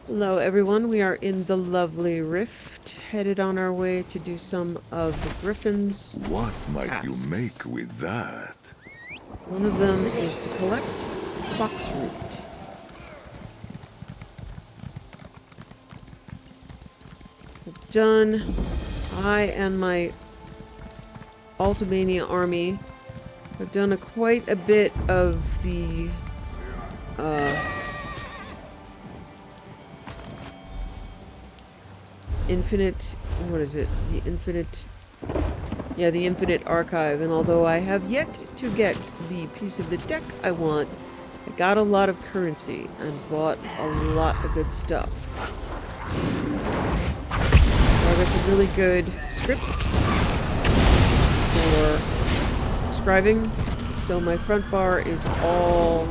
Hello everyone, we are in the lovely Rift, headed on our way to do some of the Griffon's What might you make tasks. with that? One of them is to collect foxroot. Done. I and my Ultimania army have done quite a bit of the infinite, what is it? The infinite archive. And although I have yet to get the piece of the deck I want, I got a lot of currency and bought a lot of good stuff. So I got some really good scripts for scribing. So my front bar is all...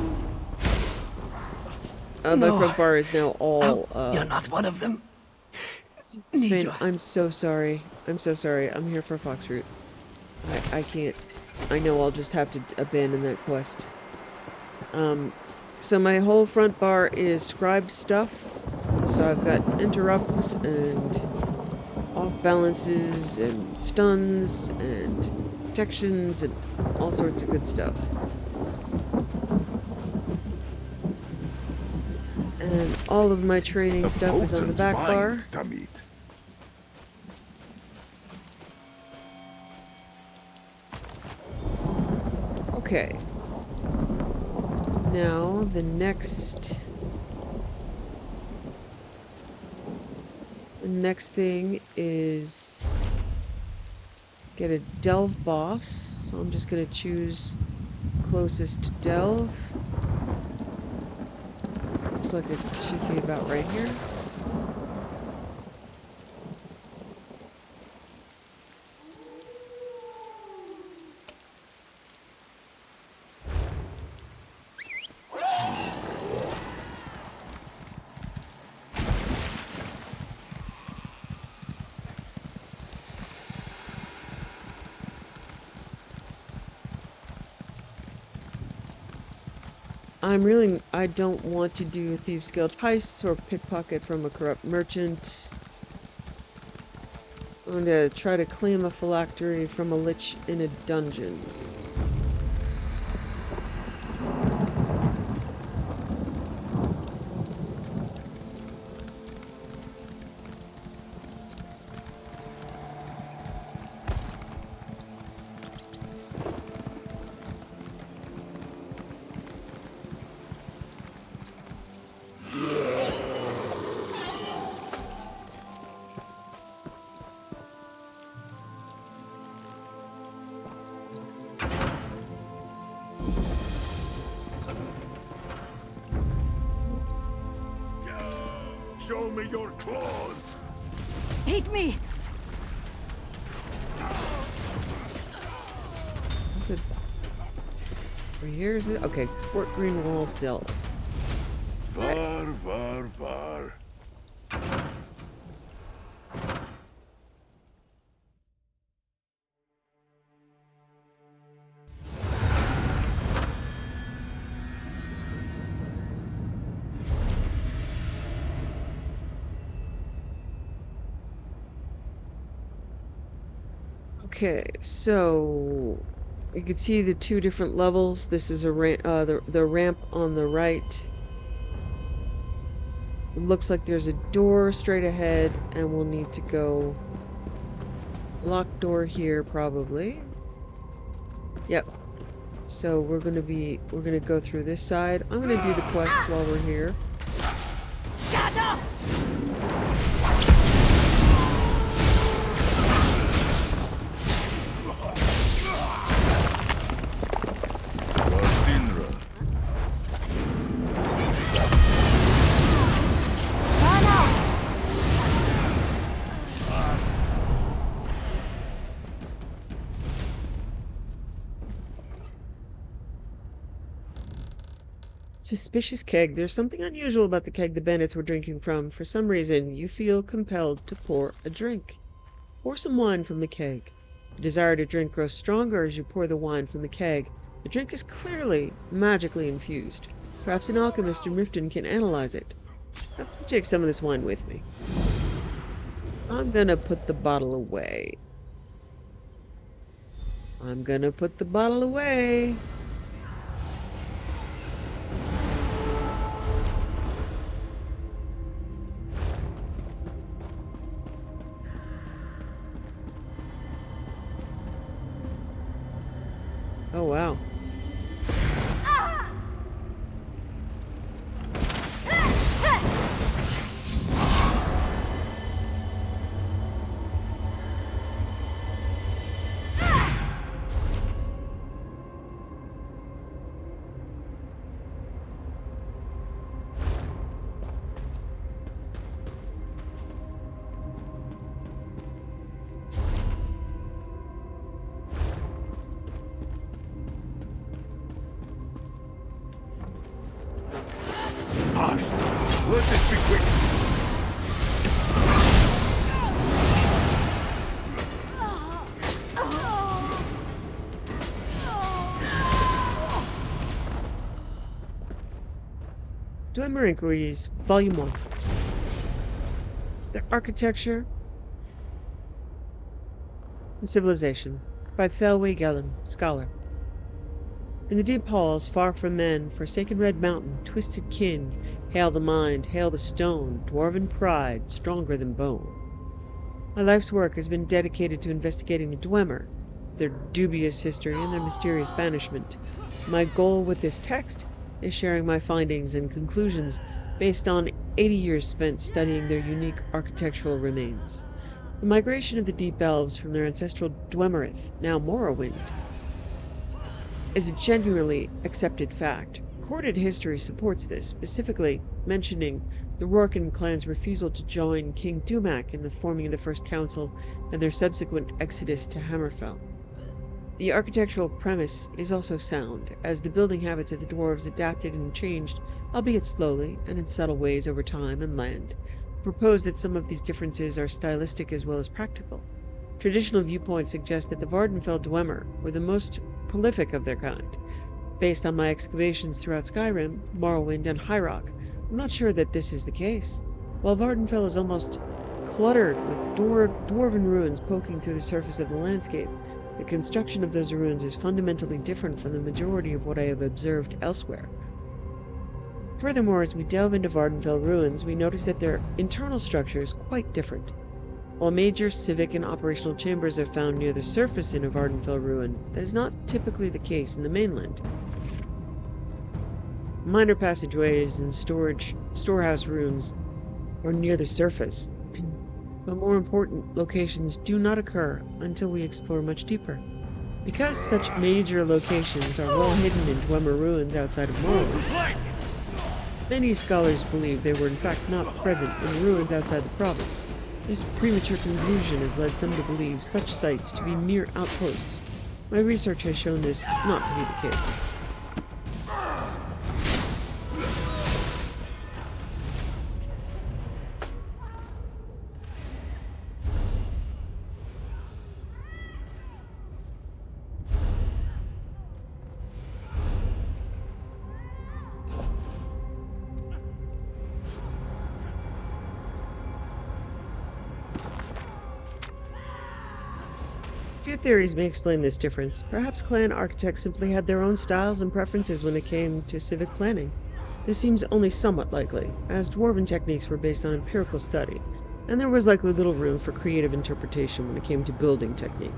my front bar is now all... you're not one of them. Sven, I'm so sorry. I'm so sorry. I'm here for foxroot. I can't... I know I'll just have to abandon that quest. So my whole front bar is scribed stuff. So I've got interrupts and off balances and stuns and protections and all sorts of good stuff. And all of my training stuff is on the back bar. Okay. Now the next thing is get a delve boss. So I'm just gonna choose closest to delve. Looks like it should be about right here. I don't want to do Thieves Guild heists or pickpocket from a corrupt merchant. I'm going to try to claim a phylactery from a lich in a dungeon. Show me your claws! Hate me! Is it... Over here, is it? Okay, Fort Greenwald Dell. Var. Okay, so you can see the two different levels. This is a the ramp on the right. It looks like there's a door straight ahead, and we'll need to go locked door here probably. Yep. So we're gonna go through this side. I'm gonna do the quest while we're here. Suspicious keg. There's something unusual about the keg the bandits were drinking from. For some reason, you feel compelled to pour a drink. Pour some wine from the keg. The desire to drink grows stronger as you pour the wine from the keg. The drink is clearly magically infused. Perhaps an alchemist in Riften can analyze it. Let's take some of this wine with me. I'm gonna put the bottle away. I'm gonna put the bottle away. Oh, wow. Hush! Let this be quick! Dwemer Inquiries, Volume 1. The Architecture and Civilization by Thelway Gellum, Scholar. In the deep halls, far from men, forsaken red mountain, twisted kin, hail the mind, hail the stone, dwarven pride, stronger than bone. My life's work has been dedicated to investigating the Dwemer, their dubious history, and their mysterious banishment. My goal with this text is sharing my findings and conclusions based on 80 years spent studying their unique architectural remains. The migration of the Deep Elves from their ancestral Dwemerith, now Morrowind, is a genuinely accepted fact. Recorded history supports this, specifically mentioning the Rorken clan's refusal to join King Dumak in the forming of the First Council and their subsequent exodus to Hammerfell. The architectural premise is also sound, as the building habits of the dwarves adapted and changed, albeit slowly and in subtle ways over time and land. I propose that some of these differences are stylistic as well as practical. Traditional viewpoints suggest that the Vardenfell Dwemer were the most prolific of their kind. Based on my excavations throughout Skyrim, Morrowind, and High Rock, I'm not sure that this is the case. While Vardenfell is almost cluttered with dwarven ruins poking through the surface of the landscape, the construction of those ruins is fundamentally different from the majority of what I have observed elsewhere. Furthermore, as we delve into Vardenfell ruins, we notice that their internal structure is quite different. While major civic and operational chambers are found near the surface in a Vardenfell ruin, that is not typically the case in the mainland. Minor passageways and storehouse rooms are near the surface, but more important locations do not occur until we explore much deeper. Because such major locations are well hidden in Dwemer ruins outside of Morrowind, many scholars believe they were in fact not present in ruins outside the province. This premature conclusion has led some to believe such sites to be mere outposts. My research has shown this not to be the case. A few theories may explain this difference. Perhaps clan architects simply had their own styles and preferences when it came to civic planning. This seems only somewhat likely, as dwarven techniques were based on empirical study, and there was likely little room for creative interpretation when it came to building technique.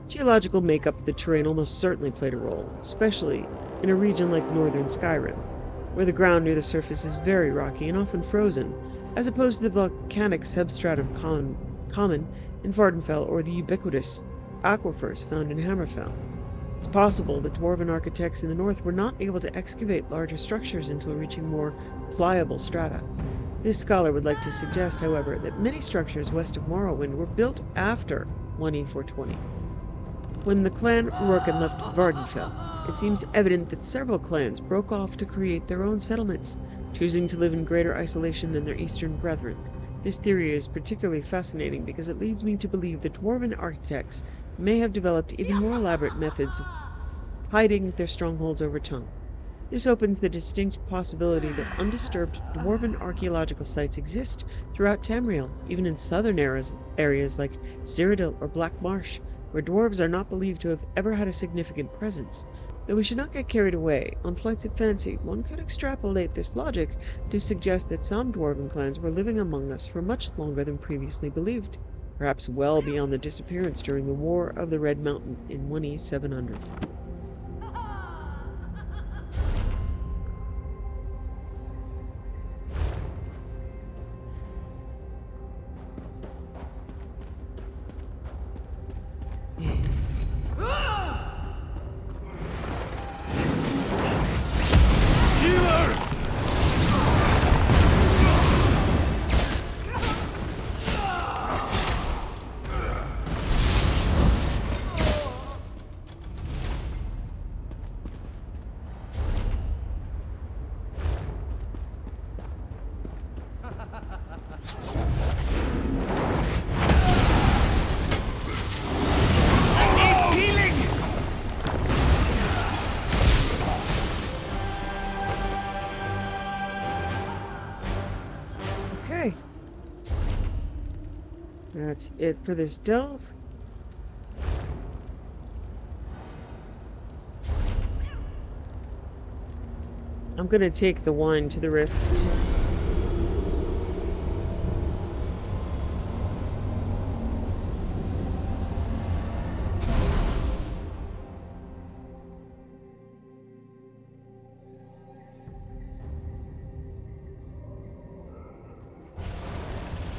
Geological makeup of the terrain almost certainly played a role, especially in a region like northern Skyrim, where the ground near the surface is very rocky and often frozen, as opposed to the volcanic substratum common in Vardenfell or the ubiquitous aquifers found in Hammerfell. It's possible that dwarven architects in the north were not able to excavate larger structures until reaching more pliable strata. This scholar would like to suggest, however, that many structures west of Morrowind were built after 1E420. When the clan Rorken left Vardenfell, it seems evident that several clans broke off to create their own settlements, choosing to live in greater isolation than their eastern brethren. This theory is particularly fascinating because it leads me to believe that dwarven architects may have developed even more elaborate methods of hiding their strongholds over time. This opens the distinct possibility that undisturbed dwarven archaeological sites exist throughout Tamriel, even in southern areas like Cyrodiil or Black Marsh, where dwarves are not believed to have ever had a significant presence. Though we should not get carried away. On flights of fancy, one could extrapolate this logic to suggest that some dwarven clans were living among us for much longer than previously believed, perhaps well beyond the disappearance during the War of the Red Mountain in 1E 700. Okay. That's it for this delve. I'm gonna take the wine to the rift.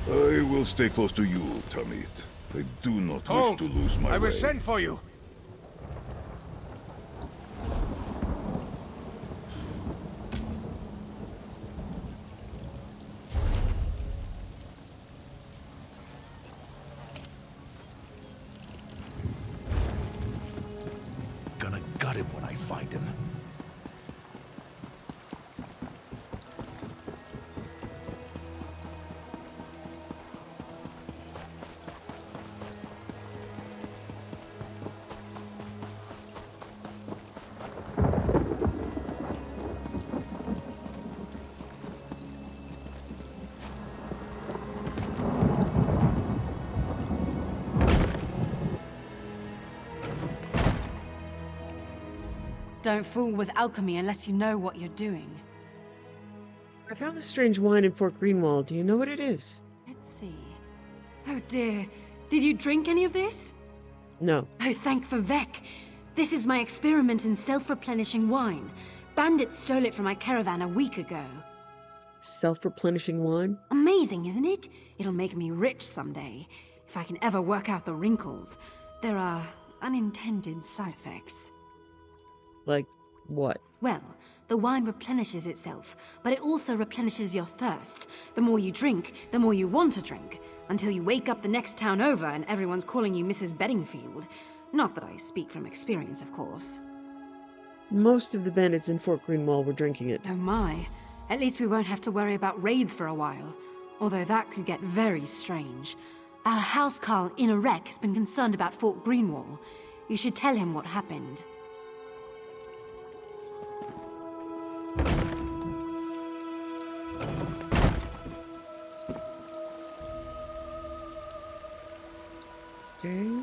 I will stay close to you, Tamit. I do not wish to lose my way. I was sent for you. Gonna gut him when I find him. Don't fool with alchemy unless you know what you're doing. I found this strange wine in Fort Greenwall. Do you know what it is? Let's see. Oh dear. Did you drink any of this? No. Oh, thank Farwatch. This is my experiment in self-replenishing wine. Bandits stole it from my caravan a week ago. Self-replenishing wine? Amazing, isn't it? It'll make me rich someday. If I can ever work out the wrinkles. There are unintended side effects. Like what? Well, the wine replenishes itself, but it also replenishes your thirst. The more you drink, the more you want to drink, until you wake up the next town over and everyone's calling you Mrs. Bedingfield. Not that I speak from experience, of course. Most of the bandits in Fort Greenwall were drinking it. Oh my. At least we won't have to worry about raids for a while. Although that could get very strange. Our housecarl in a wreck has been concerned about Fort Greenwall. You should tell him what happened. Okay.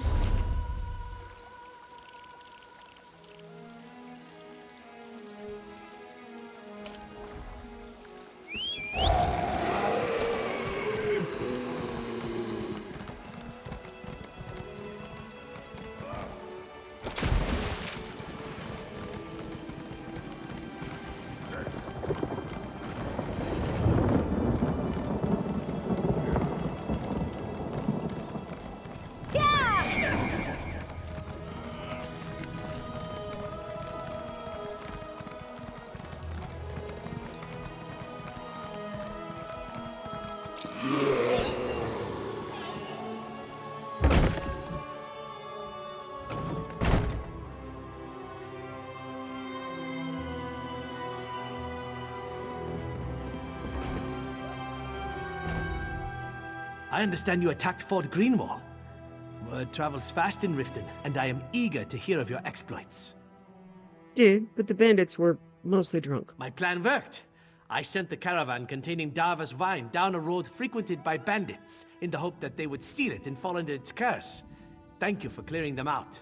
I understand you attacked Fort Greenwall. Word travels fast in Riften, and I am eager to hear of your exploits. Did, but the bandits were Mostly drunk. My plan worked. I sent the caravan containing Dava's wine down a road frequented by bandits in the hope that they would steal it and fall under its curse. Thank you for clearing them out.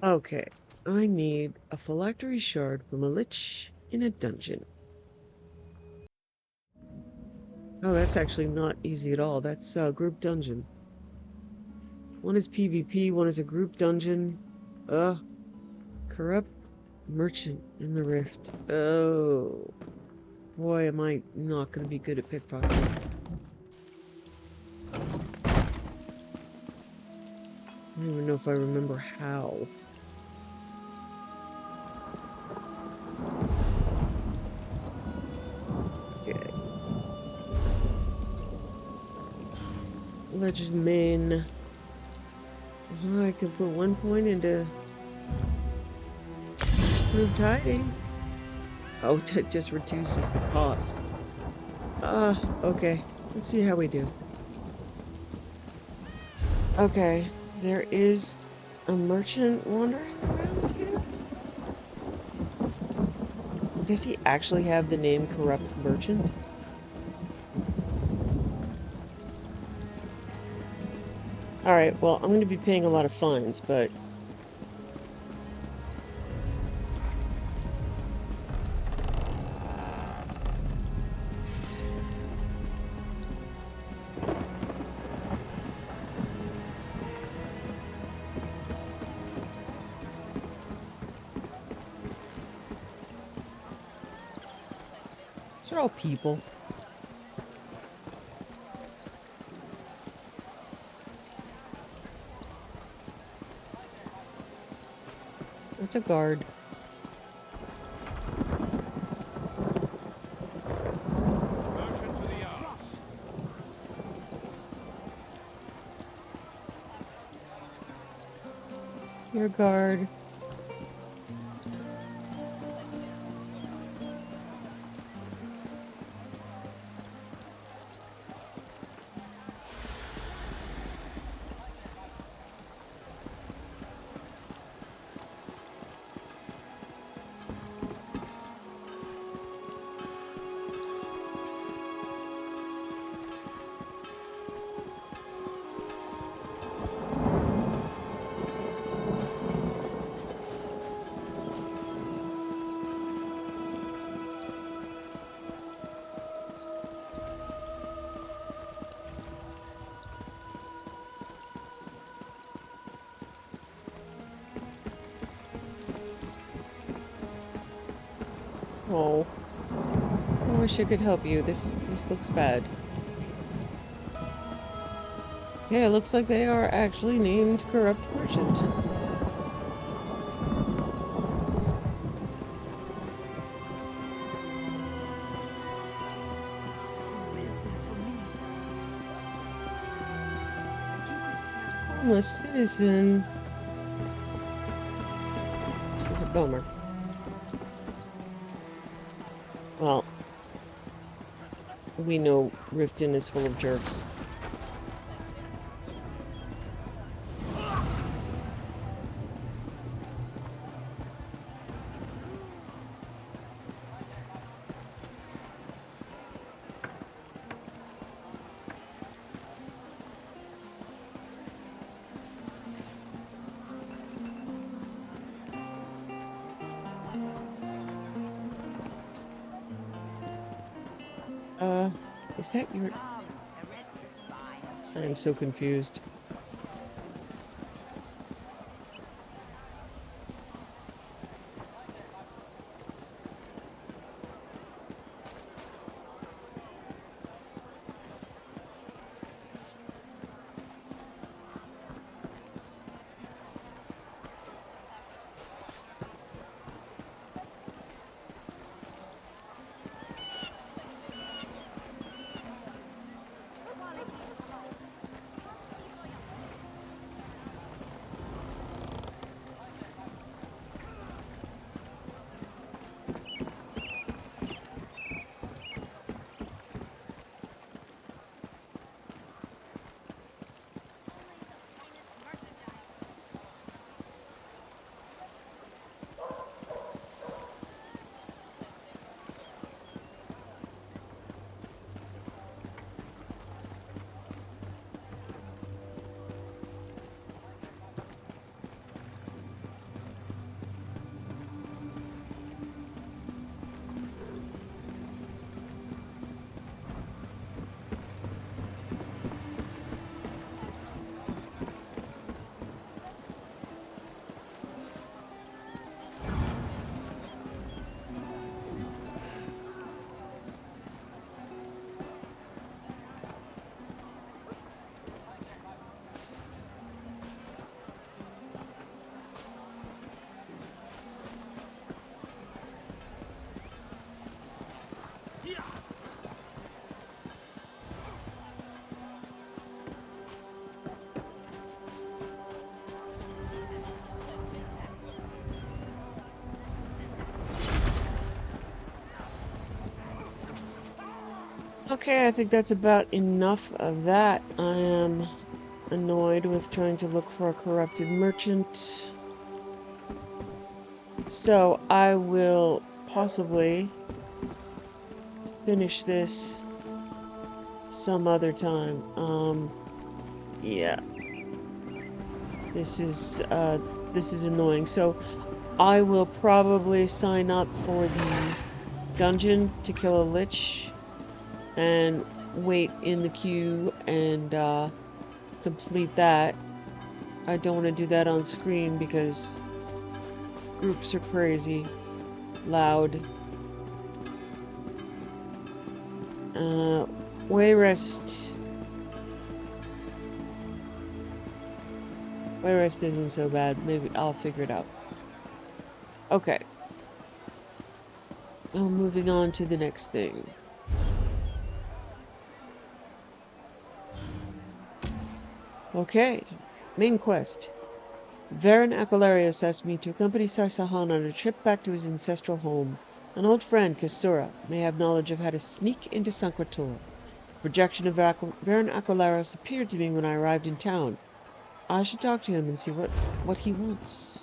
Okay, I need a phylactery shard from a lich in a dungeon. Oh, that's actually not easy at all. That's a group dungeon. One is PvP, one is a group dungeon. Corrupt merchant in the rift. Oh, boy, am I not going to be good at pickpocketing. I don't even know if I remember how. Okay. Legend main. I can put 1 point into proved hiding. Oh, that just reduces the cost. Okay. Let's see how we do. Okay, there is a merchant wandering around here. Does he actually have the name Corrupt Merchant? Alright, well, I'm going to be paying a lot of fines, but... these are all people. It's a guard. Your guard. Oh. I wish I could help you. This looks bad. Yeah, it looks like they are actually named Corrupt Merchant. Homeless citizen. This is a bummer. Well, we know Riften is full of jerks. Is that your... I am so confused. Okay, I think that's about enough of that. I am annoyed with trying to look for a corrupted merchant. So I will possibly finish this some other time. Yeah. This is annoying. So I will probably sign up for the dungeon to kill a lich and wait in the queue and complete that. I don't want to do that on screen because groups are crazy, loud. Way rest. Way rest isn't so bad. Maybe I'll figure it out. Okay. Now moving on to the next thing. Okay. Main quest. Varen Aquilarius asked me to accompany Sai Sahan on a trip back to his ancestral home. An old friend, Kasura, may have knowledge of how to sneak into Sankwator. A projection of Varen Aquilarius appeared to me when I arrived in town. I should talk to him and see what he wants.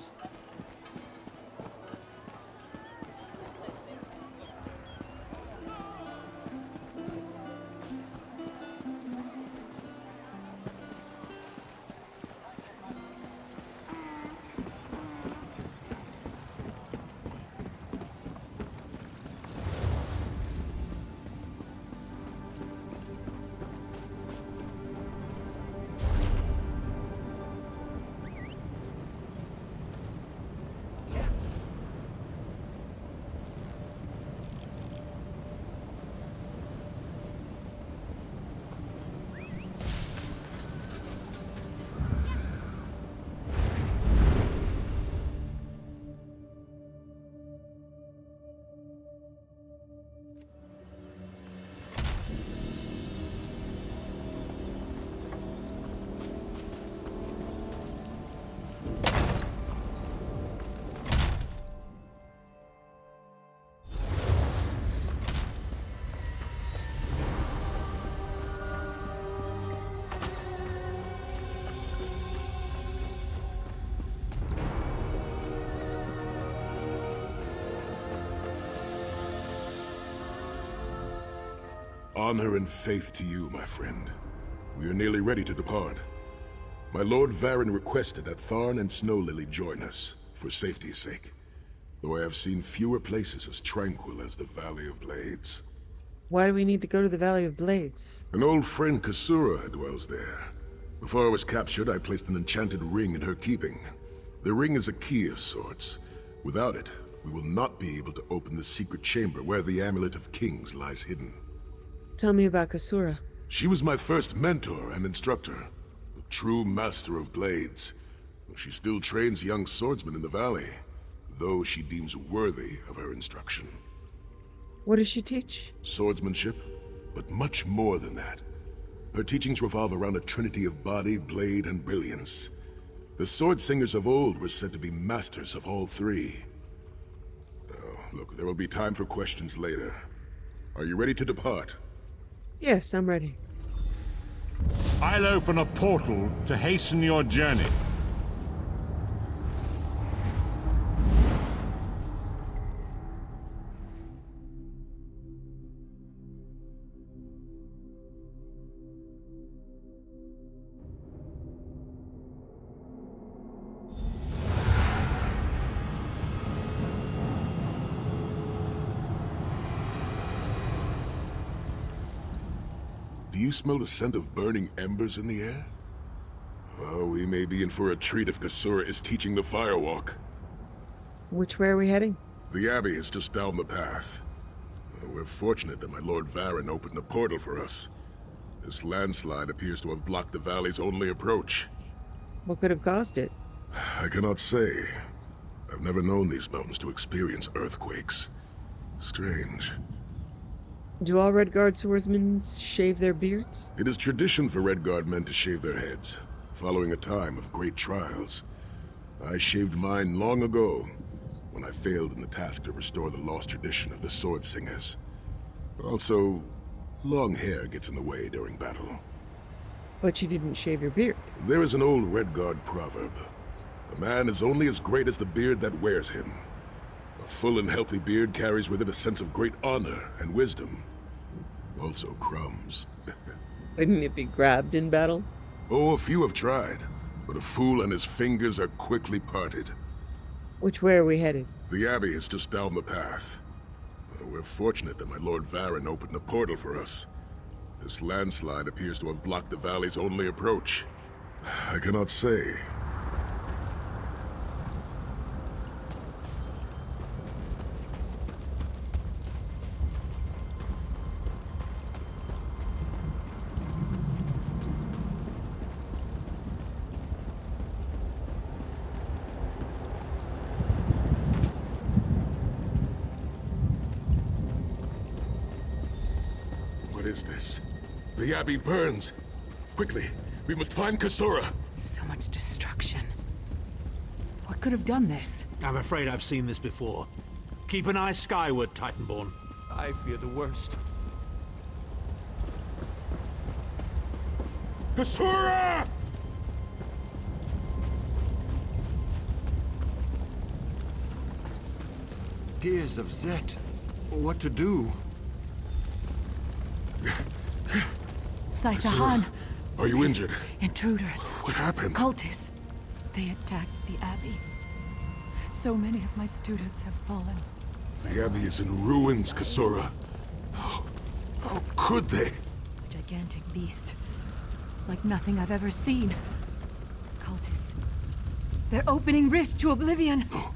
Honor and faith to you, my friend. We are nearly ready to depart. My Lord Varen requested that Tharn and Snow Lily join us, for safety's sake. Though I have seen fewer places as tranquil as the Valley of Blades. Why do we need to go to the Valley of Blades? An old friend, Kasura, dwells there. Before I was captured, I placed an enchanted ring in her keeping. The ring is a key of sorts. Without it, we will not be able to open the secret chamber where the Amulet of Kings lies hidden. Tell me about Kasura. She was my first mentor and instructor, a true master of blades. She still trains young swordsmen in the valley, though she deems worthy of her instruction. What does she teach? Swordsmanship, but much more than that. Her teachings revolve around a trinity of body, blade, and brilliance. The sword singers of old were said to be masters of all three. Oh, look, there will be time for questions later. Are you ready to depart? Yes, I'm ready. I'll open a portal to hasten your journey. Do you smell the scent of burning embers in the air? Oh, we may be in for a treat if Kasura is teaching the firewalk. Which way are we heading? The Abbey is just down the path. We're fortunate that my Lord Varen opened a portal for us. This landslide appears to have blocked the valley's only approach. What could have caused it? I cannot say. I've never known these mountains to experience earthquakes. Strange. Do all Redguard swordsmen shave their beards? It is tradition for Redguard men to shave their heads, following a time of great trials. I shaved mine long ago, when I failed in the task to restore the lost tradition of the Sword Singers. Also, Long hair gets in the way during battle. But you didn't shave your beard. There is an old Redguard proverb. A man is only as great as the beard that wears him. A full and healthy beard carries with it a sense of great honor and wisdom. Also crumbs. Wouldn't it be grabbed in battle? Oh, a few have tried, but a fool and his fingers are quickly parted. Which way are we headed? The Abbey is just down the path. We're fortunate that my Lord Varen opened a portal for us. This landslide appears to have blocked the valley's only approach. I cannot say. What is this? The Abbey burns. Quickly, we must find Kasura. So much destruction. What could have done this? I'm afraid I've seen this before. Keep an eye skyward, Titanborn. I fear the worst. Kasura! Tears of Zet. What to do? Sai Sahan. Are you injured? Intruders. What happened? Cultists. They attacked the Abbey. So many of my students have fallen. The Abbey is in ruins, Kasura. How could they? A gigantic beast. Like nothing I've ever seen. Cultists. They're opening rift to oblivion. No.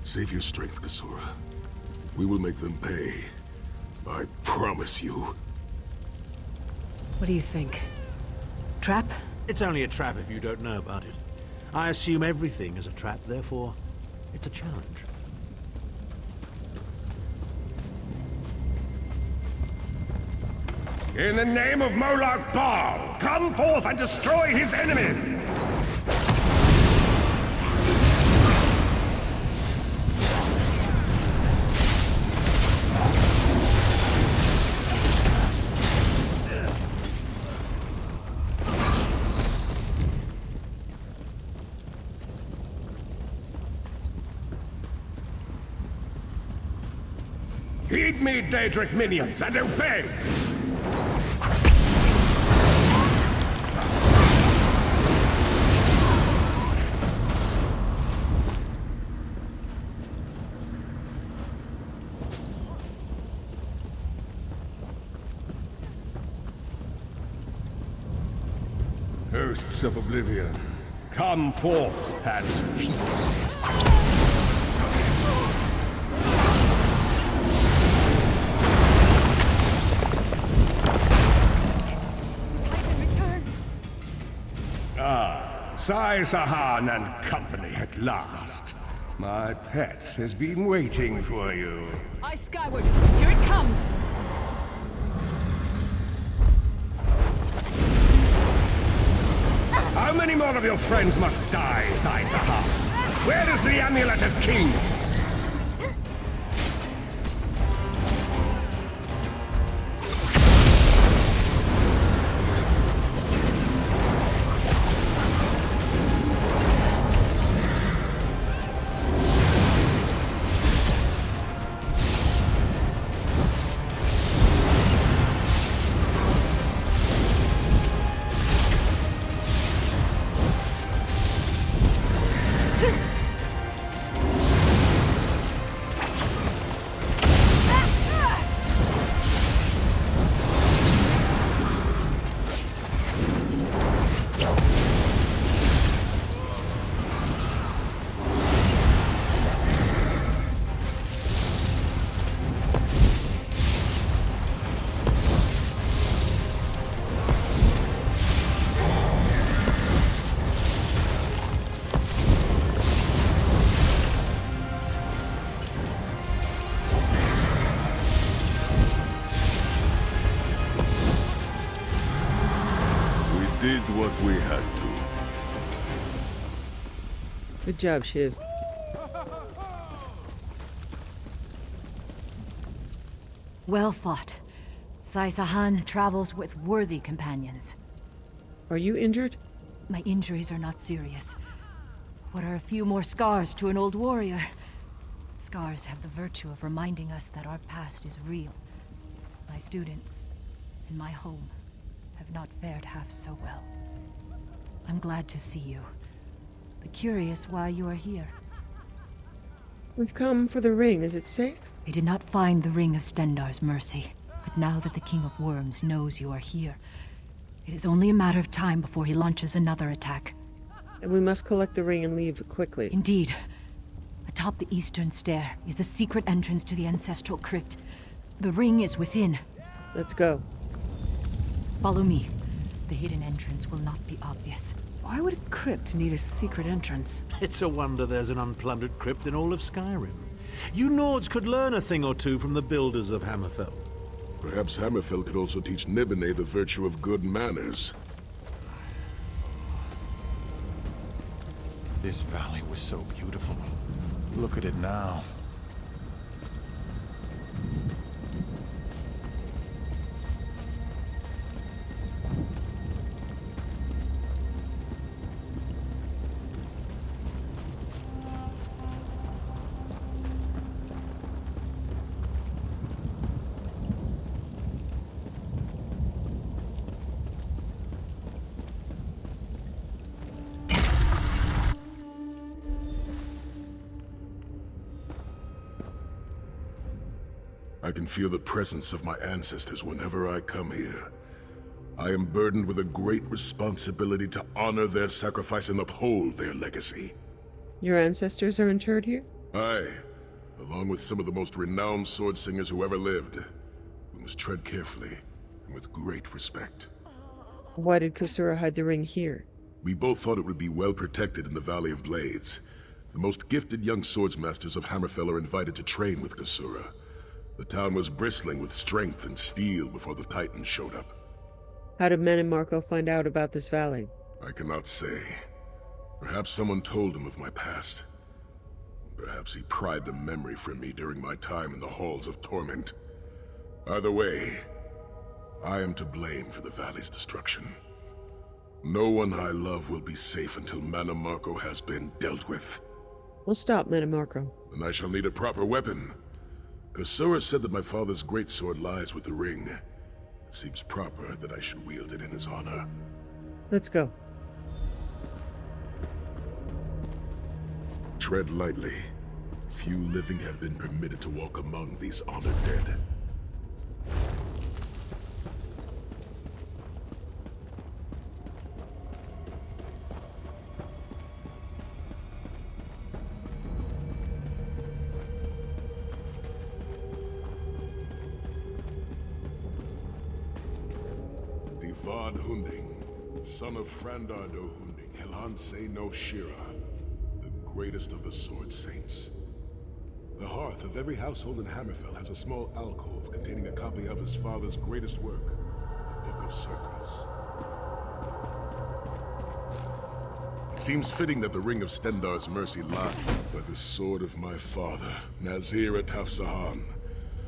Save your strength, Kasura. We will make them pay. I promise you. What do you think? Trap? It's only a trap if you don't know about it. I assume everything is a trap, therefore, it's a challenge. In the name of Moloch Baal, come forth and destroy his enemies! Heed me, Daedric minions, and obey! Hosts of Oblivion, come forth and feast. Sai Sahan and company at last. My pet has been waiting for you. Eye skyward. Here it comes. How many more of your friends must die, Sai Sahan? Where is the Amulet of Kings? Did what we had to. Good job, Shiv. Well fought. Sai Sahan travels with worthy companions. Are you injured? My injuries are not serious. What are a few more scars to an old warrior? Scars have the virtue of reminding us that our past is real. My students, and my home, have not fared half so well. I'm glad to see you, but curious why you are here. We've come for the ring. Is it safe? I did not find the Ring of Stendarr's mercy, but now that the King of Worms knows you are here, it is only a matter of time before he launches another attack. And we must collect the ring and leave quickly. Indeed. Atop the eastern stair is the secret entrance to the ancestral crypt. The ring is within. Let's go. Follow me. The hidden entrance will not be obvious. Why would a crypt need a secret entrance? It's a wonder there's an unplundered crypt in all of Skyrim. You Nords could learn a thing or two from the builders of Hammerfell. Perhaps Hammerfell could also teach Nibene the virtue of good manners. This valley was so beautiful. Look at it now. I can feel the presence of my ancestors whenever I come here. I am burdened with a great responsibility to honor their sacrifice and uphold their legacy. Your ancestors are interred here? Aye, along with some of the most renowned sword singers who ever lived. We must tread carefully and with great respect. Why did Kusura hide the ring here? We both thought it would be well protected in the Valley of Blades. The most gifted young swordsmasters of Hammerfell are invited to train with Kusura. The town was bristling with strength and steel before the Titans showed up. How did Men and Marco find out about this valley? I cannot say. Perhaps someone told him of my past. Perhaps he pried the memory from me during my time in the Halls of Torment. Either way, I am to blame for the valley's destruction. No one I love will be safe until Mana Marco has been dealt with. We'll stop, Men and Marco. And I shall need a proper weapon. Kusura said that my father's greatsword lies with the ring. It seems proper that I should wield it in his honor. Let's go. Tread lightly. Few living have been permitted to walk among these honored dead. Vad Hunding, son of Frandardo Hunding, Helhanse no Shira, the greatest of the Sword Saints. The hearth of every household in Hammerfell has a small alcove containing a copy of his father's greatest work, the Book of Circles. It seems fitting that the Ring of Stendarr's mercy lies by the sword of my father, Nazir Ataf Sahan.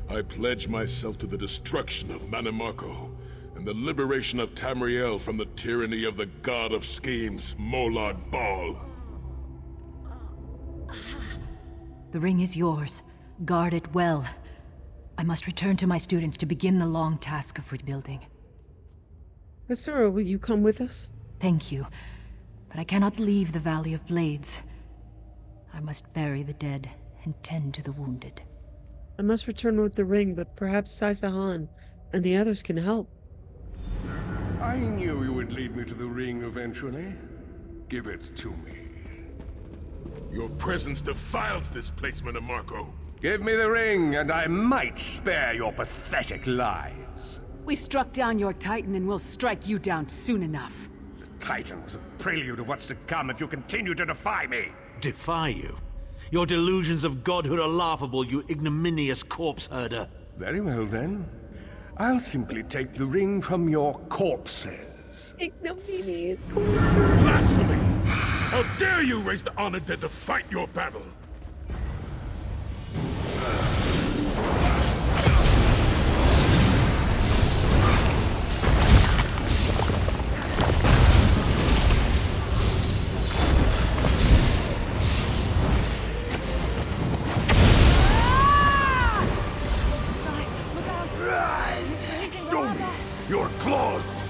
I pledge myself to the destruction of Mana Marco, and the liberation of Tamriel from the tyranny of the god of schemes, Molad Bal. The ring is yours. Guard it well. I must return to my students to begin the long task of rebuilding. Kusura, will you come with us? Thank you, but I cannot leave the Valley of Blades. I must bury the dead and tend to the wounded. I must return with the ring, but perhaps Sai Sahan and the others can help. I knew you would lead me to the ring eventually. Give it to me. Your presence defiles this place, Mana Marco. Give me the ring, and I might spare your pathetic lives. We struck down your Titan and we'll strike you down soon enough. The Titan was a prelude of what's to come if you continue to defy me. Defy you? Your delusions of godhood are laughable, you ignominious corpse herder. Very well then. I'll simply take the ring from your corpses. Ignominious corpse. Blasphemy! How dare you raise the honored dead to fight your battle? your claws!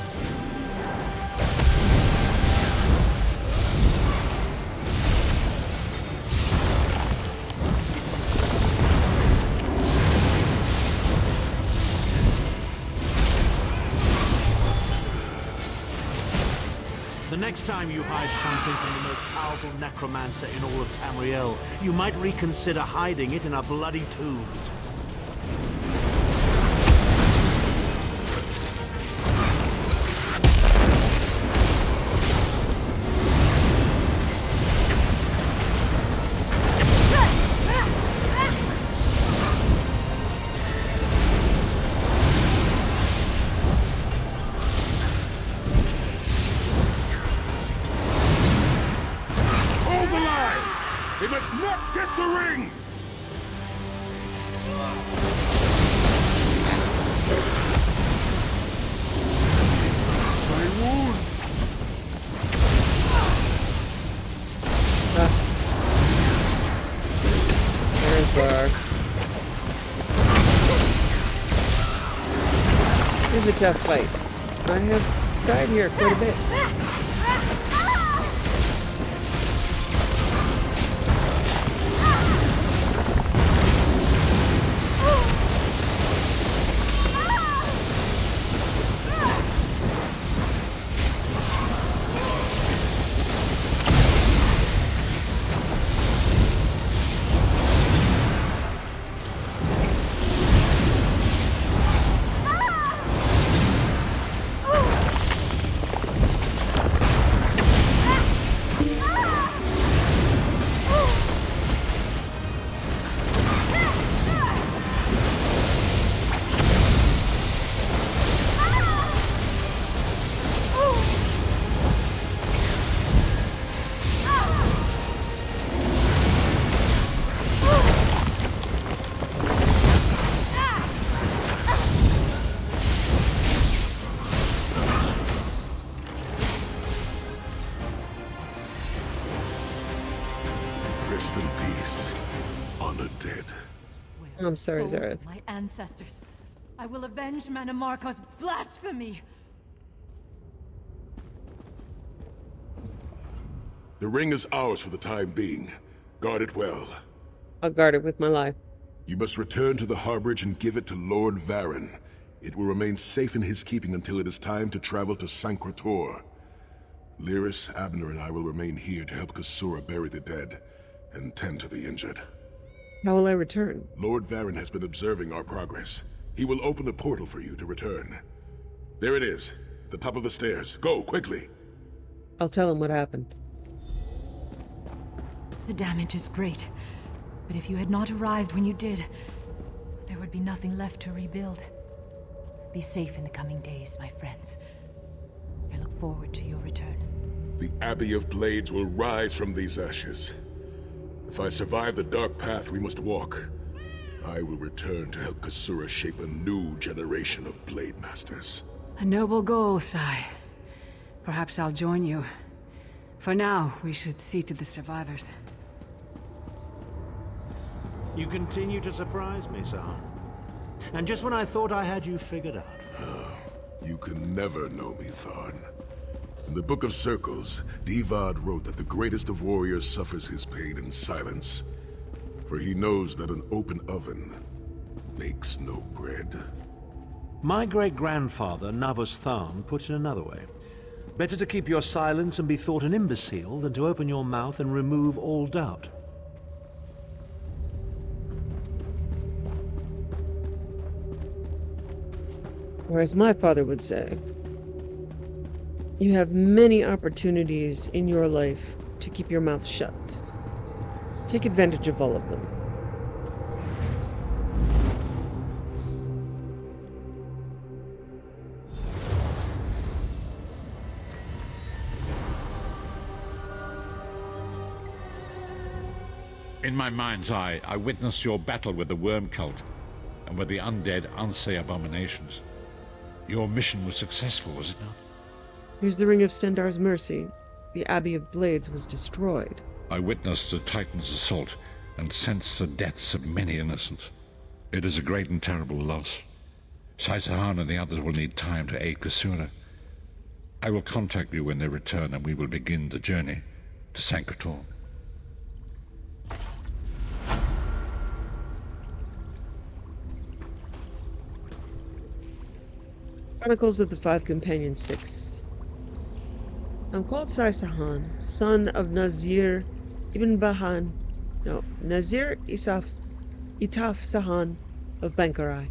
The next time you hide something from the most powerful necromancer in all of Tamriel, you might reconsider hiding it in a bloody tomb. They must not get the ring! My wound! Zerith-var. This is a tough fight. I have died here quite a bit. Rest in peace, honored dead. I'm sorry, Souls of Zerith. my ancestors, I will avenge Mannimarco's blasphemy! The ring is ours for the time being. Guard it well. I'll guard it with my life. You must return to the harborage and give it to Lord Varen. It will remain safe in his keeping until it is time to travel to Sancrator. Lyris, Abner, and I will remain here to help Kasura bury the dead and tend to the injured. How will I return? Lord Varen has been observing our progress. He will open a portal for you to return. There it is, at the top of the stairs. Go, quickly! I'll tell him what happened. The damage is great, but if you had not arrived when you did, there would be nothing left to rebuild. Be safe in the coming days, my friends. I look forward to your return. The Abbey of Blades will rise from these ashes. If I survive the dark path we must walk, I will return to help Kasura shape a new generation of Blade Masters. A noble goal, Sai. Perhaps I'll join you. For now, we should see to the survivors. You continue to surprise me, Sahan. And just when I thought I had you figured out. You can never know me, Tharn. In the Book of Circles, Divad wrote that the greatest of warriors suffers his pain in silence, for he knows that an open oven bakes no bread. My great-grandfather, Navus Tharn, put it another way. Better to keep your silence and be thought an imbecile than to open your mouth and remove all doubt. Or as my father would say, you have many opportunities in your life to keep your mouth shut. Take advantage of all of them. In my mind's eye, I witnessed your battle with the worm cult and with the undead Unsay abominations. Your mission was successful, was it not? Here's the Ring of Stendarr's Mercy. The Abbey of Blades was destroyed. I witnessed the Titan's assault and sensed the deaths of many innocents. It is a great and terrible loss. Sai Sahan and the others will need time to aid Kasura. I will contact you when they return, and we will begin the journey to Sankhator. Chronicles of the Five Companions 6. I'm called Sai Sahan, son of Nazir Itaf Sahan of Bankarai.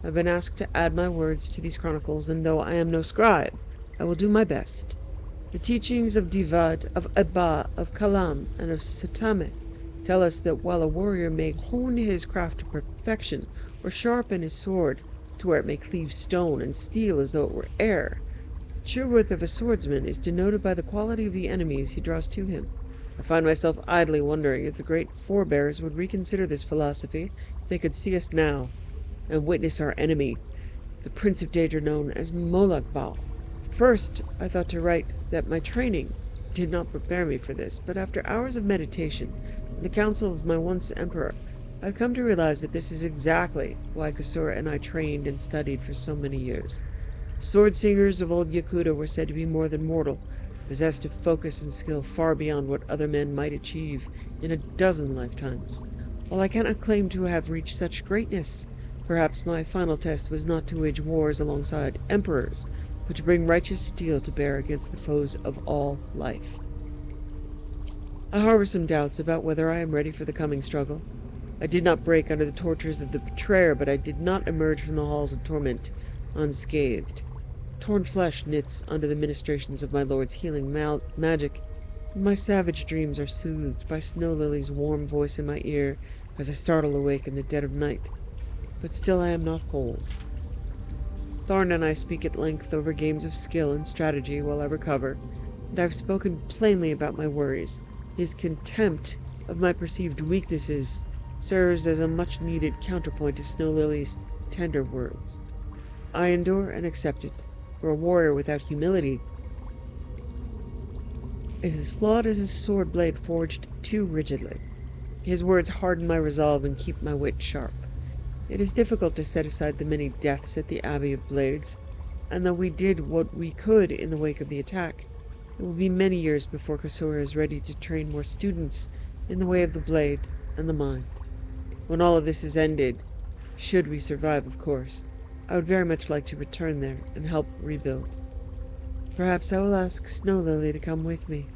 I've been asked to add my words to these chronicles, and though I am no scribe, I will do my best. The teachings of Divad, of Abba, of Kalam, and of Satame tell us that while a warrior may hone his craft to perfection, or sharpen his sword to where it may cleave stone and steel as though it were air, the true worth of a swordsman is denoted by the quality of the enemies he draws to him. I find myself idly wondering if the great forebears would reconsider this philosophy if they could see us now, and witness our enemy, the Prince of Daedra known as Molagbal. First, I thought to write that my training did not prepare me for this, but after hours of meditation and the counsel of my once emperor, I've come to realize that this is exactly why Kasura and I trained and studied for so many years. The sword singers of old Yakuta were said to be more than mortal, possessed of focus and skill far beyond what other men might achieve in a dozen lifetimes. While I cannot claim to have reached such greatness, perhaps my final test was not to wage wars alongside emperors, but to bring righteous steel to bear against the foes of all life. I harbor some doubts about whether I am ready for the coming struggle. I did not break under the tortures of the betrayer, but I did not emerge from the halls of torment unscathed. Torn flesh knits under the ministrations of my lord's healing magic, and my savage dreams are soothed by Snow Lily's warm voice in my ear as I startle awake in the dead of night. But still I am not whole. Tharn and I speak at length over games of skill and strategy while I recover, and I have spoken plainly about my worries. His contempt of my perceived weaknesses serves as a much-needed counterpoint to Snow Lily's tender words. I endure and accept it, for a warrior without humility is as flawed as a sword blade forged too rigidly. His words harden my resolve and keep my wit sharp. It is difficult to set aside the many deaths at the Abbey of Blades, and though we did what we could in the wake of the attack, it will be many years before Kasura is ready to train more students in the way of the blade and the mind. When all of this is ended, should we survive, of course, I would very much like to return there and help rebuild. Perhaps I will ask Snow Lily to come with me.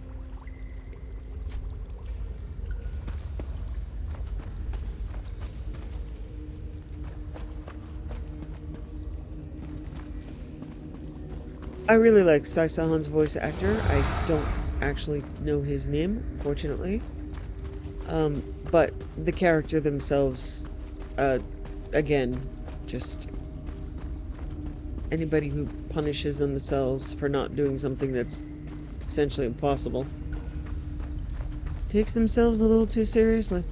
I really like Sai Sahan's voice actor. I don't actually know his name, fortunately. But the character themselves, again, just anybody who punishes themselves for not doing something that's essentially impossible takes themselves a little too seriously.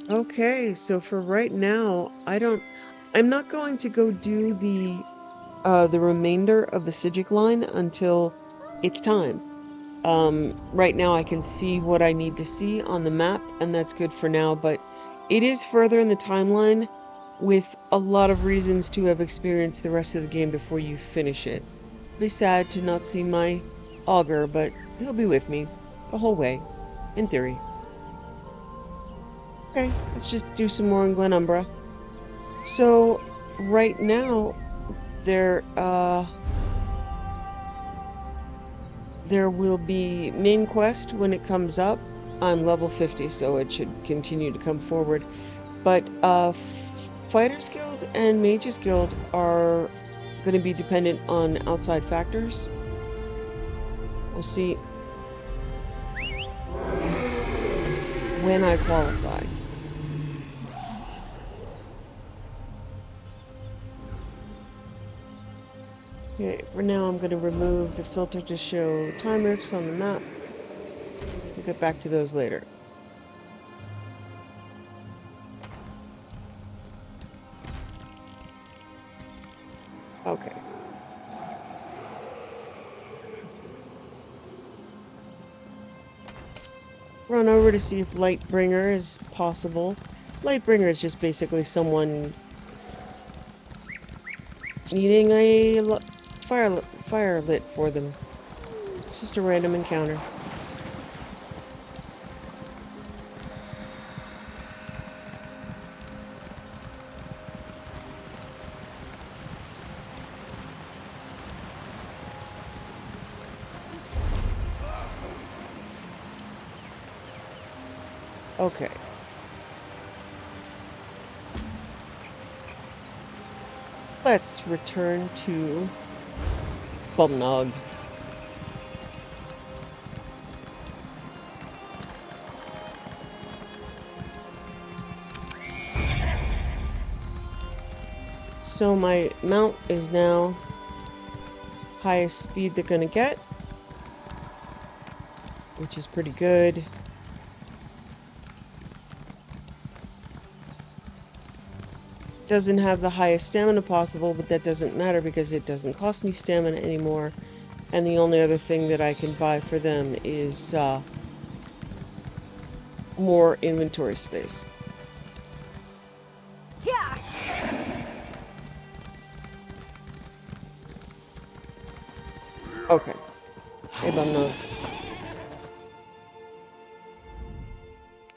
Okay, so for right now, I'm not going to go do the remainder of the Sijic line until it's time. Right now I can see what I need to see on the map, and that's good for now, but it is further in the timeline with a lot of reasons to have experienced the rest of the game before you finish it. It'll be sad to not see my augur, but he'll be with me the whole way, in theory. Okay, let's just do some more in Glenumbra. So, right now, there will be main quest when it comes up. I'm level 50, so it should continue to come forward. But Fighters Guild and Mages Guild are going to be dependent on outside factors. We'll see when I qualify. Okay, for now I'm going to remove the filter to show time rifts on the map. We'll get back to those later. Okay. Run over to see if Lightbringer is possible. Lightbringer is just basically someone needing a fire lit for them. It's just a random encounter. Okay. Let's return to Bumnog. So my mount is now highest speed they're gonna get, which is pretty good. Doesn't have the highest stamina possible, but that doesn't matter because it doesn't cost me stamina anymore. And the only other thing that I can buy for them is more inventory space. Yeah. Okay. Hey, Bumnog.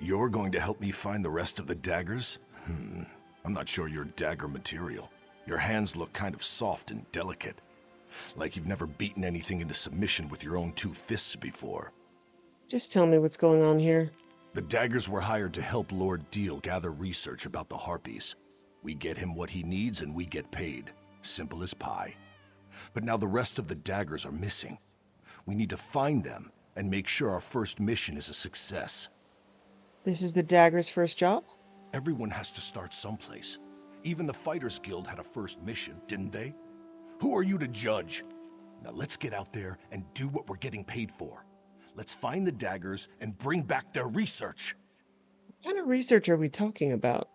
You're going to help me find the rest of the daggers? I'm not sure you're dagger material. Your hands look kind of soft and delicate. Like you've never beaten anything into submission with your own two fists before. Just tell me what's going on here. The daggers were hired to help Lord Diel gather research about the Harpies. We get him what he needs and we get paid. Simple as pie. But now the rest of the daggers are missing. We need to find them and make sure our first mission is a success. This is the Dagger's first job? Everyone has to start someplace. Even the Fighters Guild had a first mission, didn't they? Who are you to judge? Now let's get out there and do what we're getting paid for. Let's find the daggers and bring back their research. What kind of research are we talking about?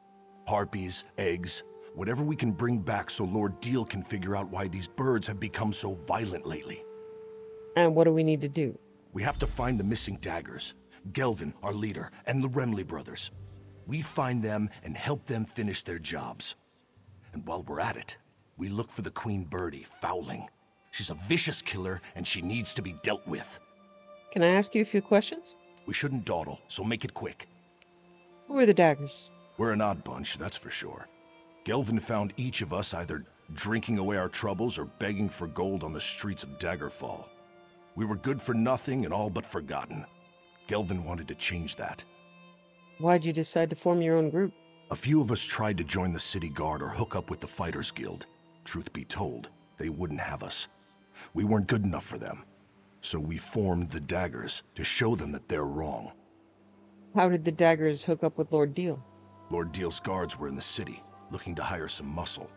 Harpies, eggs, whatever we can bring back so Lord Diel can figure out why these birds have become so violent lately. And what do we need to do? We have to find the missing daggers. Gelvin, our leader, and the Remley brothers. We find them and help them finish their jobs. And while we're at it, we look for the Queen Birdie, Fowling. She's a vicious killer and she needs to be dealt with. Can I ask you a few questions? We shouldn't dawdle, so make it quick. Who are the Daggers? We're an odd bunch, that's for sure. Gelvin found each of us either drinking away our troubles or begging for gold on the streets of Daggerfall. We were good for nothing and all but forgotten. Gelvin wanted to change that. Why'd you decide to form your own group? A few of us tried to join the city guard or hook up with the Fighters Guild. Truth be told, they wouldn't have us. We weren't good enough for them. So we formed the Daggers to show them that they're wrong. How did the Daggers hook up with Lord Diel? Lord Diel's guards were in the city, looking to hire some muscle.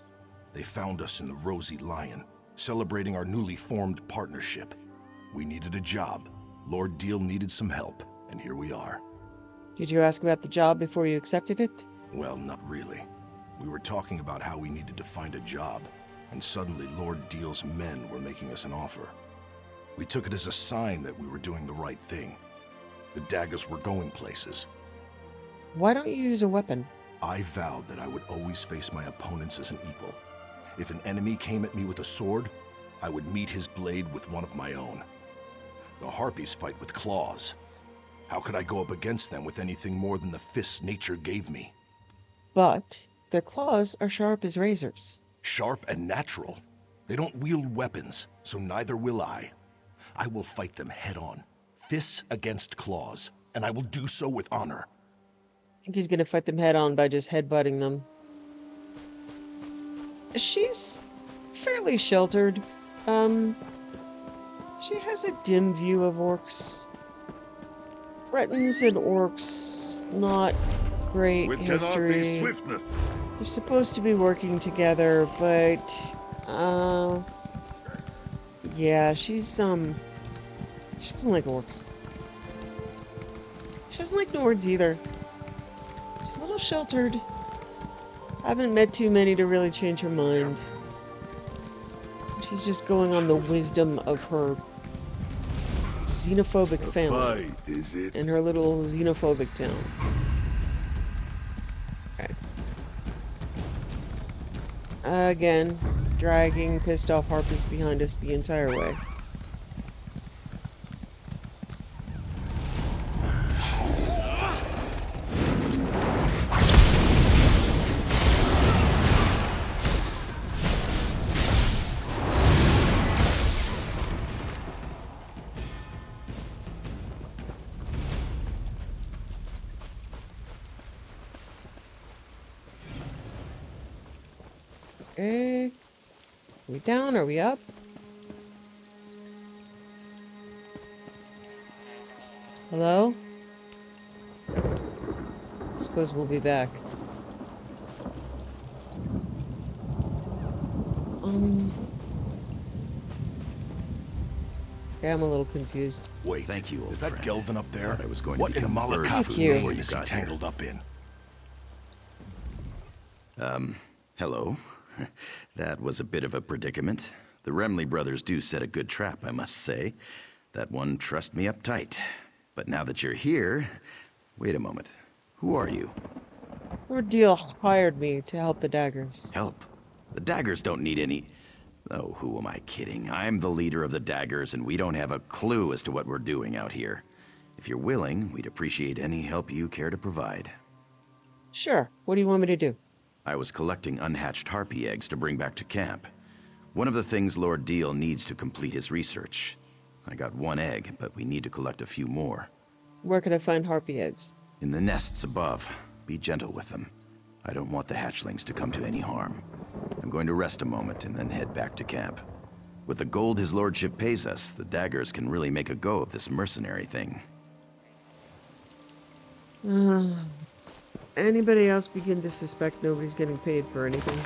They found us in the Rosy Lion, celebrating our newly formed partnership. We needed a job. Lord Diel needed some help, and here we are. Did you ask about the job before you accepted it? Well, not really. We were talking about how we needed to find a job, and suddenly Lord Diel's men were making us an offer. We took it as a sign that we were doing the right thing. The daggers were going places. Why don't you use a weapon? I vowed that I would always face my opponents as an equal. If an enemy came at me with a sword, I would meet his blade with one of my own. The Harpies fight with claws. How could I go up against them with anything more than the fists nature gave me? But their claws are sharp as razors. Sharp and natural. They don't wield weapons, so neither will I. I will fight them head on, fists against claws, and I will do so with honor. I think he's gonna fight them head on by just headbutting them. She's fairly sheltered. She has a dim view of orcs. Bretons and orcs, not great history. They're supposed to be working together, but yeah, she doesn't like orcs. She doesn't like Nords either. She's a little sheltered. I haven't met too many to really change her mind. She's just going on the wisdom of her xenophobic A family fight, is it? in her little xenophobic town. Okay. Again, dragging pissed off harpies behind us the entire way. Okay. Are we down? Are we up? Hello? Suppose we'll be back. Okay, I'm a little confused. Wait, Thank you, old is that friend. Gelvin up there? Thought I was going to What in become bird Malakath food before you is he got here. tangled up in? Hello. That was a bit of a predicament. The Remley brothers do set a good trap, I must say. That one trussed me up tight. But now that you're here... Wait a moment. Who are you? Lord Diel hired me to help the Daggers. Help. The Daggers don't need any... Oh, who am I kidding? I'm the leader of the Daggers, and we don't have a clue as to what we're doing out here. If you're willing, we'd appreciate any help you care to provide. Sure. What do you want me to do? I was collecting unhatched harpy eggs to bring back to camp. One of the things Lord Diel needs to complete his research. I got one egg, but we need to collect a few more. Where can I find harpy eggs? In the nests above. Be gentle with them. I don't want the hatchlings to come to any harm. I'm going to rest a moment and then head back to camp. With the gold his lordship pays us, the Daggers can really make a go of this mercenary thing. Anybody else begin to suspect nobody's getting paid for anything?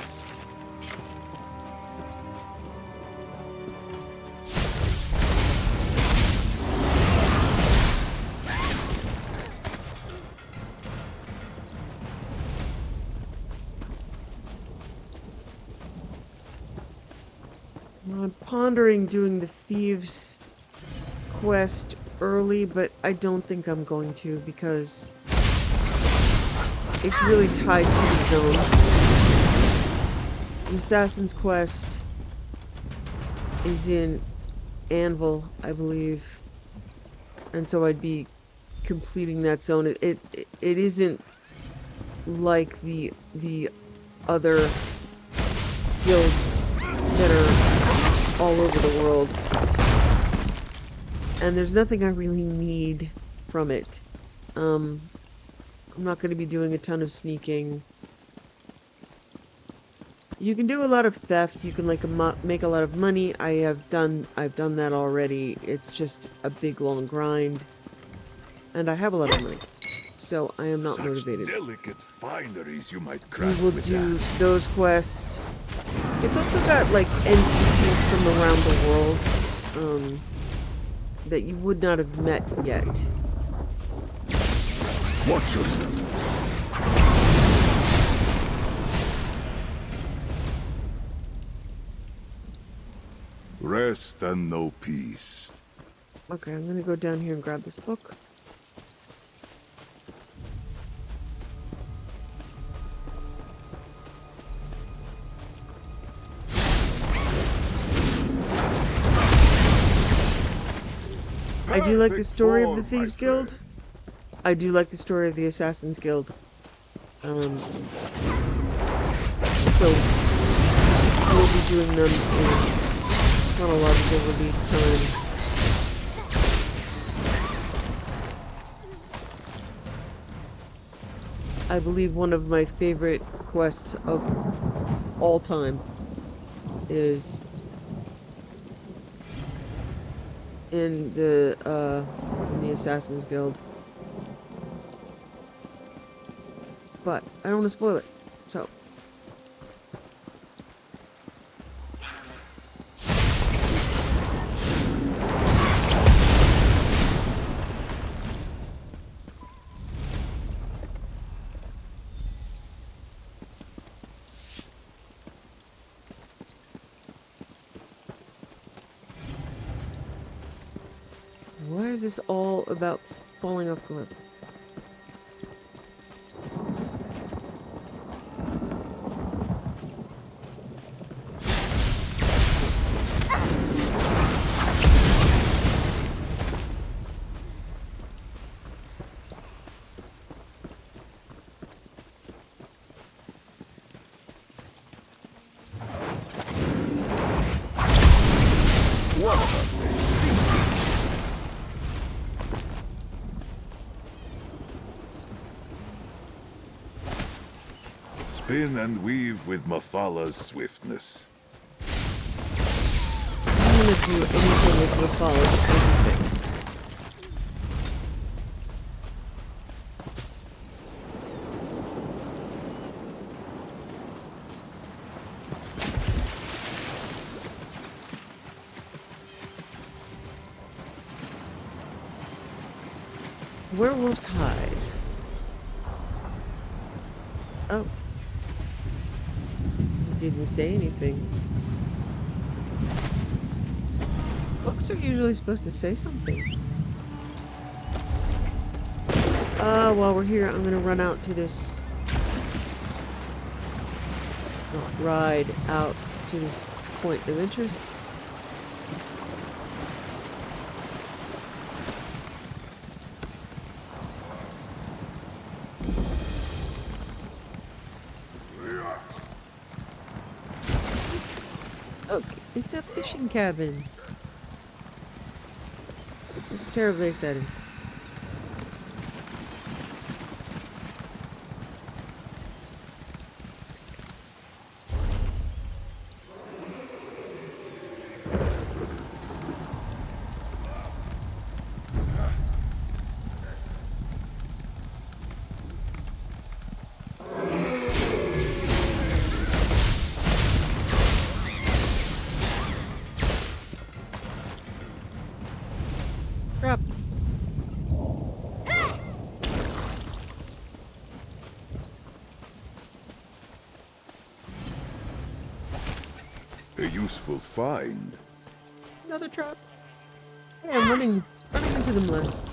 I'm pondering doing the thieves quest early, but I don't think I'm going to because it's really tied to the zone. The Assassin's Quest is in Anvil, I believe, and so I'd be completing that zone. It isn't like the other guilds that are all over the world, and there's nothing I really need from it. I'm not going to be doing a ton of sneaking. You can do a lot of theft. You can make a lot of money. I've done that already. It's just a big long grind, and I have a lot of money, so I am not Such motivated. delicate fineries you might We craft will with do that. those quests. It's also got like NPCs from around the world that you would not have met yet. Watch yourself. Rest and know peace. Okay, I'm gonna go down here and grab this book. I do like the story of the Thieves Guild. I do like the story of the Assassin's Guild. So we'll be doing them in chronological release time. I believe one of my favorite quests of all time is in the Assassin's Guild. But I don't want to spoil it, so. Why is this all about falling off cliff? Spin and weave with Mafala's swiftness. I'm gonna do anything with Mafala's everything. Werewolf's hide. Oh. He didn't say anything. Books are usually supposed to say something. While we're here, I'm gonna run out to this... Not ride out to this point of interest. Okay, it's a fishing cabin. It's terribly exciting. Crap. A useful find. Another trap. Hey, I'm running into them less.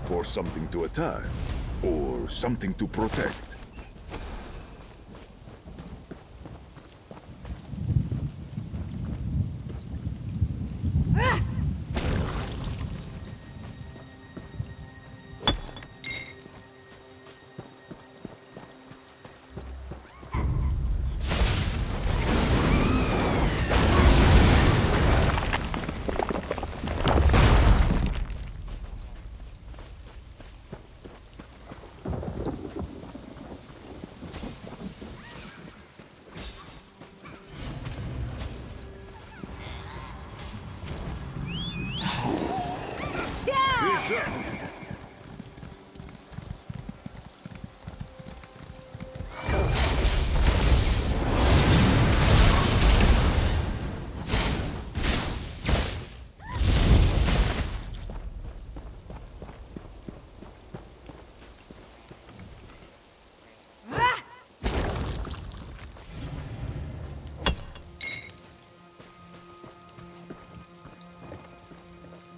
For something to attack, or something to protect.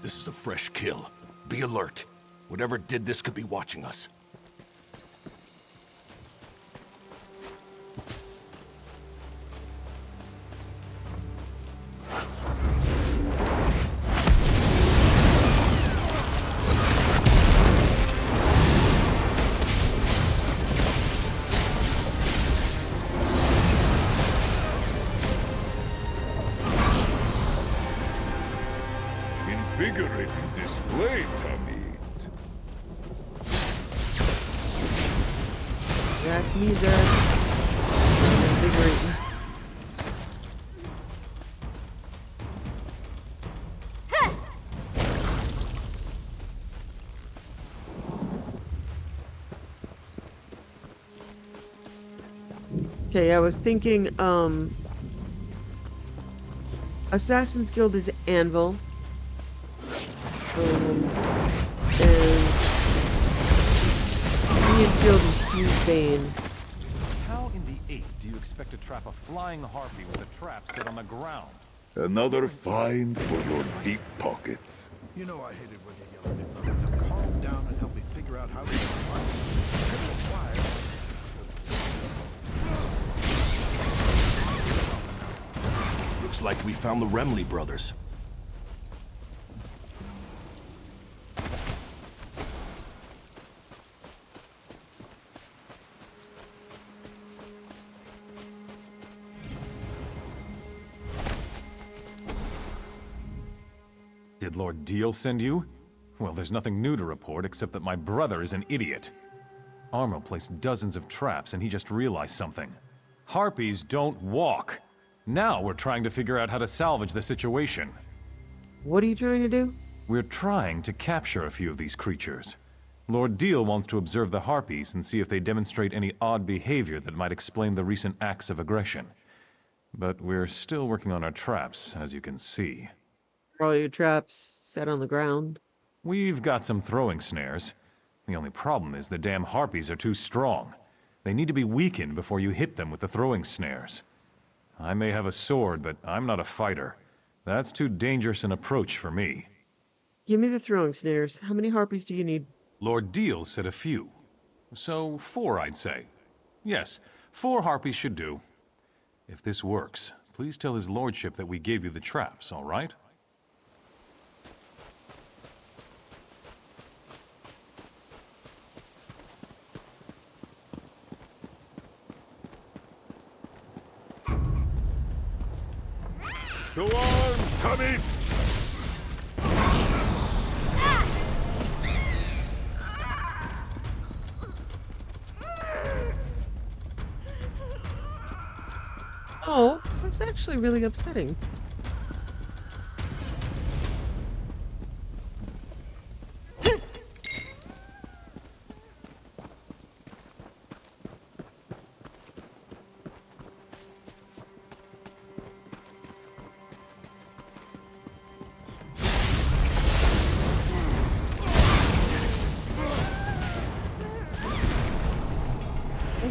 This is a fresh kill. Be alert. Whatever did this could be watching us. Invigorating display, Tamid. That's me, Zerith. Invigorating. Okay, I was thinking, Assassin's Guild is Anvil. And Thieves Guild is Fuse Bane. How in the 8 do you expect to trap a flying harpy with a trap set on the ground? Another find for your deep pockets. You know I hate it when you yell at me. Now calm down and help me figure out how to get Looks like we found the Remley brothers. Did Lord Diel send you? Well, there's nothing new to report except that my brother is an idiot. Armo placed dozens of traps and he just realized something. Harpies don't walk. Now we're trying to figure out how to salvage the situation. What are you trying to do? We're trying to capture a few of these creatures. Lord Diel wants to observe the harpies and see if they demonstrate any odd behavior that might explain the recent acts of aggression. But we're still working on our traps, as you can see. Are all your traps set on the ground? We've got some throwing snares. The only problem is the damn harpies are too strong. They need to be weakened before you hit them with the throwing snares. I may have a sword, but I'm not a fighter. That's too dangerous an approach for me. Give me the throwing snares. How many harpies do you need? Lord Diel said a few. So 4, I'd say. Yes, 4 harpies should do. If this works, please tell his lordship that we gave you the traps, all right? To arms, coming! Oh, that's actually really upsetting.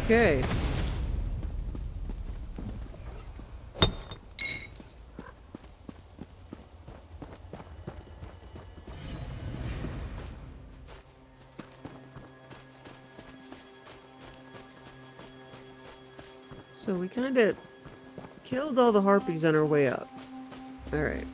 Okay. So we kind of killed all the harpies on our way up. All right.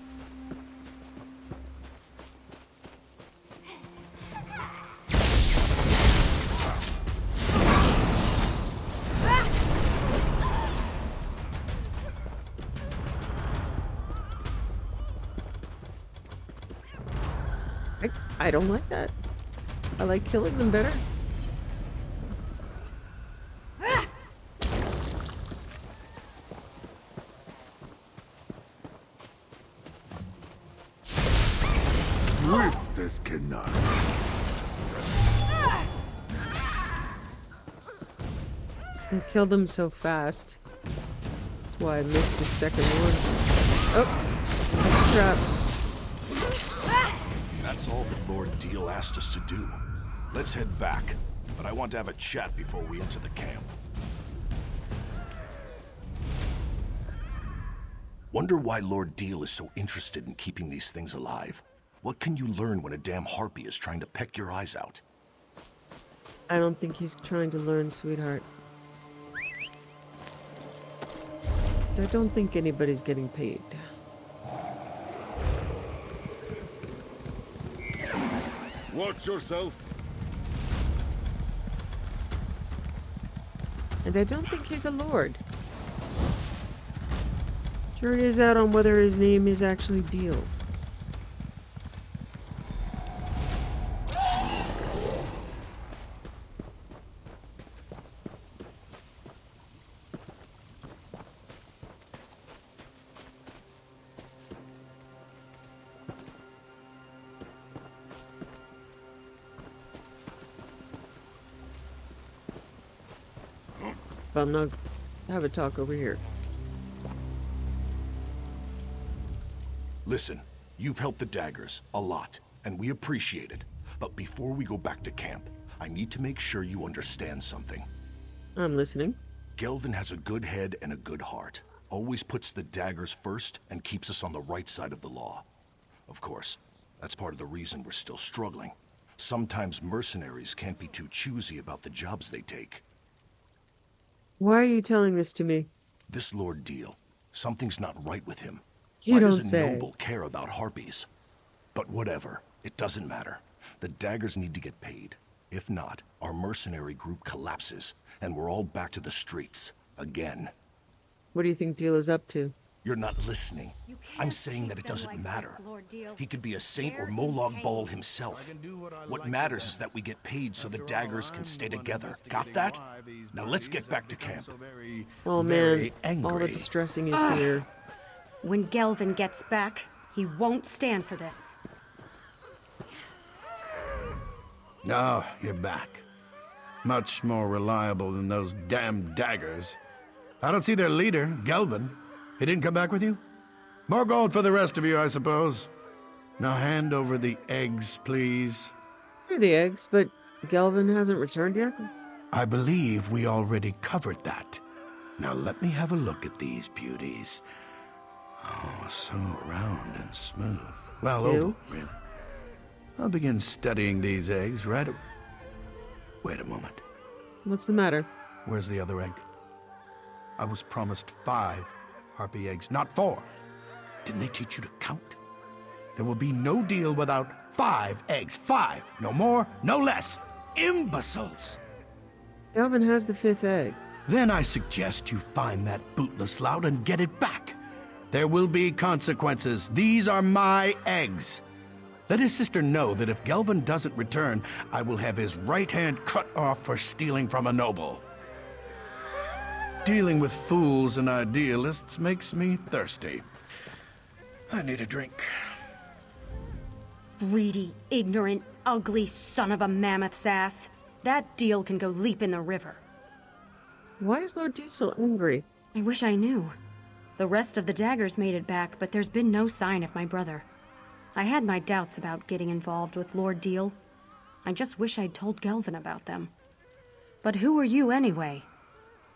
I don't like that. I like killing them better. With this canard. I killed them so fast. That's why I missed the second one. Oh, that's a trap. That's all that Lord Diel asked us to do. Let's head back, but I want to have a chat before we enter the camp. Wonder why Lord Diel is so interested in keeping these things alive. What can you learn when a damn harpy is trying to peck your eyes out? I don't think he's trying to learn, sweetheart. I don't think anybody's getting paid. Watch yourself. And I don't think he's a lord. Jury is out on whether his name is actually Diel. But I'm not have a talk over here. Listen, you've helped the Daggers a lot, and we appreciate it. But before we go back to camp, I need to make sure you understand something. I'm listening. Gelvin has a good head and a good heart. Always puts the Daggers first and keeps us on the right side of the law. Of course, that's part of the reason we're still struggling. Sometimes mercenaries can't be too choosy about the jobs they take. Why are you telling this to me? This Lord Diel, something's not right with him. You Why don't does a say. noble care about harpies? But whatever, it doesn't matter. The Daggers need to get paid. If not, our mercenary group collapses, and we're all back to the streets. Again. What do you think Diel is up to? You're not listening. I'm saying that it doesn't matter. He could be a saint or Molag Bal himself. What matters is that we get paid so the Daggers can stay together. Got that? Now let's get back to camp. Oh man, all the distressing is here. When Gelvin gets back, he won't stand for this. No, you're back. Much more reliable than those damn Daggers. I don't see their leader, Gelvin. He didn't come back with you? More gold for the rest of you, I suppose. Now hand over the eggs, please. Here are the eggs, but Gelvin hasn't returned yet? I believe we already covered that. Now let me have a look at these beauties. Oh, so round and smooth. Well, oval, really. I'll begin studying these eggs right away. Wait a moment. What's the matter? Where's the other egg? I was promised 5 harpy eggs, not 4. Didn't they teach you to count? There will be no deal without 5 eggs. 5! No more, no less. Imbeciles! Gelvin has the 5th egg. Then I suggest you find that bootless lout and get it back. There will be consequences. These are my eggs. Let his sister know that if Gelvin doesn't return, I will have his right hand cut off for stealing from a noble. Dealing with fools and idealists makes me thirsty. I need a drink. Greedy, ignorant, ugly son of a mammoth's ass. That Diel can go leap in the river. Why is Lord Diel so angry? I wish I knew. The rest of the Daggers made it back, but there's been no sign of my brother. I had my doubts about getting involved with Lord Diel. I just wish I'd told Gelvin about them. But who are you anyway?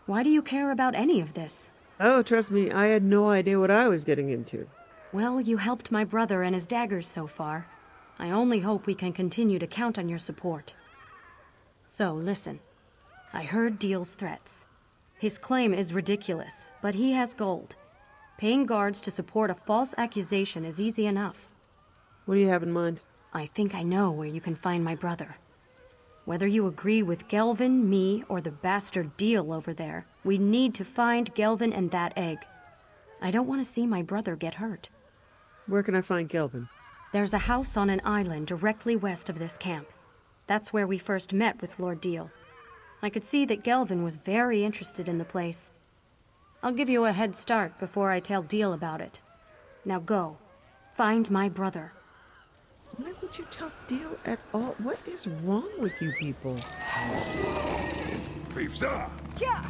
Why do you care about any of this? Oh, trust me, I had no idea what I was getting into. Well, you helped my brother and his Daggers so far. I only hope we can continue to count on your support. So, listen. I heard Diel's threats. His claim is ridiculous, but he has gold. Paying guards to support a false accusation is easy enough. What do you have in mind? I think I know where you can find my brother. Whether you agree with Gelvin, me, or the bastard Diel over there, we need to find Gelvin and that egg. I don't want to see my brother get hurt. Where can I find Gelvin? There's a house on an island directly west of this camp. That's where we first met with Lord Diel. I could see that Gelvin was very interested in the place. I'll give you a head start before I tell Diel about it. Now go. Find my brother. Why would you tell Diel at all? What is wrong with you people? Riften! Yeah!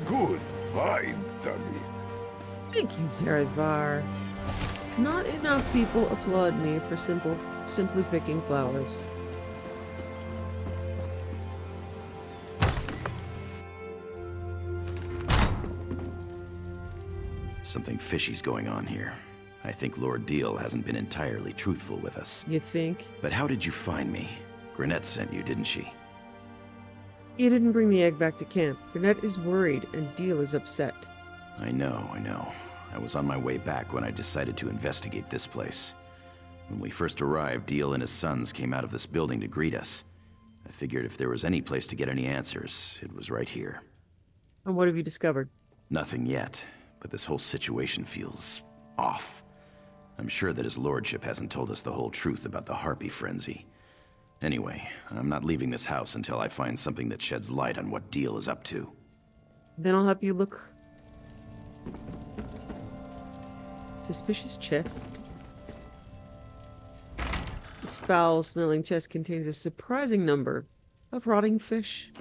Good find, Tamid. Thank you, Zerith-var. Not enough people applaud me for simply picking flowers. Something fishy's going on here. I think Lord Diel hasn't been entirely truthful with us. You think? But how did you find me? Granette sent you, didn't she? You didn't bring the egg back to camp. Granette is worried and Diel is upset. I know. I was on my way back when I decided to investigate this place. When we first arrived, Diel and his sons came out of this building to greet us. I figured if there was any place to get any answers, it was right here. And what have you discovered? Nothing yet, but this whole situation feels off. I'm sure that his lordship hasn't told us the whole truth about the Harpy frenzy. Anyway, I'm not leaving this house until I find something that sheds light on what Diel is up to. Then I'll help you look. Suspicious chest. This foul-smelling chest contains a surprising number of rotting fish.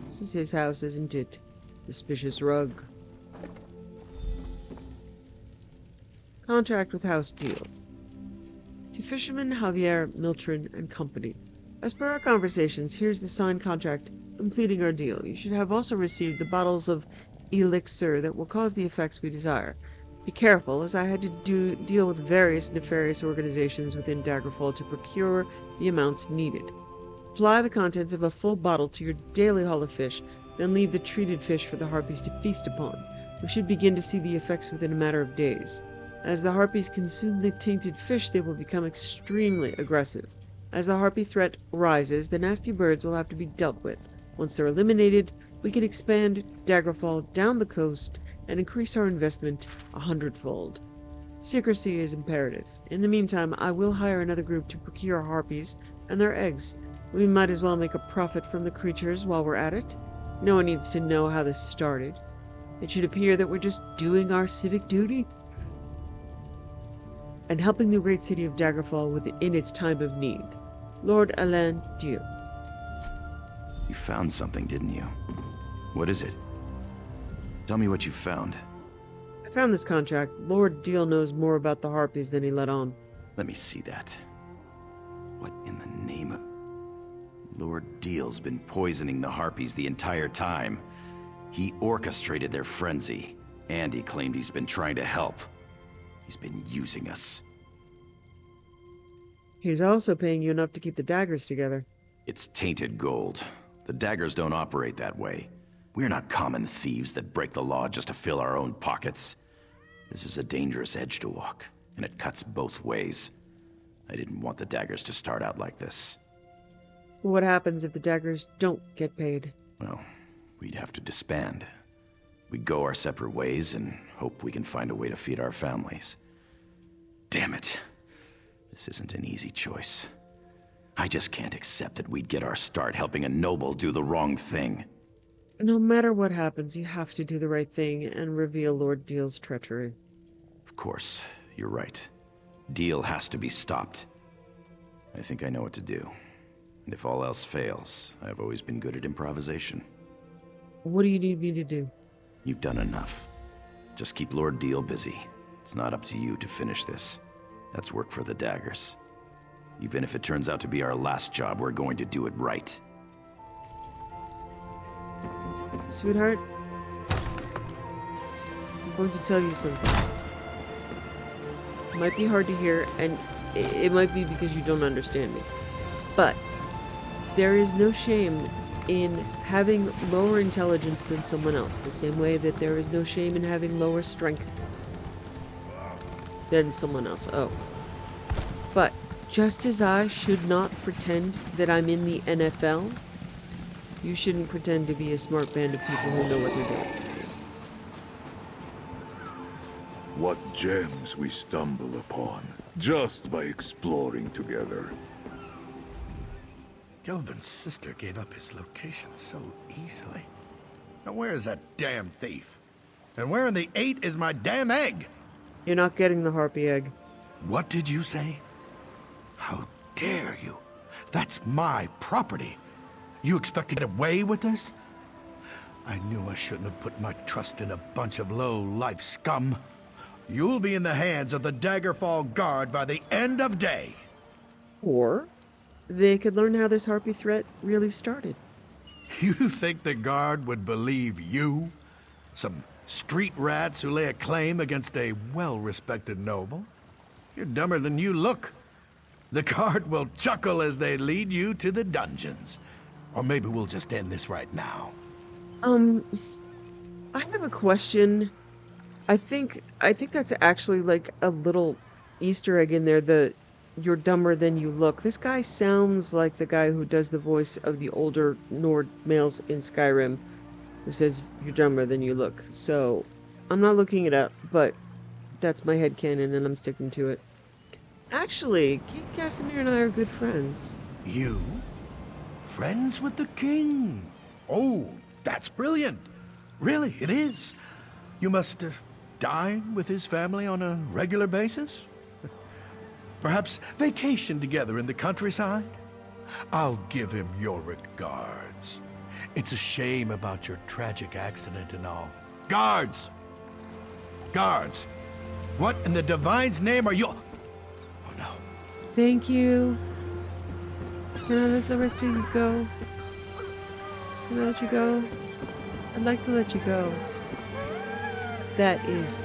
This is his house, isn't it? Suspicious rug. Contract with House Diel. To fisherman Javier, Miltrin, and company. As per our conversations, here's the signed contract completing our deal. You should have also received the bottles of elixir that will cause the effects we desire. Be careful, as I had to deal with various nefarious organizations within Daggerfall to procure the amounts needed. Apply the contents of a full bottle to your daily haul of fish, then leave the treated fish for the harpies to feast upon. We should begin to see the effects within a matter of days. As the harpies consume the tainted fish, they will become extremely aggressive. As the harpy threat rises, the nasty birds will have to be dealt with. Once they're eliminated, we can expand Daggerfall down the coast and increase our investment 100-fold. Secrecy is imperative. In the meantime, I will hire another group to procure harpies and their eggs. We might as well make a profit from the creatures while we're at it. No one needs to know how this started. It should appear that we're just doing our civic duty and helping the great city of Daggerfall within its time of need. Lord Diel. You found something, didn't you? What is it? Tell me what you found. I found this contract. Lord Diel knows more about the harpies than he let on. Let me see that. What in the name of... Lord Diel's been poisoning the harpies the entire time. He orchestrated their frenzy, and he claimed he's been trying to help. He's been using us. He's also paying you enough to keep the daggers together. It's tainted gold. The daggers don't operate that way. We're not common thieves that break the law just to fill our own pockets. This is a dangerous edge to walk, and it cuts both ways. I didn't want the daggers to start out like this. What happens if the daggers don't get paid? Well, we'd have to disband. We'd go our separate ways and hope we can find a way to feed our families. Damn it. This isn't an easy choice. I just can't accept that we'd get our start helping a noble do the wrong thing. No matter what happens, you have to do the right thing and reveal Lord Diel's treachery. Of course, you're right. Diel has to be stopped. I think I know what to do. And if all else fails, I've always been good at improvisation. What do you need me to do? You've done enough. Just keep Lord Diel busy. It's not up to you to finish this. That's work for the daggers. Even if it turns out to be our last job, we're going to do it right. Sweetheart, I'm going to tell you something. It might be hard to hear, and it might be because you don't understand me. But there is no shame in having lower intelligence than someone else, the same way that there is no shame in having lower strength than someone else. Oh. But just as I should not pretend that I'm in the NFL, you shouldn't pretend to be a smart band of people who know what they're doing. What gems we stumble upon, just by exploring together. Gelvin's sister gave up his location so easily. Now where is that damn thief? And where in the 8 is my damn egg? You're not getting the harpy egg. What did you say? How dare you? That's my property. You expect to get away with this? I knew I shouldn't have put my trust in a bunch of low-life scum. You'll be in the hands of the Daggerfall Guard by the end of day. Or they could learn how this harpy threat really started. You think the Guard would believe you? Some street rats who lay a claim against a well-respected noble? You're dumber than you look. The Guard will chuckle as they lead you to the dungeons. Or maybe we'll just end this right now. I have a question. I think that's actually like a little Easter egg in there. The you're dumber than you look. This guy sounds like the guy who does the voice of the older Nord males in Skyrim, who says you're dumber than you look. So I'm not looking it up, but that's my headcanon and I'm sticking to it. Actually, King Casimir and I are good friends. You? Friends with the king? Oh, that's brilliant. Really, it is. You must dine with his family on a regular basis? Perhaps vacation together in the countryside? I'll give him your regards. It's a shame about your tragic accident and all. Guards! Guards! What in the divine's name are you... Oh, no. Thank you. Can I let the rest of you go? Can I let you go? I'd like to let you go. That is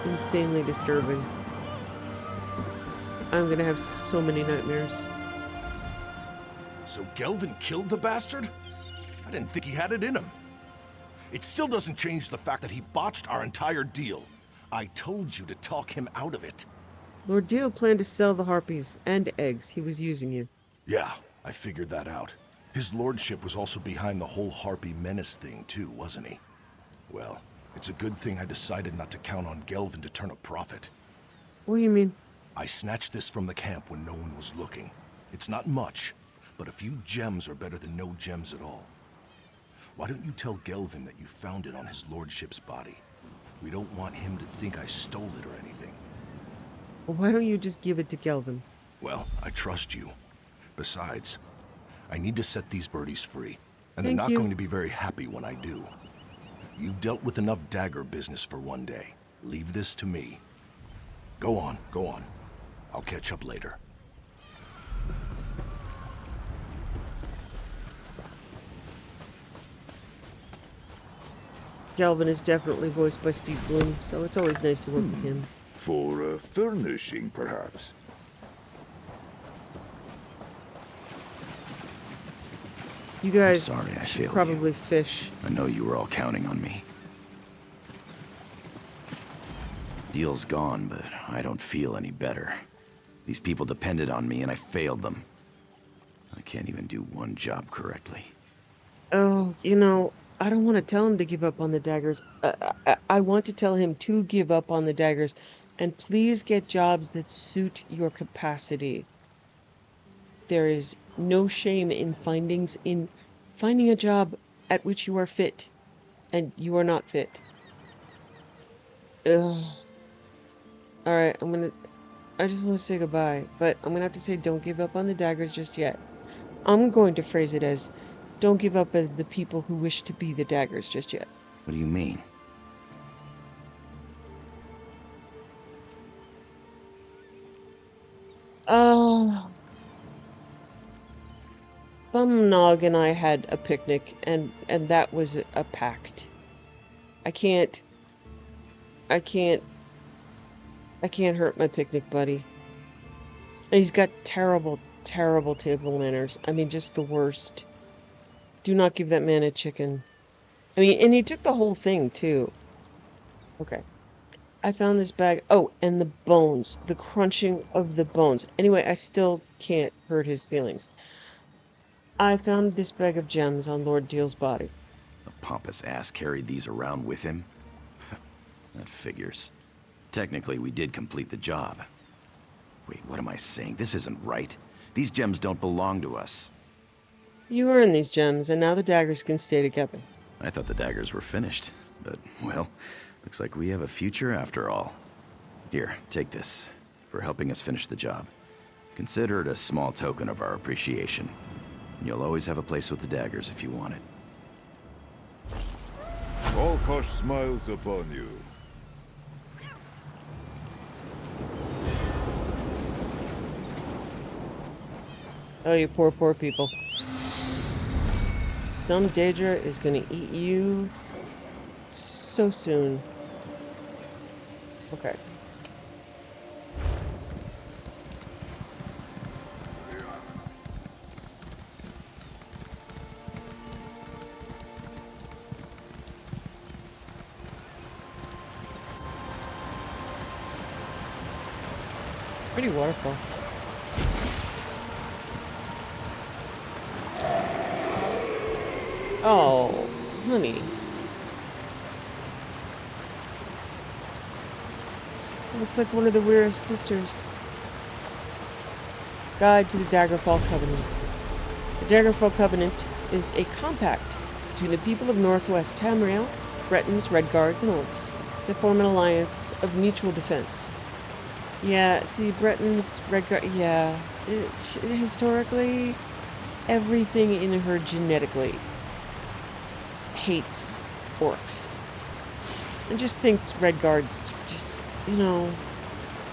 insanely disturbing. I'm gonna have so many nightmares. So Gelvin killed the bastard? I didn't think he had it in him. It still doesn't change the fact that he botched our entire deal. I told you to talk him out of it. Lord Diel planned to sell the harpies and eggs. He was using you. Yeah, I figured that out. His lordship was also behind the whole Harpy menace thing too, wasn't he? Well, it's a good thing I decided not to count on Gelvin to turn a profit. What do you mean? I snatched this from the camp when no one was looking. It's not much, but a few gems are better than no gems at all. Why don't you tell Gelvin that you found it on his lordship's body? We don't want him to think I stole it or anything. Well, why don't you just give it to Gelvin? Well, I trust you. Besides, I need to set these birdies free, and Thank they're not you. going to be very happy when I do. You've dealt with enough dagger business for one day. Leave this to me. Go on, go on. I'll catch up later. Gelvin is definitely voiced by Steve Bloom, so it's always nice to work with him. For furnishing, perhaps. You guys I'm sorry I should failed probably you. fish. I know you were all counting on me. Deal's gone, but I don't feel any better. These people depended on me and I failed them. I can't even do one job correctly. Oh, I don't want to tell him to give up on the daggers. I want to tell him to give up on the daggers and please get jobs that suit your capacity. There is no shame in finding a job at which you are fit and you are not fit. Ugh. All right, I just want to say goodbye, but I'm going to have to say don't give up on the daggers just yet. I'm going to phrase it as don't give up on the people who wish to be the daggers just yet. What do you mean? Bumnog and I had a picnic, and that was a pact. I can't hurt my picnic buddy. And he's got terrible, terrible table manners. I mean, just the worst. Do not give that man a chicken. I mean, and he took the whole thing, too. Okay. I found this bag. Oh, and the bones. The crunching of the bones. Anyway, I still can't hurt his feelings. I found this bag of gems on Lord Diel's body. The pompous ass carried these around with him? That figures. Technically, we did complete the job. Wait, what am I saying? This isn't right. These gems don't belong to us. You earned these gems, and now the daggers can stay together. I thought the daggers were finished, but, well, looks like we have a future after all. Here, take this, for helping us finish the job. Consider it a small token of our appreciation. You'll always have a place with the daggers if you want it. Volkosh smiles upon you. Oh, you poor, poor people. Some Daedra is gonna eat you so soon. Okay. Pretty waterfall. Oh, honey. Looks like one of the Weir's sisters. Guide to the Daggerfall Covenant. The Daggerfall Covenant is a compact between the people of Northwest Tamriel, Bretons, Redguards, and Orcs that form an alliance of mutual defense. Yeah, see, Bretons, Redguard, yeah. Historically, everything in her genetically hates orcs. And just thinks Redguards just, you know,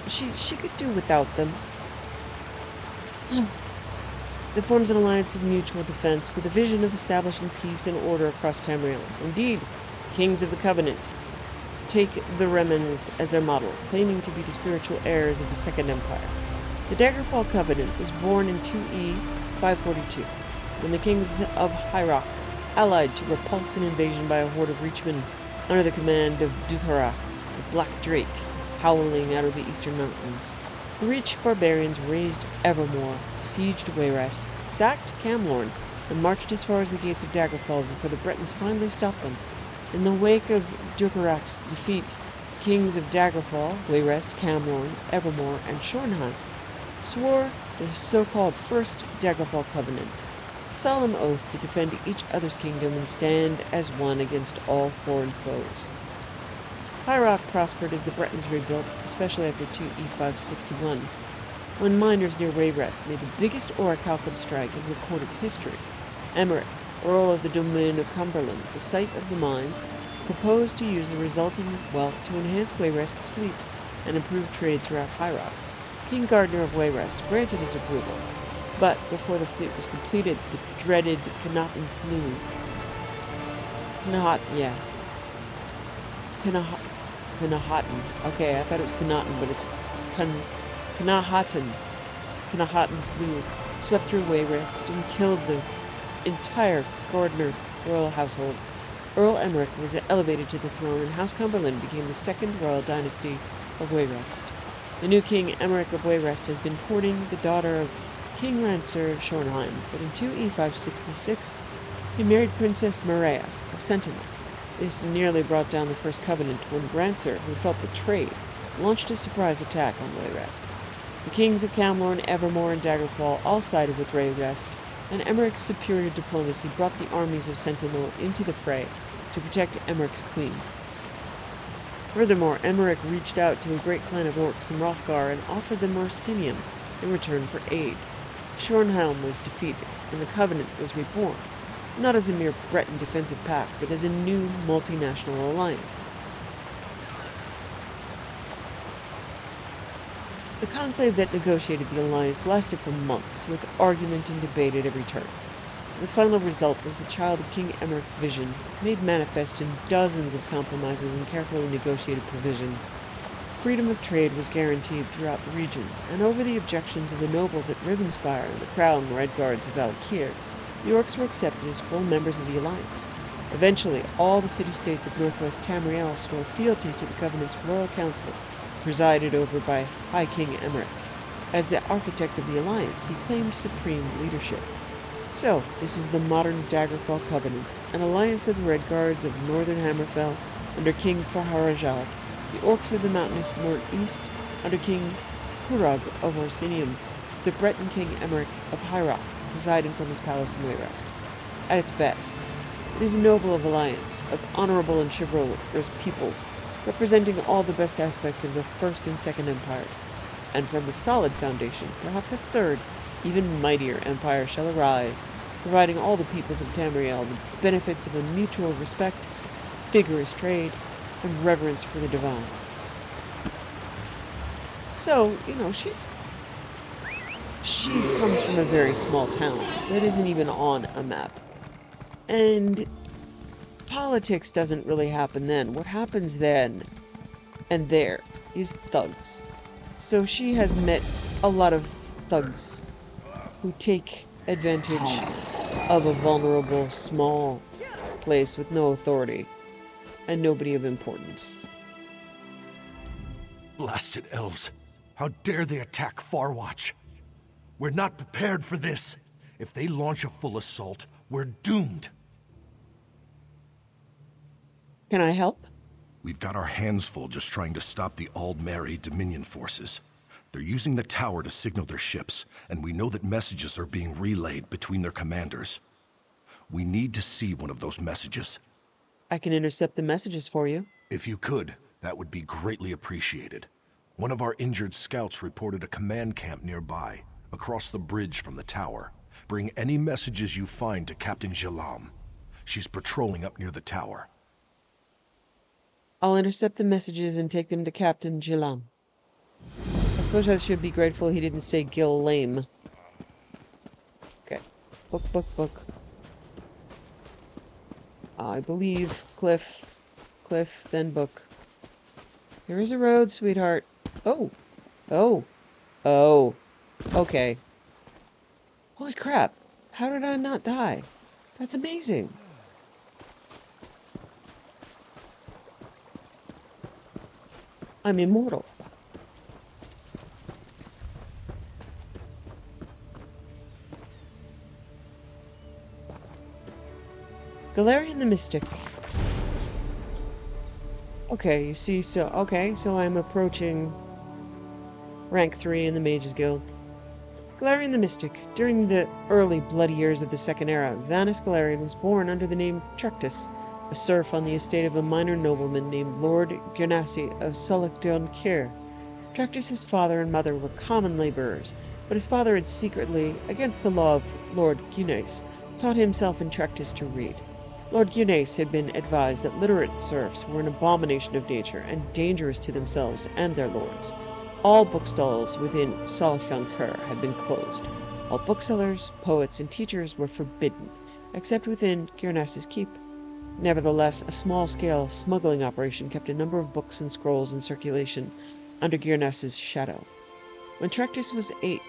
she could do without them. That forms an alliance of mutual defense with a vision of establishing peace and order across Tamriel. Indeed, kings of the Covenant take the Remans as their model, claiming to be the spiritual heirs of the Second Empire. The Daggerfall Covenant was born in 2E 542, when the kings of Hyrok allied to repulse an invasion by a horde of Reachmen under the command of Dutharach, the Black Drake, howling out of the eastern mountains. The Reach barbarians razed Evermore, besieged Wayrest, sacked Camlorn, and marched as far as the gates of Daggerfall before the Bretons finally stopped them. In the wake of Dutharach's defeat, kings of Daggerfall, Wayrest, Camlorn, Evermore, and Shornheim swore the so-called First Daggerfall Covenant, a solemn oath to defend each other's kingdom and stand as one against all foreign foes. Hyrok prospered as the Bretons rebuilt, especially after 2E561, when miners near Wayrest made the biggest orichalcum strike in recorded history. Emeric, Earl of the Domain of Cumberland, the site of the mines, proposed to use the resulting wealth to enhance Wayrest's fleet and improve trade throughout Hyrok. King Gardner of Wayrest granted his approval, but before the fleet was completed, the dreaded Knahaten flew. Knahaten. Okay, I thought it was Knahaten, but it's Knahaten. Knahaten flew, swept through Wayrest, and killed the entire Gardner royal household. Earl Emeric was elevated to the throne, and House Cumberland became the second royal dynasty of Wayrest. The new king, Emeric of Wayrest, has been courting the daughter of King Rancer of Shornheim, but in 2E566 he married Princess Maria of Sentinel. This nearly brought down the First Covenant when Rancer, who felt betrayed, launched a surprise attack on Wayrest. The kings of Camlorn, Evermore, and Daggerfall all sided with Wayrest, and Emeric's superior diplomacy brought the armies of Sentinel into the fray to protect Emeric's queen. Furthermore, Emeric reached out to a great clan of orcs in Hrothgar and offered them Orsinium in return for aid. Shornhelm was defeated, and the Covenant was reborn, not as a mere Breton defensive pact, but as a new multinational alliance. The conclave that negotiated the alliance lasted for months, with argument and debate at every turn. The final result was the child of King Emeric's vision, made manifest in dozens of compromises and carefully negotiated provisions. Freedom of trade was guaranteed throughout the region, and over the objections of the nobles at Rivenspire and the Crown Redguards of Valakir, the orcs were accepted as full members of the alliance. Eventually, all the city-states of northwest Tamriel swore fealty to the Covenant's royal council, presided over by High King Emeric. As the architect of the alliance, he claimed supreme leadership. So, this is the modern Daggerfall Covenant, an alliance of the Redguards of northern Hammerfell under King Farharajad, the orcs of the mountainous northeast under King Kurog of Orsinium, the Breton King Emeric of Hyrok, presiding from his palace in Wayrest. At its best, it is a noble alliance of honorable and chivalrous peoples, representing all the best aspects of the First and Second Empires. And from the solid foundation, perhaps a third, even mightier empire shall arise, providing all the peoples of Tamriel the benefits of a mutual respect, vigorous trade, and reverence for the divines. So, you know, she comes from a very small town that isn't even on a map. And politics doesn't really happen then. What happens then and there is thugs. So she has met a lot of thugs who take advantage of a vulnerable, small place with no authority and nobody of importance. Blasted elves. How dare they attack Farwatch? We're not prepared for this. If they launch a full assault, we're doomed. Can I help? We've got our hands full just trying to stop the Aldmeri Dominion forces. They're using the tower to signal their ships, and we know that messages are being relayed between their commanders. We need to see one of those messages. I can intercept the messages for you. If you could, that would be greatly appreciated. One of our injured scouts reported a command camp nearby, across the bridge from the tower. Bring any messages you find to Captain Jalam. She's patrolling up near the tower. I'll intercept the messages and take them to Captain Jalam. I suppose I should be grateful he didn't say Gil Lame. Okay. Book. I believe Cliff, then book. There is a road, sweetheart. Oh. Okay. Holy crap. How did I not die? That's amazing. I'm immortal. Galarian the Mystic. Okay, you see, so I'm approaching rank 3 in the Mages Guild. Galarian the Mystic. During the early bloody years of the Second Era, Vanus Galarian was born under the name Trectus, a serf on the estate of a minor nobleman named Lord Gernassi of Solec-Don-Kir. Trectus's father and mother were common laborers, but his father had secretly, against the law of Lord Gunes, taught himself and Trectus to read. Lord Gunes had been advised that literate serfs were an abomination of nature and dangerous to themselves and their lords. All bookstalls within Solec-Don-Kir had been closed. All booksellers, poets, and teachers were forbidden, except within Gernas's keep. Nevertheless, a small-scale smuggling operation kept a number of books and scrolls in circulation under Gernas's shadow. When Trectus was 8,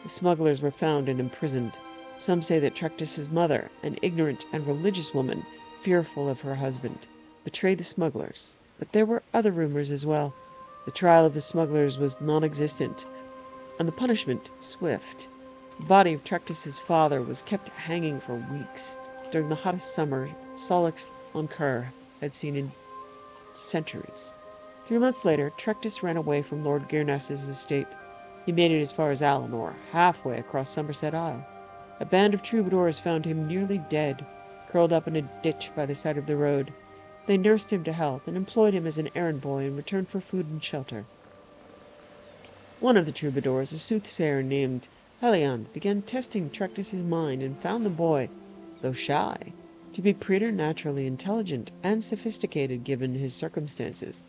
the smugglers were found and imprisoned. Some say that Trectus's mother, an ignorant and religious woman, fearful of her husband, betrayed the smugglers. But there were other rumors as well. The trial of the smugglers was non-existent, and the punishment swift. The body of Trectus's father was kept hanging for weeks during the hottest summer Solec-Don-Kir had seen in centuries. 3 months later, Trectus ran away from Lord Gernas's estate. He made it as far as Alinor, halfway across Somerset Isle. A band of troubadours found him nearly dead, curled up in a ditch by the side of the road. They nursed him to health and employed him as an errand boy in return for food and shelter. One of the troubadours, a soothsayer named Helion, began testing Trectus's mind and found the boy, though shy, to be preternaturally intelligent and sophisticated given his circumstances.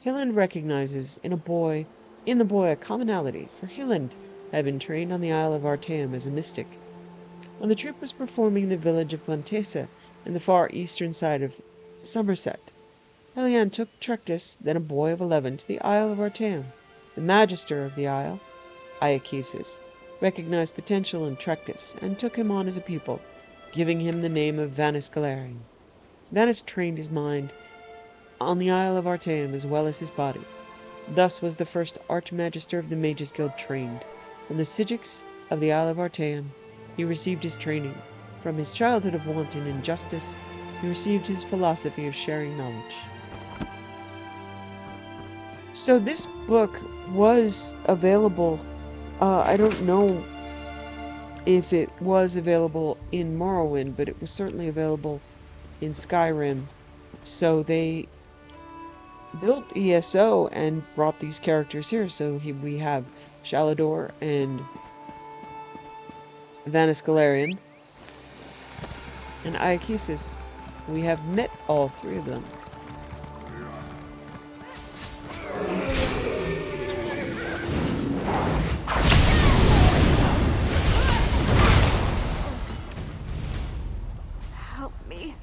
Helion recognizes in the boy a commonality, for Helion had been trained on the Isle of Artaeum as a mystic. When the troupe was performing in the village of Montesa, in the far eastern side of Somerset, Helion took Trectus, then a boy of 11, to the Isle of Artaeum. The magister of the isle, Iachesis, recognized potential in Trectus and took him on as a pupil, giving him the name of Vanus Galarian. Vanus trained his mind on the Isle of Artaeum as well as his body. Thus was the first Archmagister of the Mages Guild trained. From the Sigics of the Isle of Artaeum, he received his training. From his childhood of wanton injustice, he received his philosophy of sharing knowledge. So this book was available. I don't know if it was available in Morrowind, but it was certainly available in Skyrim. So they built ESO and brought these characters here. So we have Shalador and Vanus Galarian and Iachesis. We have met all 3 of them. Help me.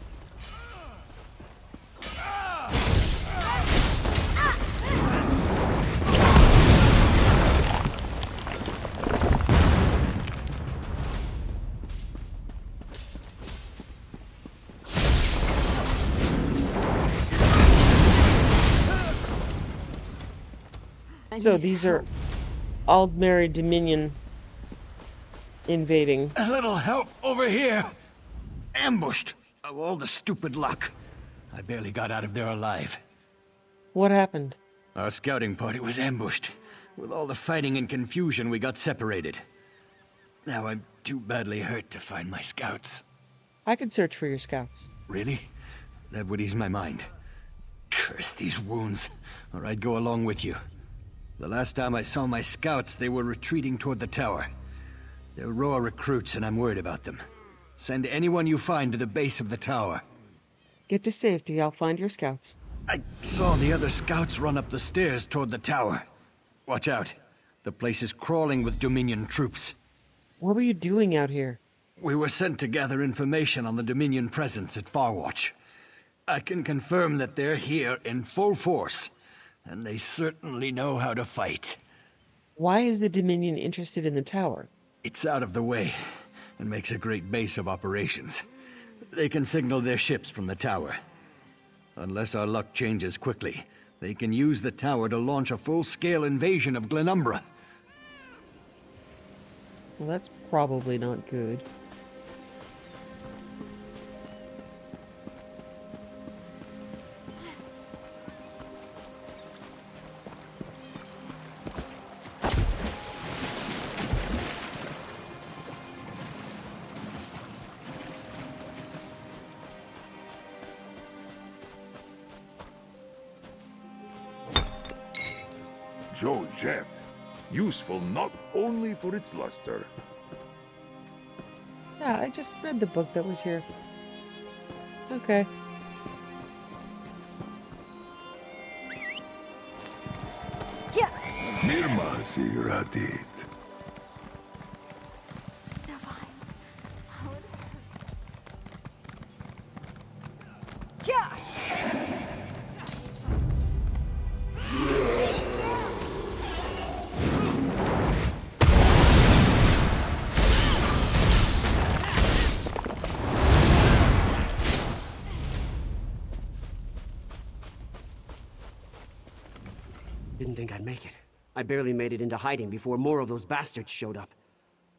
So these are Aldmeri Dominion invading. A little help over here. Ambushed. Of all the stupid luck. I barely got out of there alive. What happened? Our scouting party was ambushed. With all the fighting and confusion, we got separated. Now I'm too badly hurt to find my scouts. I can search for your scouts. Really? That would ease my mind. Curse these wounds, or I'd go along with you. The last time I saw my scouts, they were retreating toward the tower. They're raw recruits, and I'm worried about them. Send anyone you find to the base of the tower. Get to safety, I'll find your scouts. I saw the other scouts run up the stairs toward the tower. Watch out. The place is crawling with Dominion troops. What were you doing out here? We were sent to gather information on the Dominion presence at Farwatch. I can confirm that they're here in full force, and they certainly know how to fight. Why is the Dominion interested in the tower? It's out of the way, and makes a great base of operations. They can signal their ships from the tower. Unless our luck changes quickly, they can use the tower to launch a full-scale invasion of Glenumbra. Well, that's probably not good. Jet, useful not only for its luster. Yeah, I just read the book that was here. Okay. Yeah. Mirma Ziradit. Yeah. Didn't think I'd make it. I barely made it into hiding before more of those bastards showed up.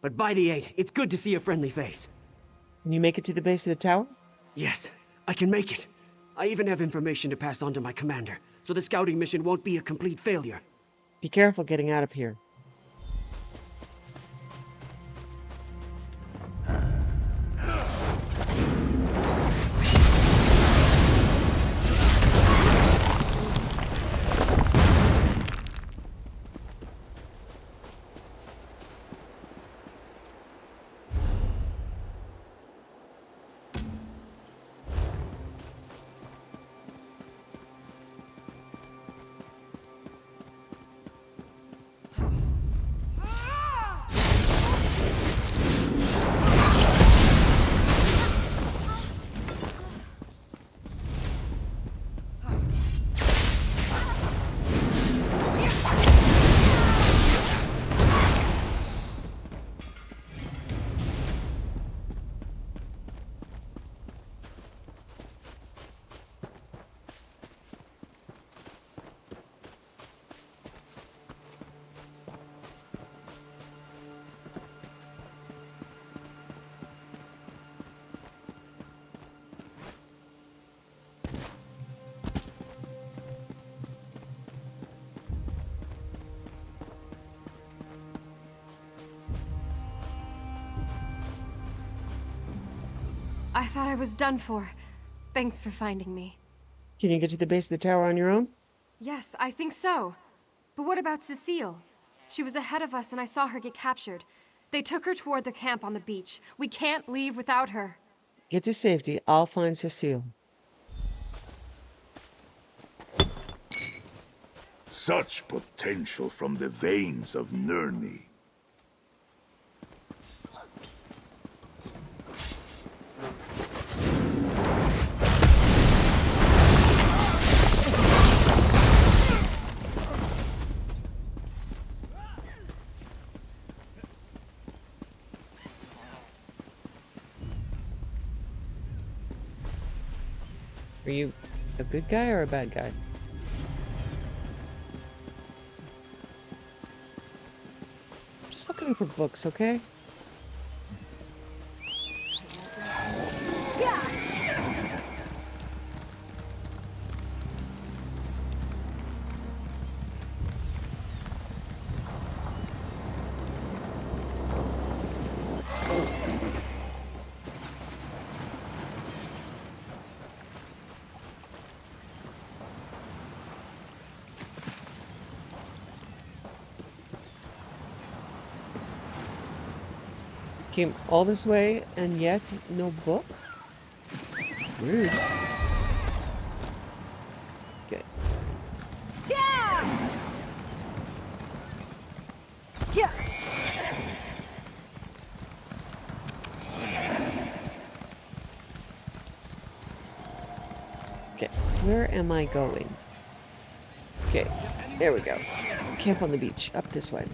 But by the 8, it's good to see a friendly face. Can you make it to the base of the tower? Yes, I can make it. I even have information to pass on to my commander, so the scouting mission won't be a complete failure. Be careful getting out of here. I thought I was done for. Thanks for finding me. Can you get to the base of the tower on your own? Yes, I think so. But what about Cecile? She was ahead of us and I saw her get captured. They took her toward the camp on the beach. We can't leave without her. Get to safety. I'll find Cecile. Such potential from the veins of Nirni. Are you a good guy or a bad guy? Just looking for books, okay? Came all this way and yet no book? Rude. Okay. Yeah! Yeah! Okay, where am I going? Okay, there we go. Camp on the beach, up this way.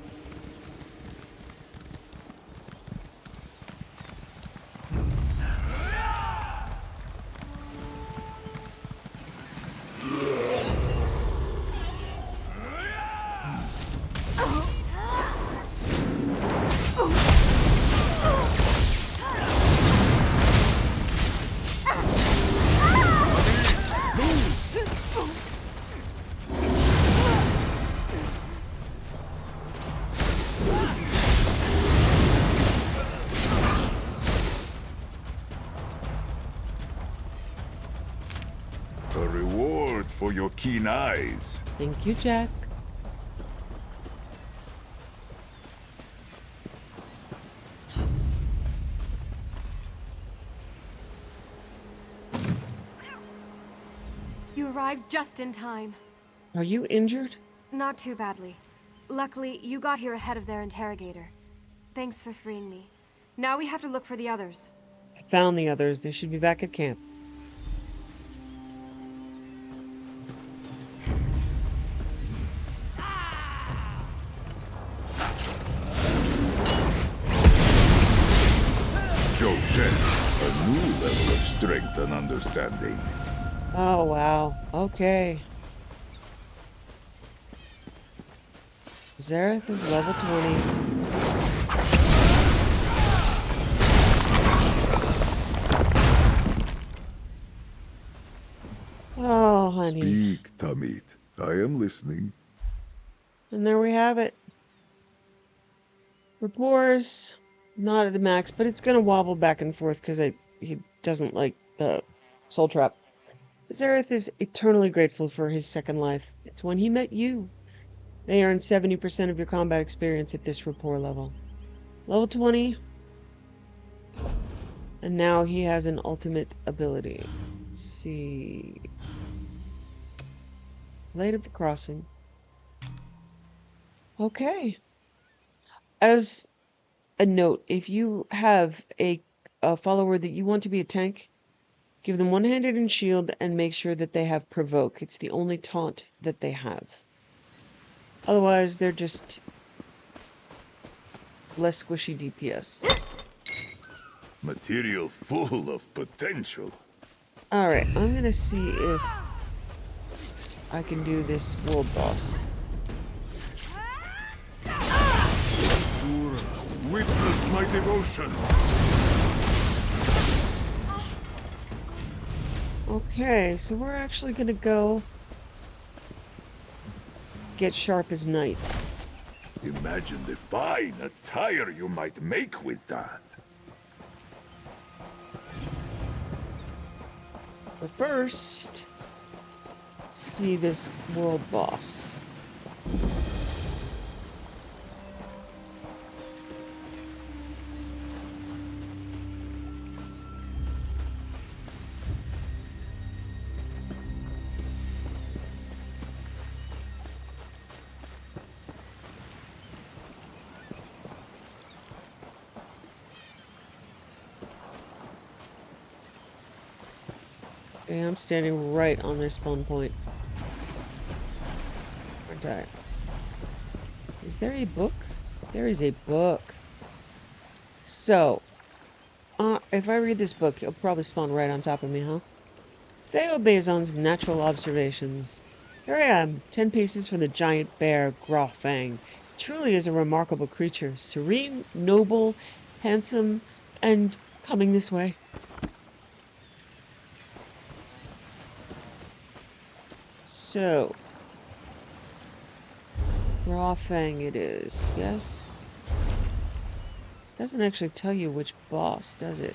A reward for your keen eyes. Thank you, Jack. You arrived just in time. Are you injured? Not too badly. Luckily, you got here ahead of their interrogator. Thanks for freeing me. Now we have to look for the others. I found the others. They should be back at camp. Joe Shen, a new level of strength and understanding. Oh, wow. Okay. Zerith is level 20. Oh, honey. Speak, Tamit. I am listening. And there we have it. Rapport's not at the max, but it's gonna wobble back and forth because he doesn't like the soul trap. Zerith is eternally grateful for his second life. It's when he met you. They earn 70% of your combat experience at this rapport level. Level 20. And now he has an ultimate ability. Let's see. Light of the Crossing. Okay. As a note, if you have a follower that you want to be a tank, give them one-handed and shield and make sure that they have provoke. It's the only taunt that they have. Otherwise, they're just less squishy DPS. Material full of potential. Alright, I'm gonna see if I can do this world boss. Witness my devotion. Okay, so we're actually gonna go get sharp as night. Imagine the fine attire you might make with that. But first, let's see this world boss. Okay, I'm standing right on their spawn point. Aren't I? Is there a book? There is a book. So, if I read this book, it'll probably spawn right on top of me, huh? Theo Bezon's Natural Observations. Here I am, 10 paces from the giant bear, Grofang. truly is a remarkable creature. Serene, noble, handsome, and coming this way. So, Raw Fang it is, yes? Doesn't actually tell you which boss, does it?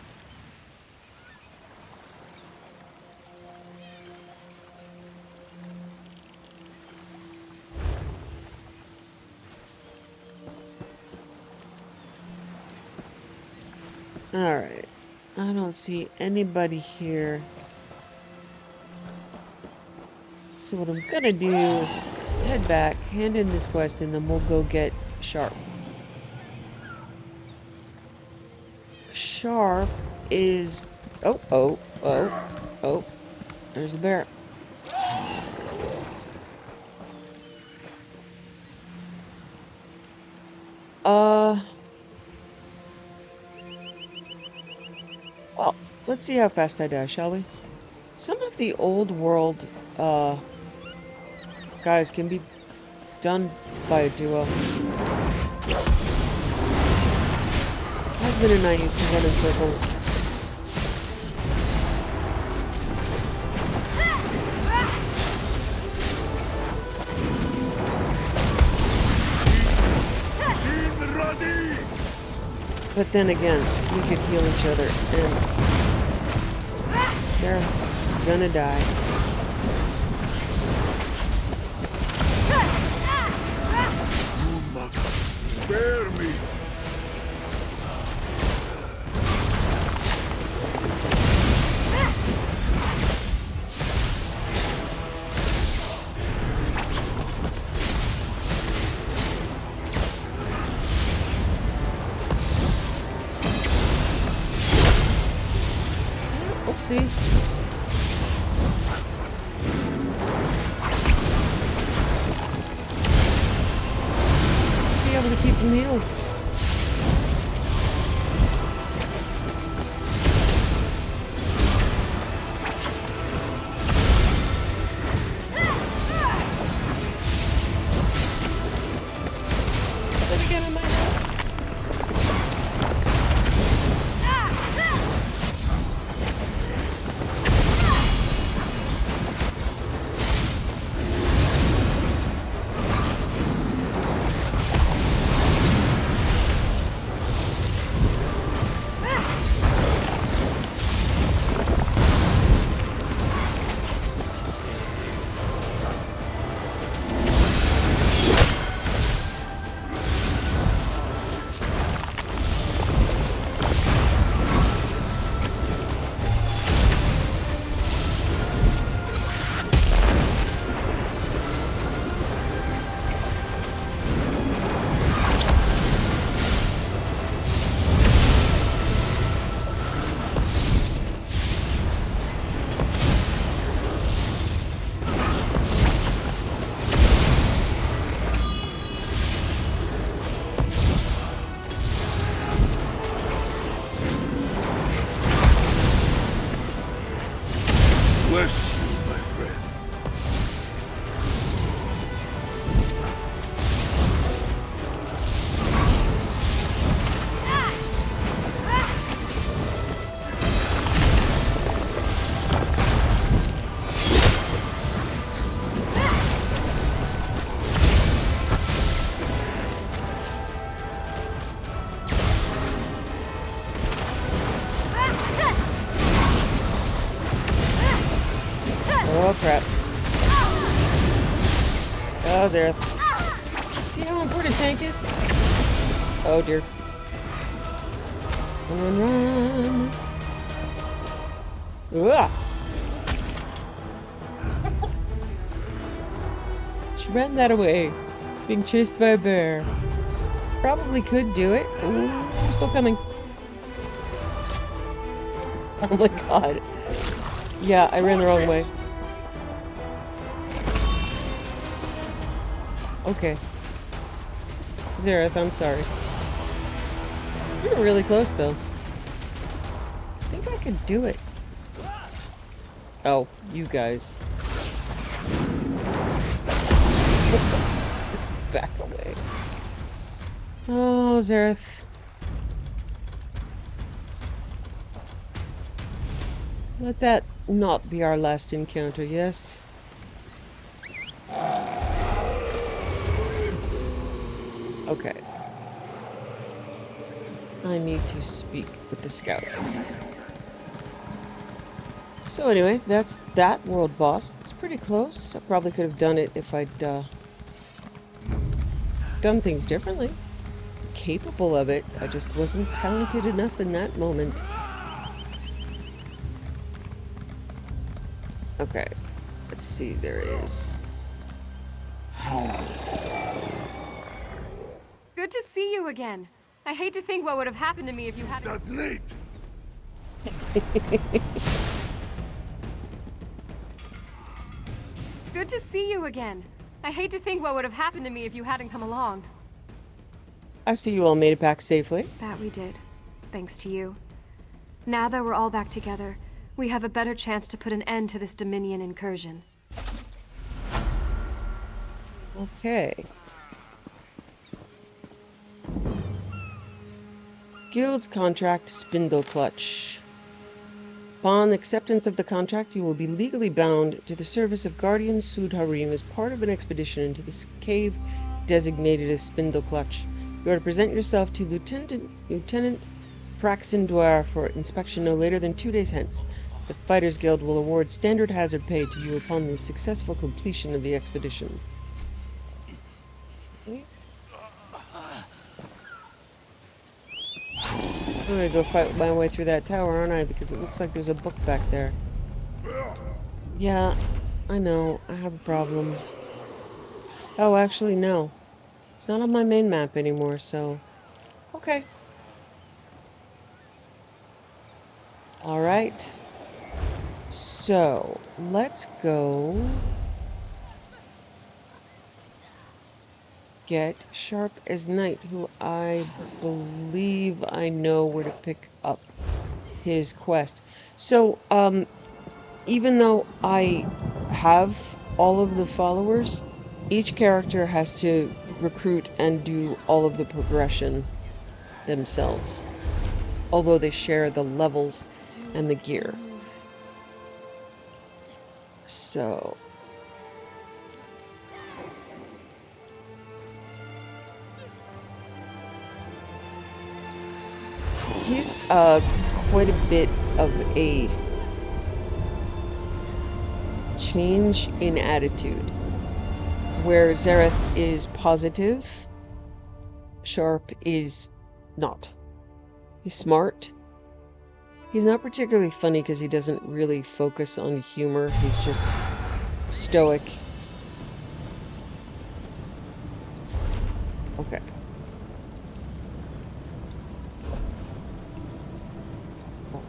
Alright. I don't see anybody here. So what I'm gonna do is head back, hand in this quest, and then we'll go get Sharp. Sharp is... Oh. There's a bear. Well, let's see how fast I die, shall we? Some of the old world, guys can be done by a duo. Husband and I used to run in circles. But then again, we could heal each other, and Zerith's gonna die. You must spare me. We'll see. Be able to keep them healed. Then again, I might not. Bless you, my friend. Oh crap. Oh, Zerith. See how important tank is? Oh dear. Run. Ugh. She ran that away. Being chased by a bear. Probably could do it. Ooh, we're still coming. Oh my god. Yeah, I ran the wrong way. Okay. Zerith, I'm sorry. We were really close, though. I think I could do it. Oh, you guys. Back away. Oh, Zerith. Let that not be our last encounter, yes? Okay. I need to speak with the scouts. So anyway, that's that world boss. It's pretty close. I probably could have done it if I'd done things differently. Capable of it. I just wasn't talented enough in that moment. Okay. Let's see. There is. Good to see you again. I hate to think what would have happened to me if you hadn't... Detonate! Good to see you again. I hate to think what would have happened to me if you hadn't come along. I see you all made it back safely. That we did. Thanks to you. Now that we're all back together, we have a better chance to put an end to this Dominion incursion. Okay. Guild's contract, Spindle Clutch. Upon acceptance of the contract, you will be legally bound to the service of Guardian Sud Harim as part of an expedition into this cave designated as Spindle Clutch. You are to present yourself to Lieutenant Praxindoir for inspection no later than 2 days hence. The Fighters Guild will award standard hazard pay to you upon the successful completion of the expedition. I'm gonna go fight my way through that tower, aren't I? Because it looks like there's a book back there. Yeah, I know. I have a problem. Oh, actually, no. It's not on my main map anymore, so... Okay. Alright. So, let's go... get Sharp as Knight, who I believe I know where to pick up his quest. So, even though I have all of the followers, each character has to recruit and do all of the progression themselves, although they share the levels and the gear. So... he's quite a bit of a change in attitude, where Zerith is positive, Sharp is not. He's smart. He's not particularly funny because he doesn't really focus on humor. He's just stoic. Okay.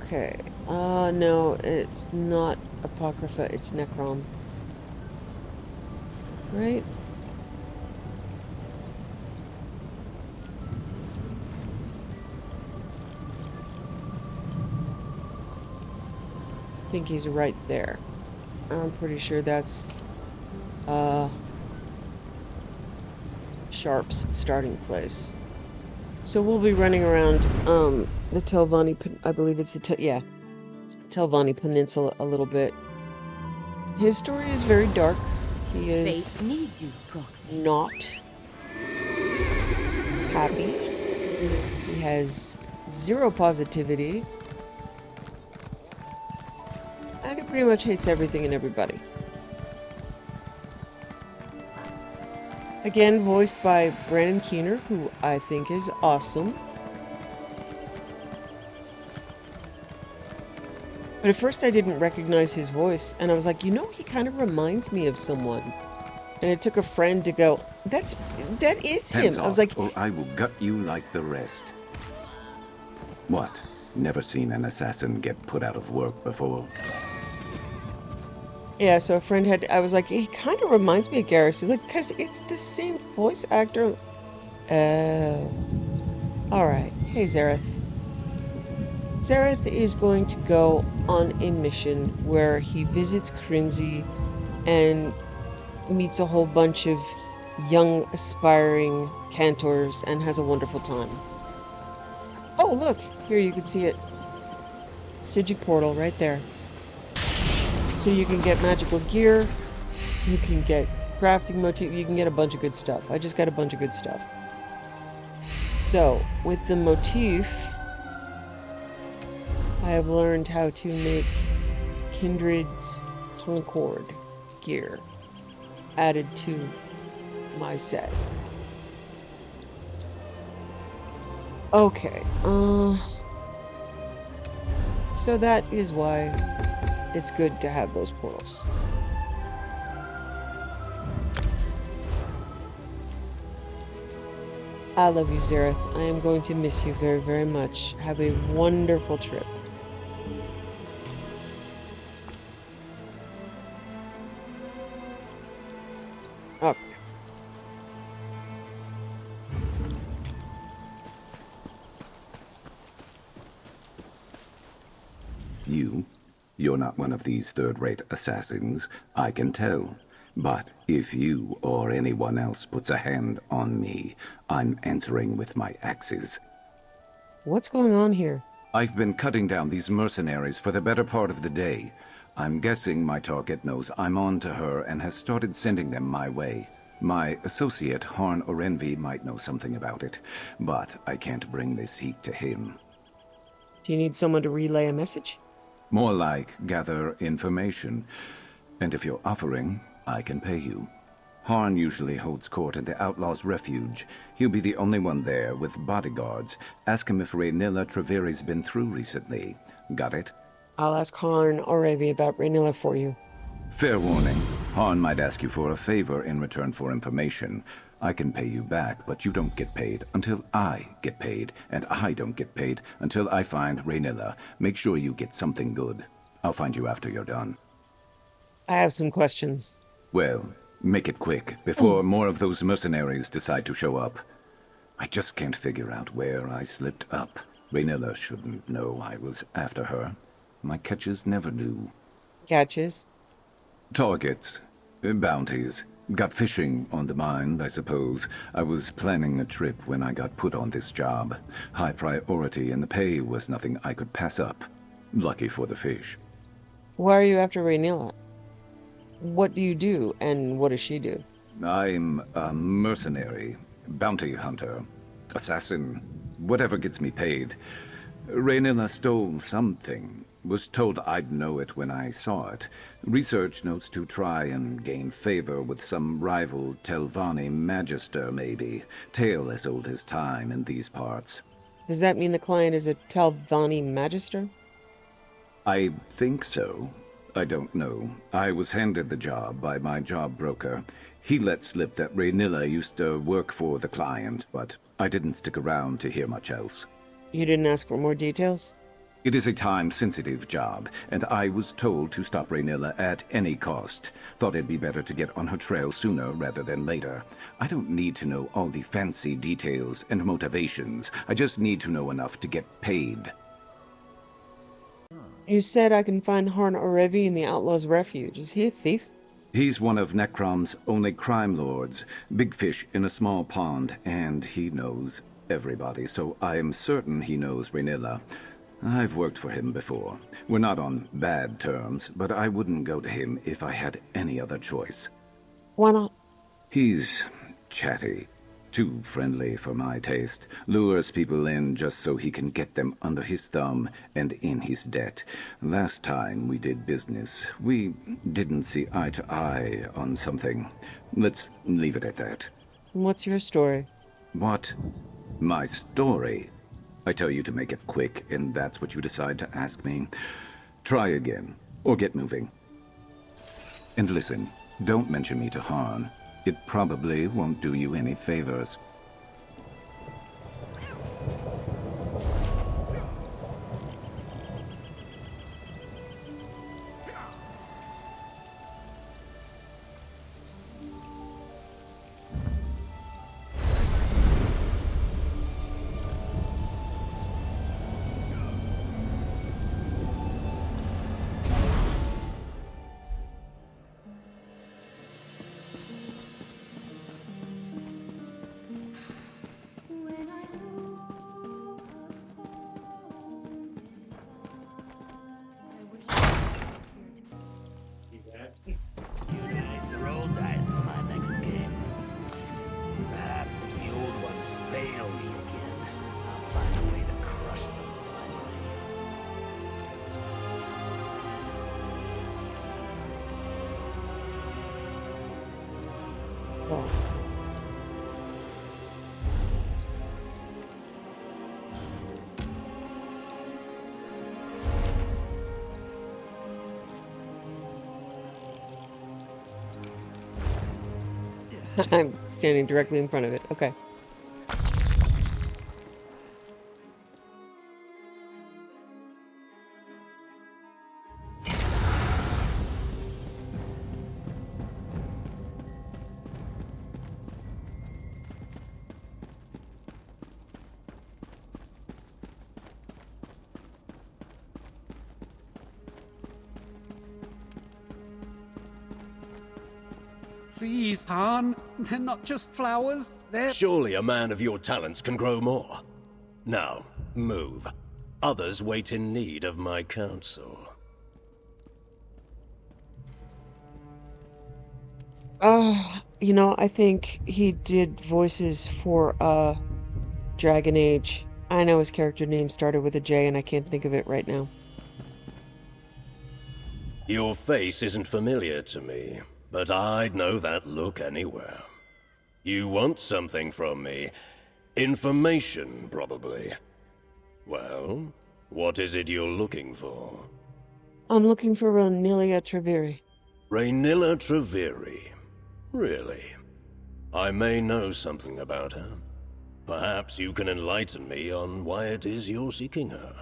Okay. No, it's not Apocrypha, it's Necrom. Right? I think he's right there. I'm pretty sure that's Sharp's starting place. So we'll be running around the Telvanni, I believe it's the Telvanni Peninsula a little bit. His story is very dark. He is not happy. He has zero positivity. And he pretty much hates everything and everybody. Again, voiced by Brandon Keener, who I think is awesome. But at first I didn't recognize his voice, and I was like, you know, he kind of reminds me of someone. And it took a friend to go, that is him. Hands I was off, like, or I will gut you like the rest. What? Never seen an assassin get put out of work before? yeah, so a friend had, I was like, he kind of reminds me of Garrus. He was like, because it's the same voice actor. Alright. Hey, Zerith. Zerith is going to go on a mission where he visits Crinzy and meets a whole bunch of young, aspiring cantors and has a wonderful time. Oh, look! Here you can see it. Sigil portal right there. So you can get magical gear, you can get crafting motif, you can get a bunch of good stuff. I just got a bunch of good stuff. So, with the motif, I have learned how to make Kindred's Concord gear added to my set. Okay, so that is why it's good to have those portals. I love you, Zerith. I am going to miss you very, very much. Have a wonderful trip. Okay. You're not one of these third-rate assassins, I can tell. But if you or anyone else puts a hand on me, I'm answering with my axes. What's going on here? I've been cutting down these mercenaries for the better part of the day. I'm guessing my target knows I'm on to her and has started sending them my way. My associate, Harn Orenvi, might know something about it, but I can't bring this heat to him. Do you need someone to relay a message? More like gather information. And if you're offering, I can pay you. Harn usually holds court at the Outlaw's Refuge. He'll be the only one there with bodyguards. Ask him if Rhaenyra Treveri's been through recently. Got it? I'll ask Harn Orenvi about Rhaenyra for you. Fair warning. Harn might ask you for a favor in return for information. I can pay you back, but you don't get paid until I get paid, and I don't get paid until I find Rhaenyra. Make sure you get something good. I'll find you after you're done. I have some questions. Well, make it quick, before more of those mercenaries decide to show up. I just can't figure out where I slipped up. Rhaenyra shouldn't know I was after her. My catches never do. Catches? Targets. Bounties. Got fishing on the mind, I suppose. I was planning a trip when I got put on this job. High priority, and the pay was nothing I could pass up. Lucky for the fish. Why are you after Rhaenyra? What do you do, and what does she do? I'm a mercenary, bounty hunter, assassin, whatever gets me paid. Rhaenyra stole something. Was told I'd know it when I saw it. Research notes to try and gain favor with some rival Telvanni magister, maybe. Tale as old as time in these parts. Does that mean the client is a Telvanni magister? I think so. I don't know. I was handed the job by my job broker. He let slip that Rhaenyra used to work for the client, but I didn't stick around to hear much else. You didn't ask for more details? It is a time-sensitive job, and I was told to stop Rhaenyra at any cost. Thought it'd be better to get on her trail sooner rather than later. I don't need to know all the fancy details and motivations. I just need to know enough to get paid. You said I can find Harn Orenvi in the Outlaw's Refuge. Is he a thief? He's one of Necrom's only crime lords. Big fish in a small pond, and he knows everybody, so I'm certain he knows Rhaenyra. I've worked for him before. We're not on bad terms, but I wouldn't go to him if I had any other choice. Why not? He's chatty. Too friendly for my taste. Lures people in just so he can get them under his thumb and in his debt. Last time we did business, we didn't see eye to eye on something. Let's leave it at that. What's your story? What? My story? I tell you to make it quick, and that's what you decide to ask me. Try again, or get moving. And listen, don't mention me to Harn. It probably won't do you any favors. I'm standing directly in front of it. Okay. Please, Han. They're not just flowers. They're... Surely a man of your talents can grow more. Now, move. Others wait in need of my counsel. I think he did voices for, Dragon Age. I know his character name started with a J and I can't think of it right now. Your face isn't familiar to me, but I'd know that look anywhere. You want something from me. Information, probably. Well, what is it you're looking for? I'm looking for Rhaenyra Treveri. Rhaenyra Treveri. Really? I may know something about her. Perhaps you can enlighten me on why it is you're seeking her.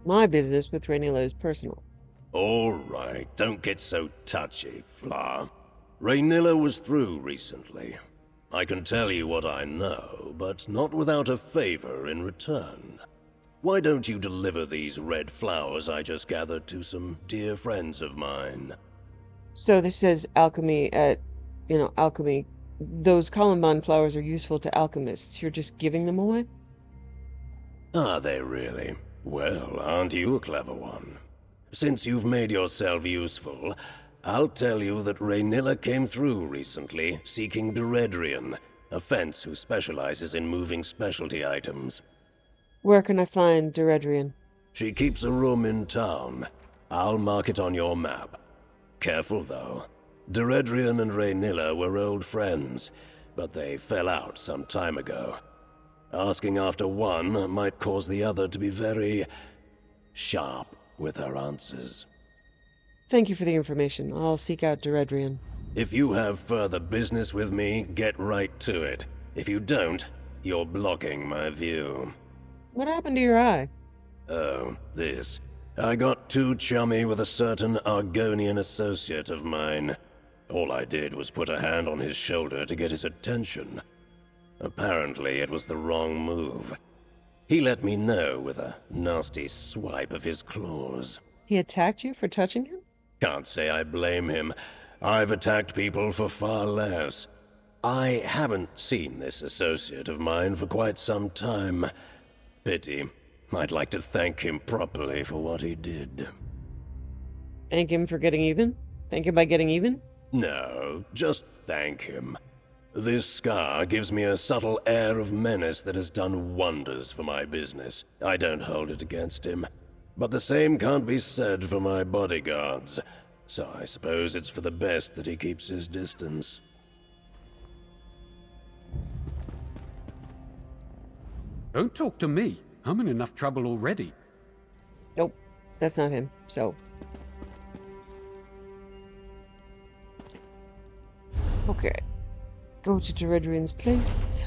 My business with Rhaenyra is personal. All right, don't get so touchy, Fla. Rhaenyra was through recently. I can tell you what I know, but not without a favor in return. Why don't you deliver these red flowers I just gathered to some dear friends of mine? So this says alchemy alchemy. Those columbine flowers are useful to alchemists. You're just giving them away? Are they really? Well, aren't you a clever one? Since you've made yourself useful, I'll tell you that Rhaenyra came through recently, seeking Deredrian, a fence who specializes in moving specialty items. Where can I find Deredrian? She keeps a room in town. I'll mark it on your map. Careful, though. Deredrian and Rhaenyra were old friends, but they fell out some time ago. Asking after one might cause the other to be very sharp with her answers. Thank you for the information. I'll seek out Deredrian. If you have further business with me, get right to it. If you don't, you're blocking my view. What happened to your eye? Oh, this. I got too chummy with a certain Argonian associate of mine. All I did was put a hand on his shoulder to get his attention. Apparently, it was the wrong move. He let me know with a nasty swipe of his claws. He attacked you for touching him? Can't say I blame him. I've attacked people for far less. I haven't seen this associate of mine for quite some time. Pity. I'd like to thank him properly for what he did. Thank him for getting even? Thank him by getting even? No, just thank him. This scar gives me a subtle air of menace that has done wonders for my business. I don't hold it against him. But the same can't be said for my bodyguards, so I suppose it's for the best that he keeps his distance. Don't talk to me. I'm in enough trouble already. Nope, that's not him, so... Okay. Go to Deredrian's place.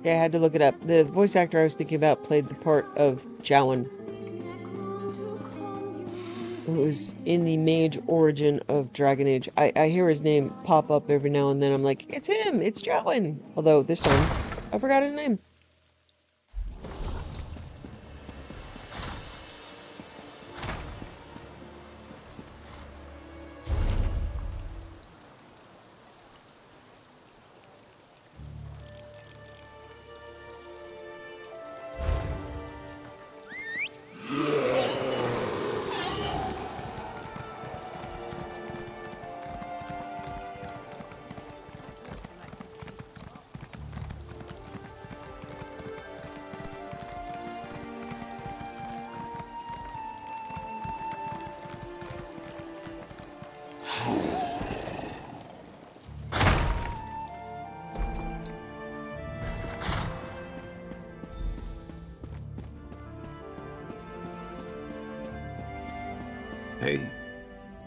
Yeah, I had to look it up. The voice actor I was thinking about played the part of Jowan, who was in the mage origin of Dragon Age. I hear his name pop up every now and then. I'm like, it's him! It's Jowan! Although, this time, I forgot his name.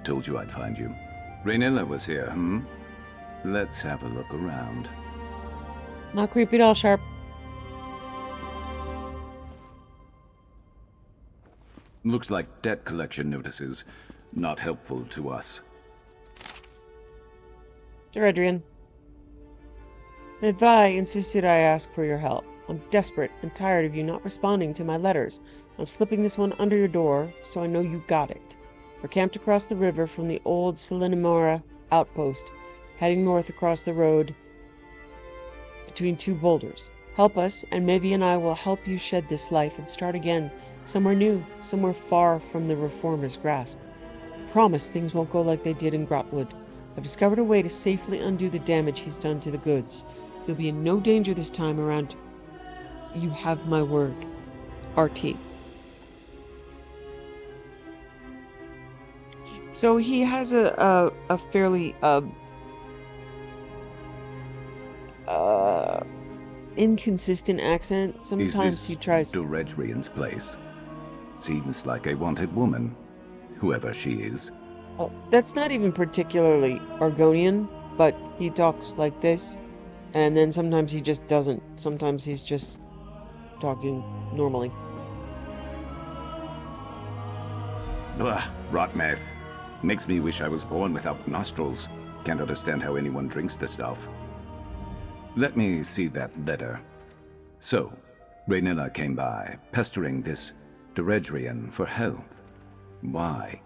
Told you I'd find you. Raynilla was here, hmm? Let's have a look around. Not creepy at all, Sharp. Looks like debt collection notices. Not helpful to us. Dear Adrian, Vi insisted I ask for your help. I'm desperate and tired of you not responding to my letters. I'm slipping this one under your door, so I know you got it. We're camped across the river from the old Selenimora outpost, heading north across the road between two boulders. Help us, and Mavi and I will help you shed this life and start again, somewhere new, somewhere far from the Reformer's grasp. Promise things won't go like they did in Grotwood. I've discovered a way to safely undo the damage he's done to the goods. You'll be in no danger this time around. You have my word. RT. So he has a fairly inconsistent accent. Sometimes he tries. Duredrian's place. Seems like a wanted woman, whoever she is. Oh, that's not even particularly Argonian, but he talks like this, and then sometimes he just doesn't. Sometimes he's just talking normally. Ugh, rot mouth. Makes me wish I was born without nostrils. Can't understand how anyone drinks the stuff. Let me see that letter. So, Raynilla came by, pestering this Duredrian for help. Why?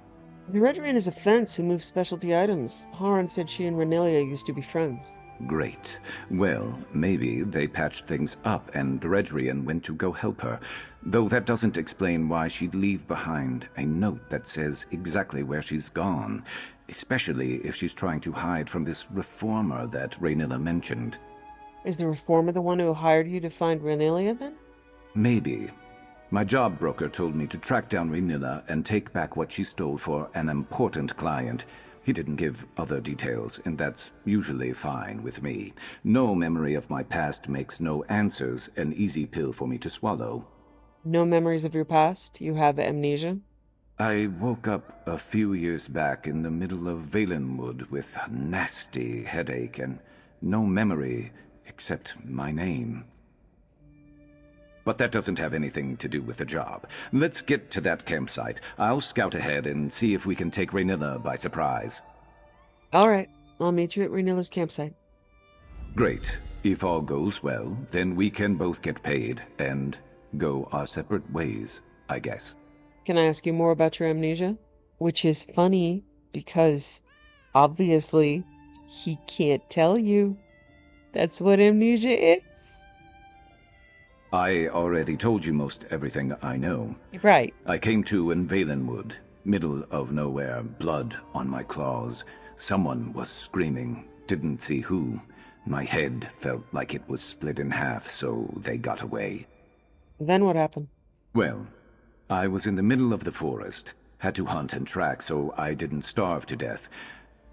The Redrian is a fence who moves specialty items. Haran said she and Renelia used to be friends. Great. Well, maybe they patched things up and Duredrian went to go help her. Though that doesn't explain why she'd leave behind a note that says exactly where she's gone. Especially if she's trying to hide from this reformer that Raynilla mentioned. Is the reformer the one who hired you to find Renelia, then? Maybe. My job broker told me to track down Raynilla and take back what she stole for an important client. He didn't give other details, and that's usually fine with me. No memory of my past makes no answers an easy pill for me to swallow. No memories of your past? You have amnesia? I woke up a few years back in the middle of Valenwood with a nasty headache and no memory except my name. But that doesn't have anything to do with the job. Let's get to that campsite. I'll scout ahead and see if we can take Raynilla by surprise. All right. I'll meet you at Raynilla's campsite. Great. If all goes well, then we can both get paid and go our separate ways, I guess. Can I ask you more about your amnesia? Which is funny because obviously he can't tell you. That's what amnesia is. I already told you most everything I know. Right. I came to in Valenwood, middle of nowhere, blood on my claws. Someone was screaming, didn't see who. My head felt like it was split in half, so they got away. Then what happened? Well, I was in the middle of the forest, had to hunt and track so I didn't starve to death.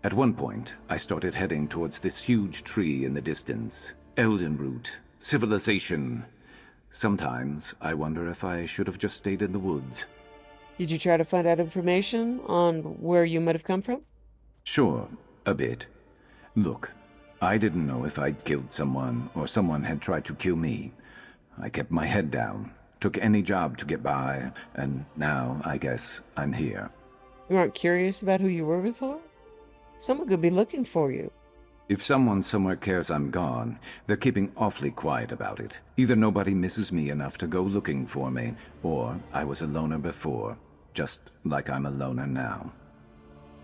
At one point, I started heading towards this huge tree in the distance. Eldenroot, civilization. Sometimes I wonder if I should have just stayed in the woods. Did you try to find out information on where you might have come from? Sure, a bit. Look, I didn't know if I'd killed someone or someone had tried to kill me. I kept my head down, took any job to get by, and now I guess I'm here. You aren't curious about who you were before? Someone could be looking for you. If someone somewhere cares I'm gone, they're keeping awfully quiet about it. Either nobody misses me enough to go looking for me, or I was a loner before, just like I'm a loner now.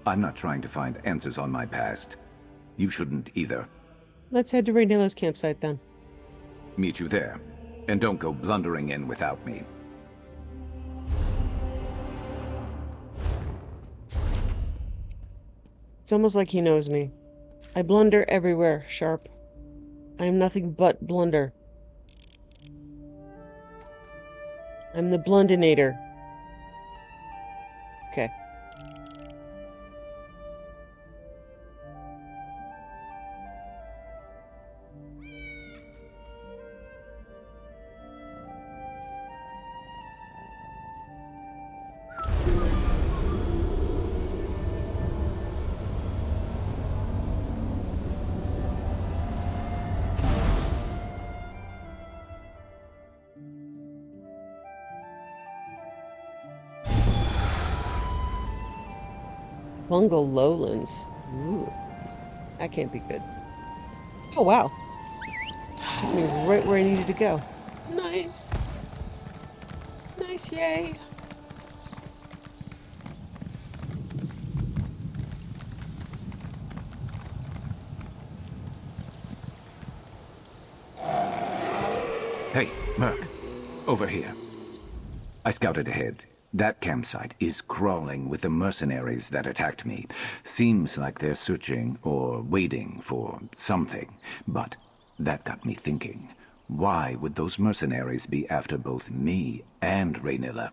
I'm not trying to find answers on my past. You shouldn't either. Let's head to Raynilla's campsite then. Meet you there. And don't go blundering in without me. It's almost like he knows me. I blunder everywhere, Sharp. I am nothing but blunder. I'm the blundinator. Okay. Fungal lowlands. Ooh, that can't be good. Oh, wow. Took me right where I needed to go. Nice. Nice, yay. Hey, Merc. Over here. I scouted ahead. That campsite is crawling with the mercenaries that attacked me. Seems like they're searching or waiting for something. But that got me thinking. Why would those mercenaries be after both me and Raynilla?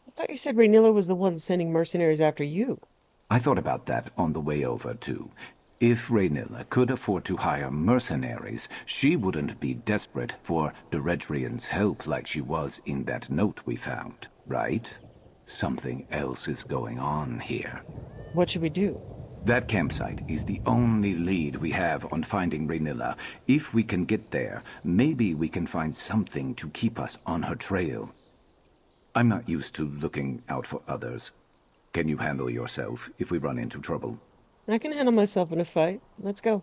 I thought you said Raynilla was the one sending mercenaries after you. I thought about that on the way over, too. If Raynilla could afford to hire mercenaries, she wouldn't be desperate for Deredrian's help like she was in that note we found, right? Something else is going on here. What should we do? That campsite is the only lead we have on finding Raynilla. If we can get there, maybe we can find something to keep us on her trail. I'm not used to looking out for others. Can you handle yourself if we run into trouble? I can handle myself in a fight. Let's go.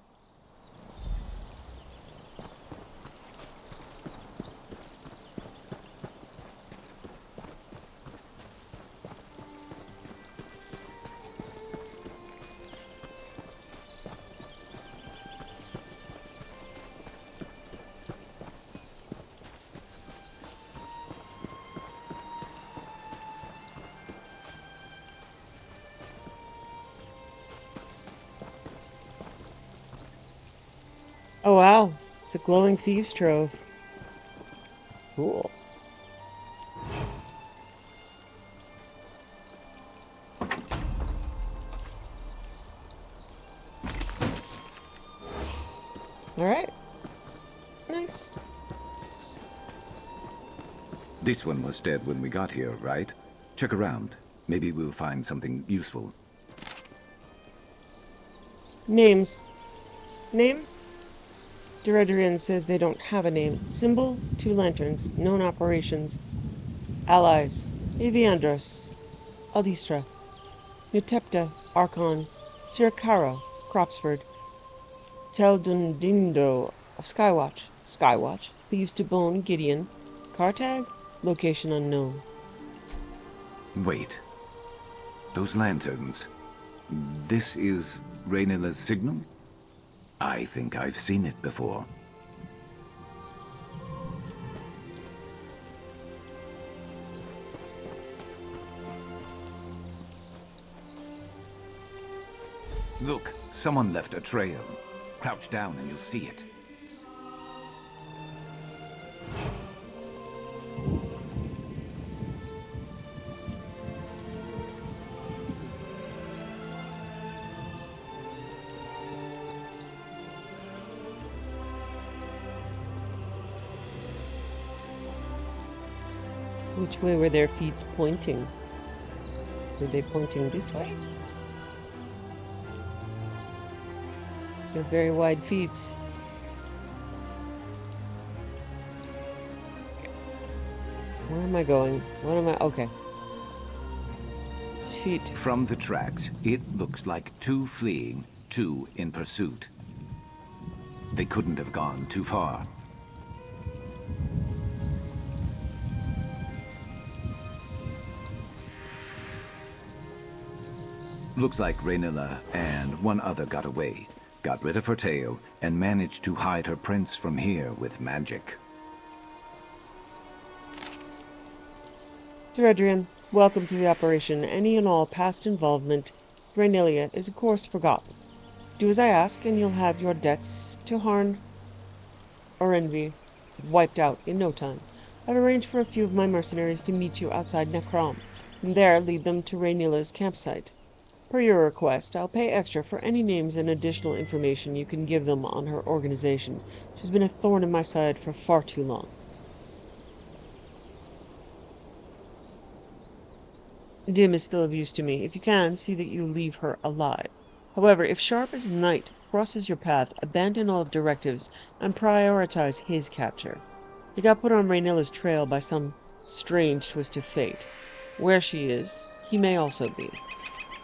Oh, wow. It's a glowing thieves' trove. Cool. All right. Nice. This one was dead when we got here, right? Check around. Maybe we'll find something useful. Names. Name? Deredrian says they don't have a name. Symbol, 2 lanterns. Known operations. Allies. Aviandros. Aldistra. Nutepta. Archon. Siracaro. Cropsford. Teldundindo of Skywatch. Skywatch. Thieves to Bone. Gideon. Cartag. Location unknown. Wait. Those lanterns. This is Raynilla's signal? I think I've seen it before. Look, someone left a trail. Crouch down and you'll see it. Which way were their feet pointing? Were they pointing this way? These are very wide feet. Okay. Where am I going? What am I? Okay. His feet. From the tracks, it looks like 2 fleeing, 2 in pursuit. They couldn't have gone too far. Looks like Raynilla and one other got away, got rid of her tail, and managed to hide her prints from here with magic. Deredrian, welcome to the operation. Any and all past involvement, Raynilla, is of course forgotten. Do as I ask, and you'll have your debts to harm or envy wiped out in no time. I've arranged for a few of my mercenaries to meet you outside Necrom, and there lead them to Raynilla's campsite. Per your request, I'll pay extra for any names and additional information you can give them on her organization. She's been a thorn in my side for far too long. Dim is still of use to me. If you can, see that you leave her alive. However, if sharp as night crosses your path, abandon all directives and prioritize his capture. He got put on Raynilla's trail by some strange twist of fate. Where she is, he may also be.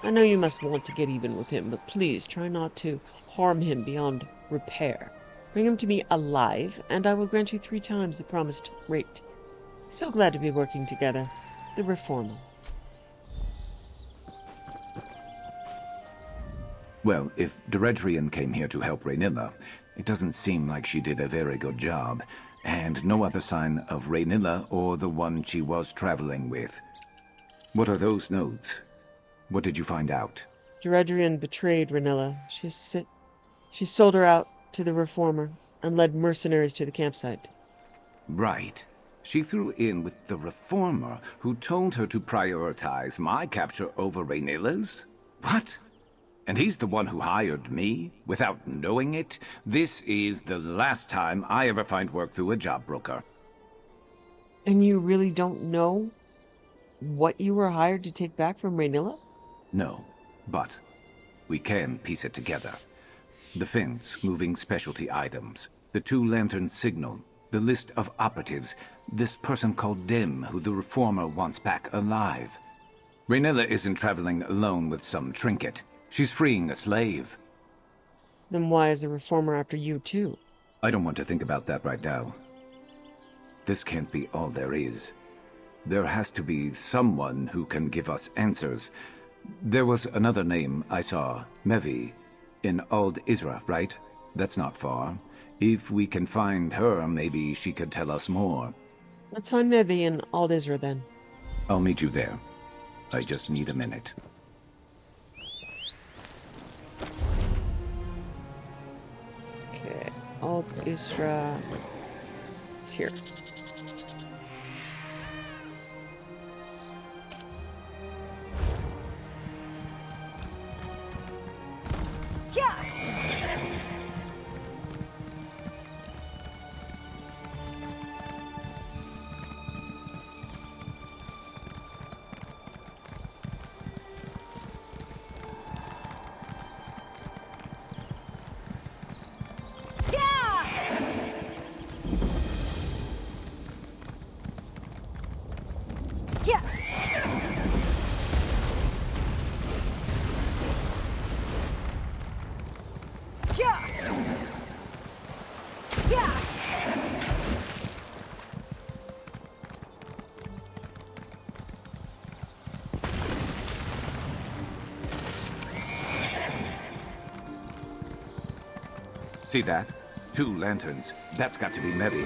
I know you must want to get even with him, but please try not to harm him beyond repair. Bring him to me alive, and I will grant you 3 times the promised rate. So glad to be working together. The Reformer. Well, if Deredrian came here to help Raynilla, it doesn't seem like she did a very good job, and no other sign of Raynilla or the one she was traveling with. What are those notes? What did you find out? Deredrian betrayed Raynilla. She sold her out to the Reformer and led mercenaries to the campsite. Right. She threw in with the Reformer, who told her to prioritize my capture over Raynilla's? What? And he's the one who hired me, without knowing it? This is the last time I ever find work through a job broker. And you really don't know what you were hired to take back from Raynilla? No, but we can piece it together. The fence moving specialty items, the 2-lantern signal, the list of operatives, this person called Dim who the Reformer wants back alive. Raynilla isn't traveling alone with some trinket. She's freeing a slave. Then why is the Reformer after you too? I don't want to think about that right now. This can't be all there is. There has to be someone who can give us answers. There was another name I saw, Mevi, in Ald Isra, right? That's not far. If we can find her, maybe she could tell us more. Let's find Mevi in Ald Isra then. I'll meet you there. I just need a minute. Okay, Ald Isra is here. See that? 2 lanterns. That's got to be Mevi.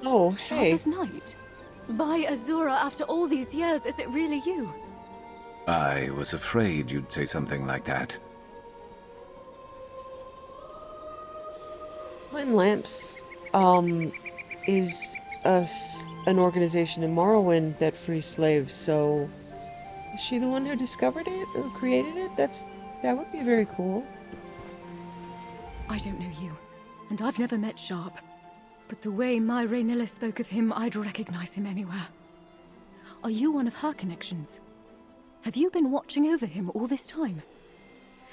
Oh, hey. Sharp as night. By Azura, after all these years, is it really you? I was afraid you'd say something like that. Twin Lamps, is an organization in Morrowind that frees slaves, so is she the one who discovered it or created it? That would be very cool. I don't know you, and I've never met Sharp. But the way my Raynilla spoke of him, I'd recognize him anywhere. Are you one of her connections? Have you been watching over him all this time?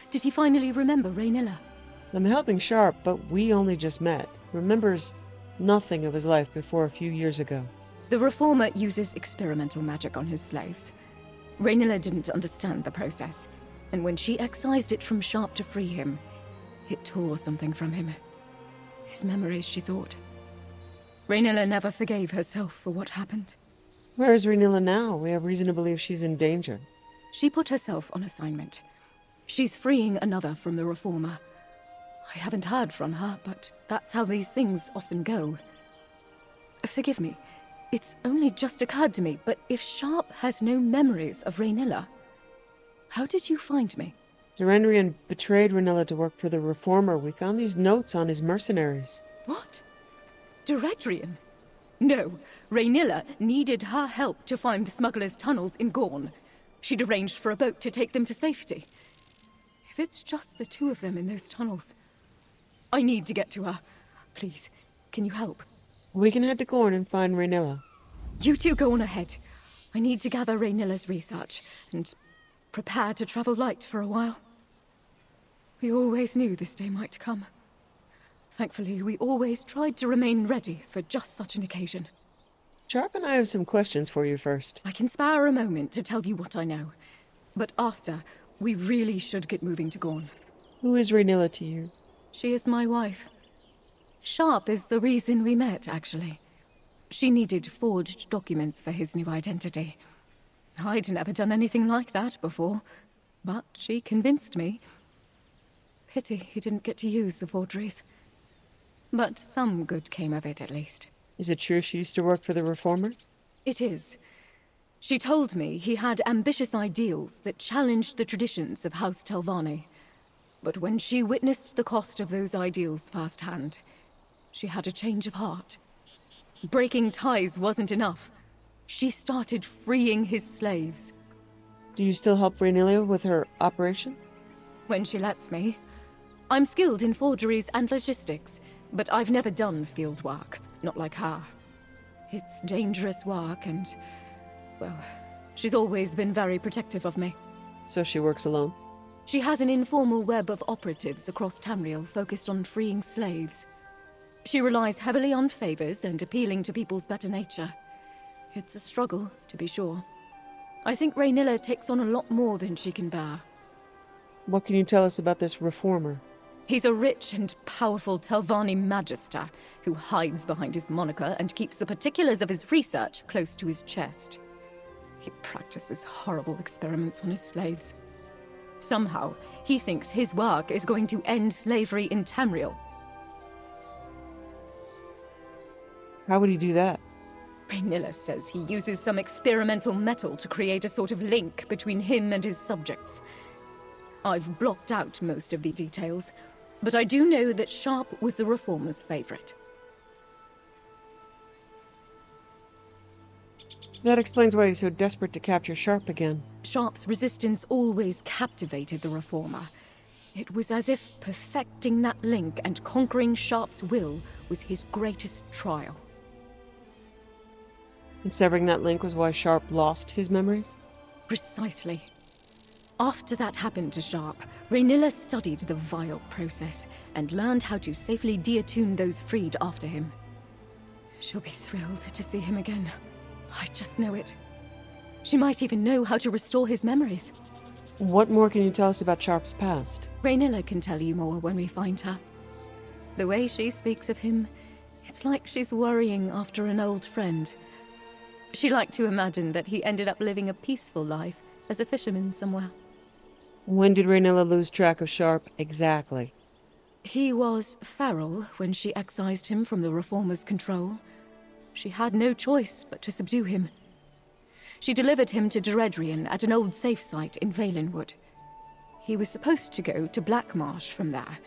Did he finally remember Raynilla? I'm helping Sharp, but we only just met. Remembers nothing of his life before a few years ago. The Reformer uses experimental magic on his slaves. Raynilla didn't understand the process, and when she excised it from Sharp to free him, it tore something from him. His memories, she thought. Raynilla never forgave herself for what happened. Where is Raynilla now? We have reason to believe she's in danger. She put herself on assignment. She's freeing another from the Reformer. I haven't heard from her, but that's how these things often go. Forgive me, it's only just occurred to me, but if Sharp has no memories of Raynilla, how did you find me? Deredrian betrayed Raynilla to work for the Reformer. We found these notes on his mercenaries. What? Deredrian? No, Raynilla needed her help to find the smugglers' tunnels in Gorn. She'd arranged for a boat to take them to safety. If it's just the 2 of them in those tunnels, I need to get to her. Please, can you help? We can head to Gorn and find Raynilla. You 2 go on ahead. I need to gather Raynilla's research and prepare to travel light for a while. We always knew this day might come. Thankfully, we always tried to remain ready for just such an occasion. Sharp and I have some questions for you first. I can spare a moment to tell you what I know. But after, we really should get moving to Gorn. Who is Rhaenyra to you? She is my wife. Sharp is the reason we met, actually. She needed forged documents for his new identity. I'd never done anything like that before, but she convinced me. Pity he didn't get to use the forgeries. But some good came of it, at least. Is it true she used to work for the Reformer? It is. She told me he had ambitious ideals that challenged the traditions of House Telvanni. But when she witnessed the cost of those ideals firsthand, she had a change of heart. Breaking ties wasn't enough. She started freeing his slaves. Do you still help Rhaenyra with her operation? When she lets me. I'm skilled in forgeries and logistics, but I've never done field work, not like her. It's dangerous work and, well, she's always been very protective of me. So she works alone? She has an informal web of operatives across Tamriel focused on freeing slaves. She relies heavily on favors and appealing to people's better nature. It's a struggle, to be sure. I think Rhaenyra takes on a lot more than she can bear. What can you tell us about this Reformer? He's a rich and powerful Telvanni magister who hides behind his moniker and keeps the particulars of his research close to his chest. He practices horrible experiments on his slaves. Somehow, he thinks his work is going to end slavery in Tamriel. How would he do that? Rhaenyra says he uses some experimental metal to create a sort of link between him and his subjects. I've blocked out most of the details, but I do know that Sharp was the Reformer's favorite. That explains why he's so desperate to capture Sharp again. Sharp's resistance always captivated the Reformer. It was as if perfecting that link and conquering Sharp's will was his greatest trial. And severing that link was why Sharp lost his memories? Precisely. After that happened to Sharp, Rhaenyra studied the vile process and learned how to safely deattune those freed after him. She'll be thrilled to see him again. I just know it. She might even know how to restore his memories. What more can you tell us about Sharp's past? Rhaenyra can tell you more when we find her. The way she speaks of him, it's like she's worrying after an old friend. She liked to imagine that he ended up living a peaceful life as a fisherman somewhere. When did Rhaenyra lose track of Sharp exactly? He was feral when she excised him from the Reformer's control. She had no choice but to subdue him. She delivered him to Deredrian at an old safe site in Valenwood. He was supposed to go to Blackmarsh from there,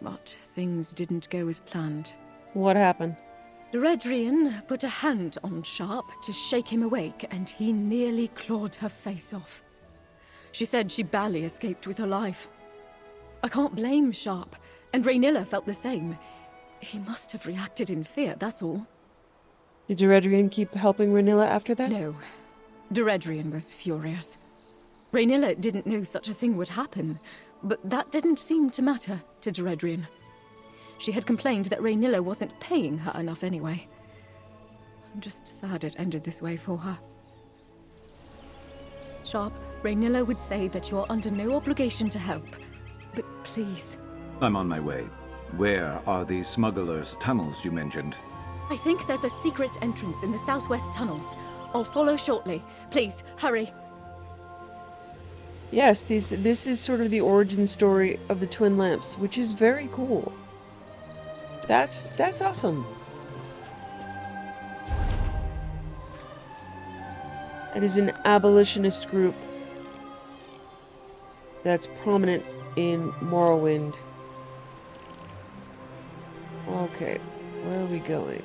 but things didn't go as planned. What happened? Deredrian put a hand on Sharp to shake him awake, and he nearly clawed her face off. She said she barely escaped with her life. I can't blame Sharp, and Rhaenyra felt the same. He must have reacted in fear, that's all. Did Deredrian keep helping Rhaenyra after that? No. Deredrian was furious. Rhaenyra didn't know such a thing would happen, but that didn't seem to matter to Deredrian. She had complained that Rhaenyra wasn't paying her enough anyway. I'm just sad it ended this way for her. Sharp, Rhaenyra would say that you're under no obligation to help, but please. I'm on my way. Where are the smugglers' tunnels you mentioned? I think there's a secret entrance in the southwest tunnels. I'll follow shortly. Please, hurry. Yes, this is sort of the origin story of the Twin Lamps, which is very cool. That's awesome. It is an abolitionist group that's prominent in Morrowind. Okay, where are we going?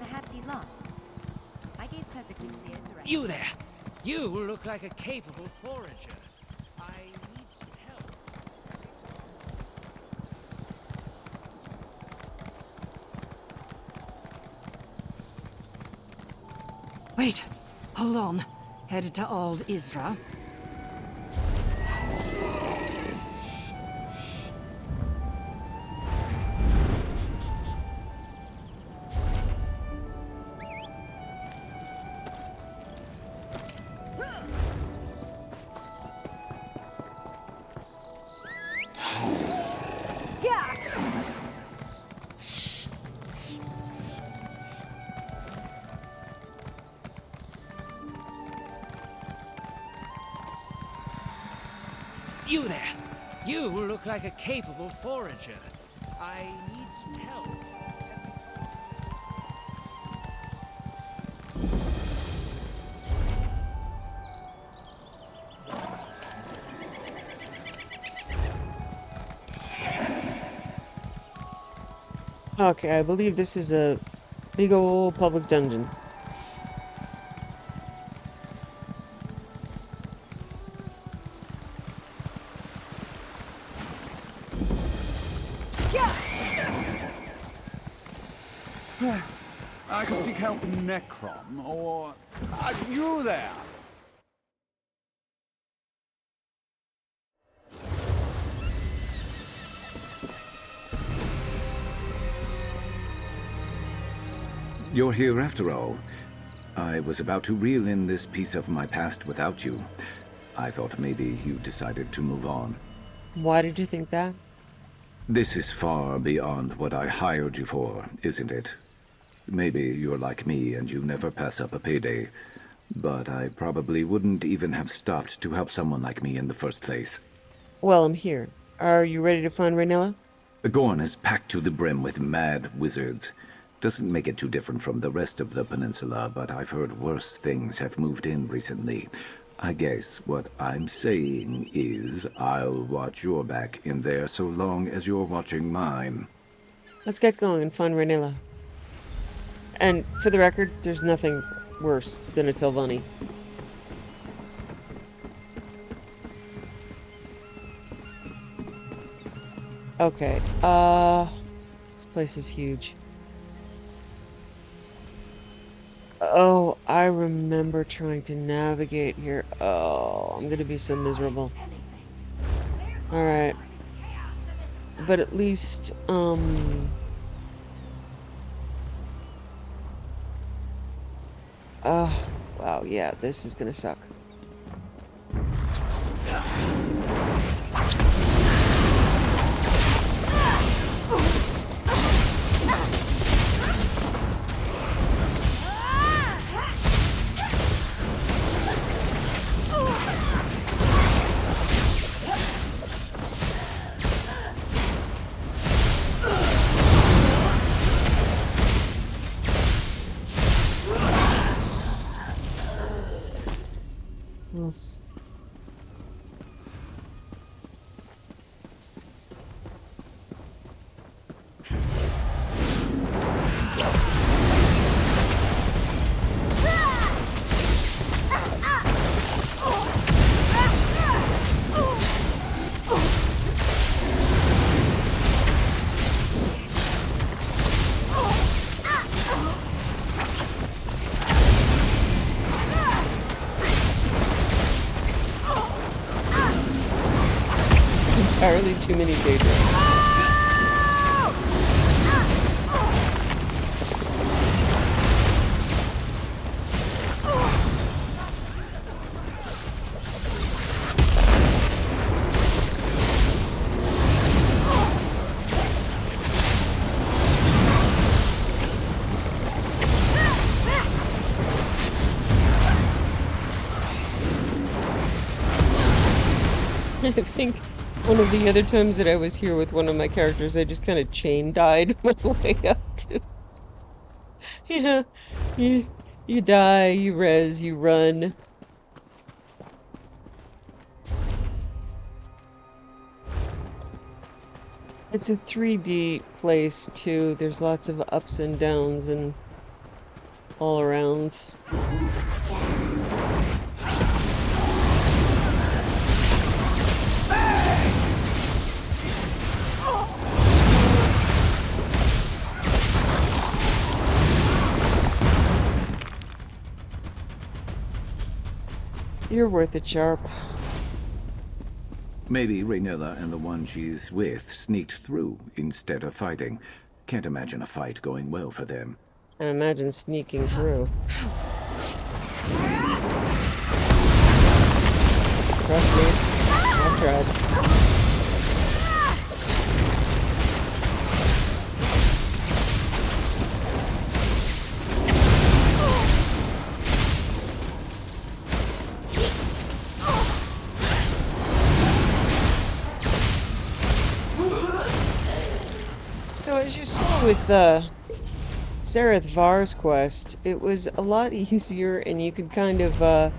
Perhaps he's lost. I gave perfectly clear directions. You there! You look like a capable forager. I need some help. Wait, hold on. Headed to Old Isra. You there! You look like a capable forager. I need some help. Okay, I believe this is a big old public dungeon. I could seek help in Necrom, or... Are you there? You're here after all. I was about to reel in this piece of my past without you. I thought maybe you decided to move on. Why did you think that? This is far beyond what I hired you for, isn't it? Maybe you're like me and you never pass up a payday. But I probably wouldn't even have stopped to help someone like me in the first place. Well, I'm here. Are you ready to find Rhaenyra? Gorn is packed to the brim with mad wizards. Doesn't make it too different from the rest of the peninsula, but I've heard worse things have moved in recently. I guess what I'm saying is I'll watch your back in there so long as you're watching mine. Let's get going and find Rhaenyra. And for the record, there's nothing worse than a Telvanni. Okay, this place is huge. Oh, I remember trying to navigate here. Oh, I'm gonna be so miserable. Alright. But at least, wow, yeah, this is gonna suck. Entirely too many daydreams. I think one of the other times that I was here with one of my characters, I just kind of chain died my way up to. Yeah, you die, you res, you run. It's a 3D place too. There's lots of ups and downs and all arounds. You're worth it, Sharp. Maybe Rhaenyra and the one she's with sneaked through instead of fighting. Can't imagine a fight going well for them. I imagine sneaking through. Trust me, I've tried. So as you saw with Zerith-var's quest, it was a lot easier and you could kind of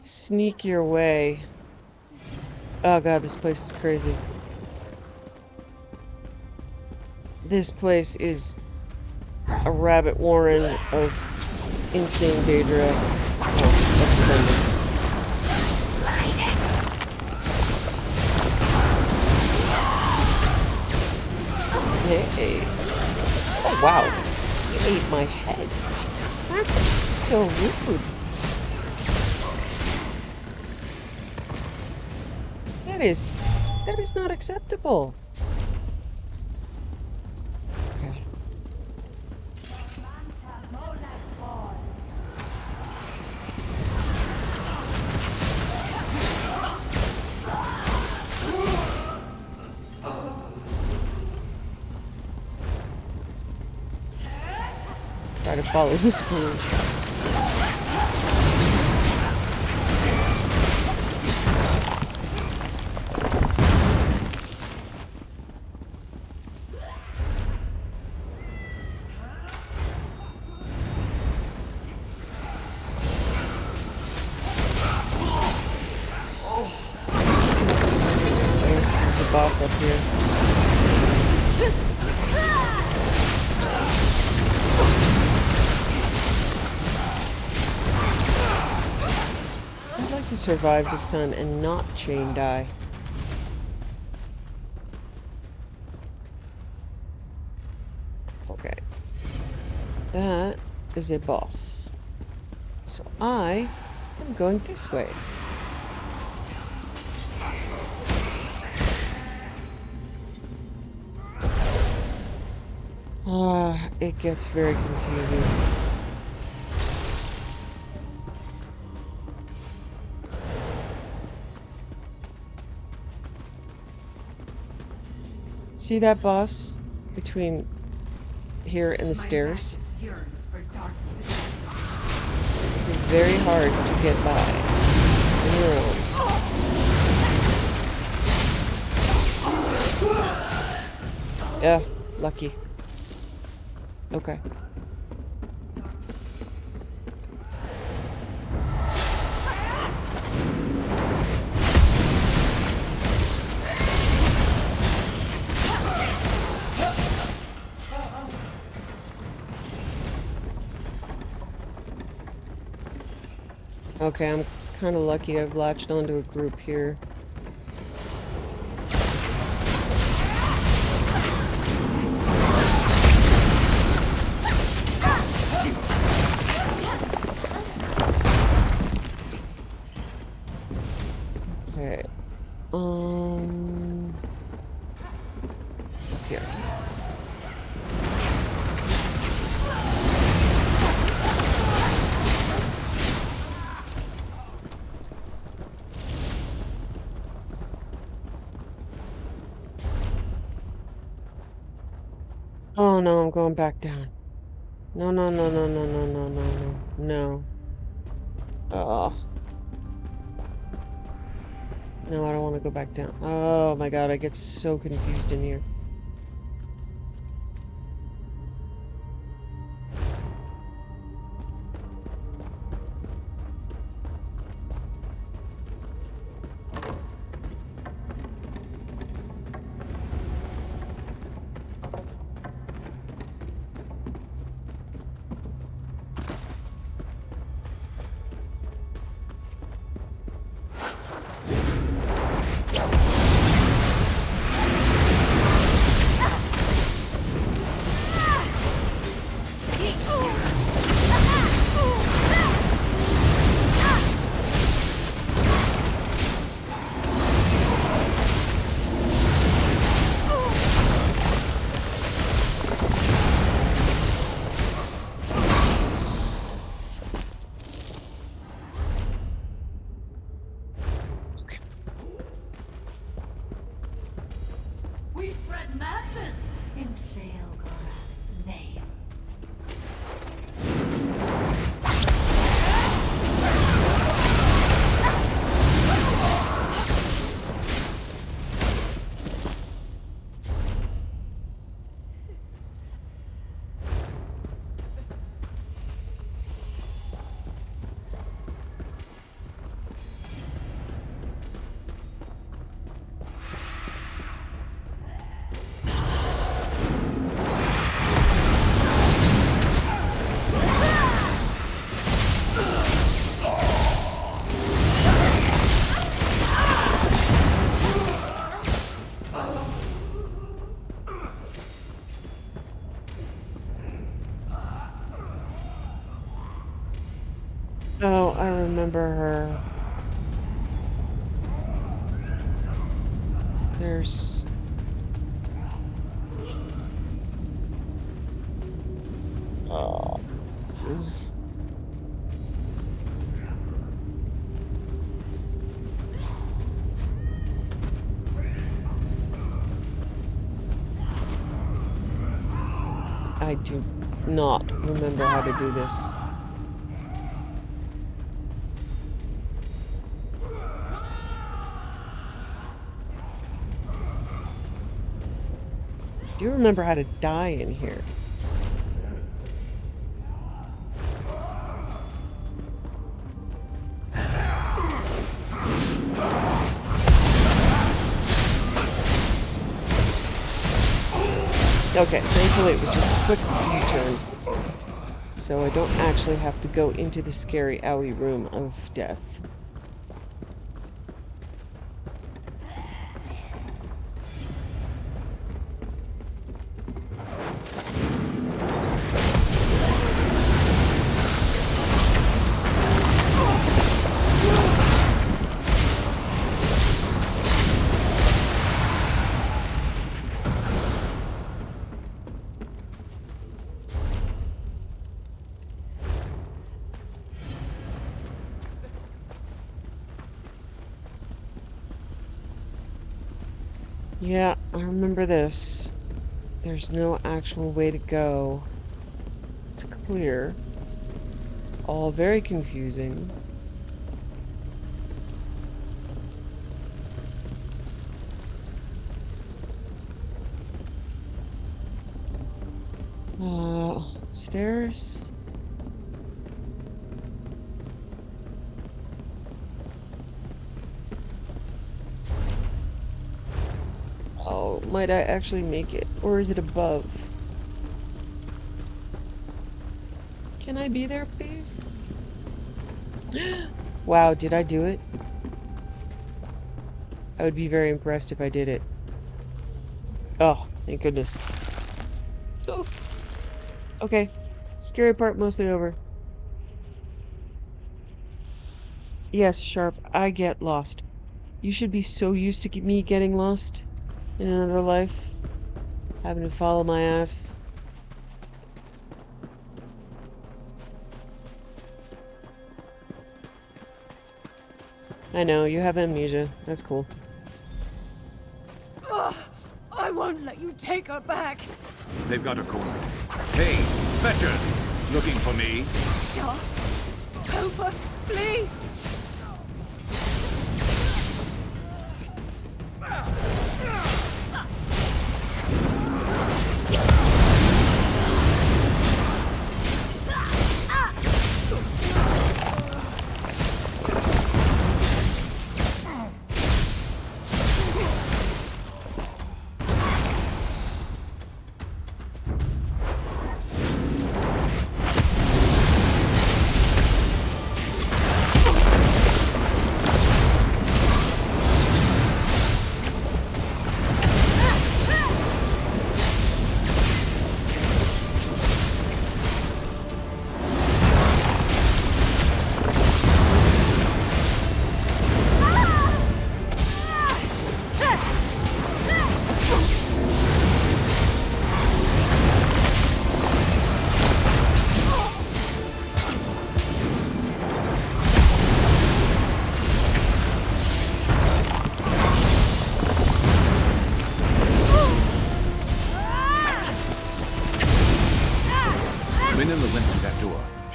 sneak your way. Oh god, this place is crazy. This place is a rabbit warren of insane Daedra. Oh, that's redundant. Hey. Oh, wow. You ate my head. That's so rude. That is not acceptable. Okay. Try to follow the spoon. There's a boss up here. I'd like to survive this time and not chain die. Okay. That is a boss. So I am going this way. It gets very confusing. See that boss between here and the stairs? It's very hard to get by on your own. Yeah, lucky. Okay. Okay, I'm kind of lucky I've latched onto a group here. Okay. Here. Oh no, I'm going back down. No. No. Oh. No, I don't want to go back down. Oh my god, I get so confused in here. We spread madness in Sheogorath's name. Oh, I remember her. There's... Oh. I do not remember how to do this. I do remember how to die in here. Okay, thankfully it was just a quick U-turn. So I don't actually have to go into the scary owie room of death. Yeah, I remember this. There's no actual way to go. It's clear. It's all very confusing. Stairs? Oh, might I actually make it? Or is it above? Can I be there, please? Wow, did I do it? I would be very impressed if I did it. Oh, thank goodness. Oh, okay. Scary part mostly over. Yes, Sharp, I get lost. You should be so used to me getting lost in another life. Having to follow my ass. I know, you have amnesia. That's cool. Ugh, I won't let you take her back. They've got her cornered. Hey, Fetcher! Looking for me? Yeah. Help us, please!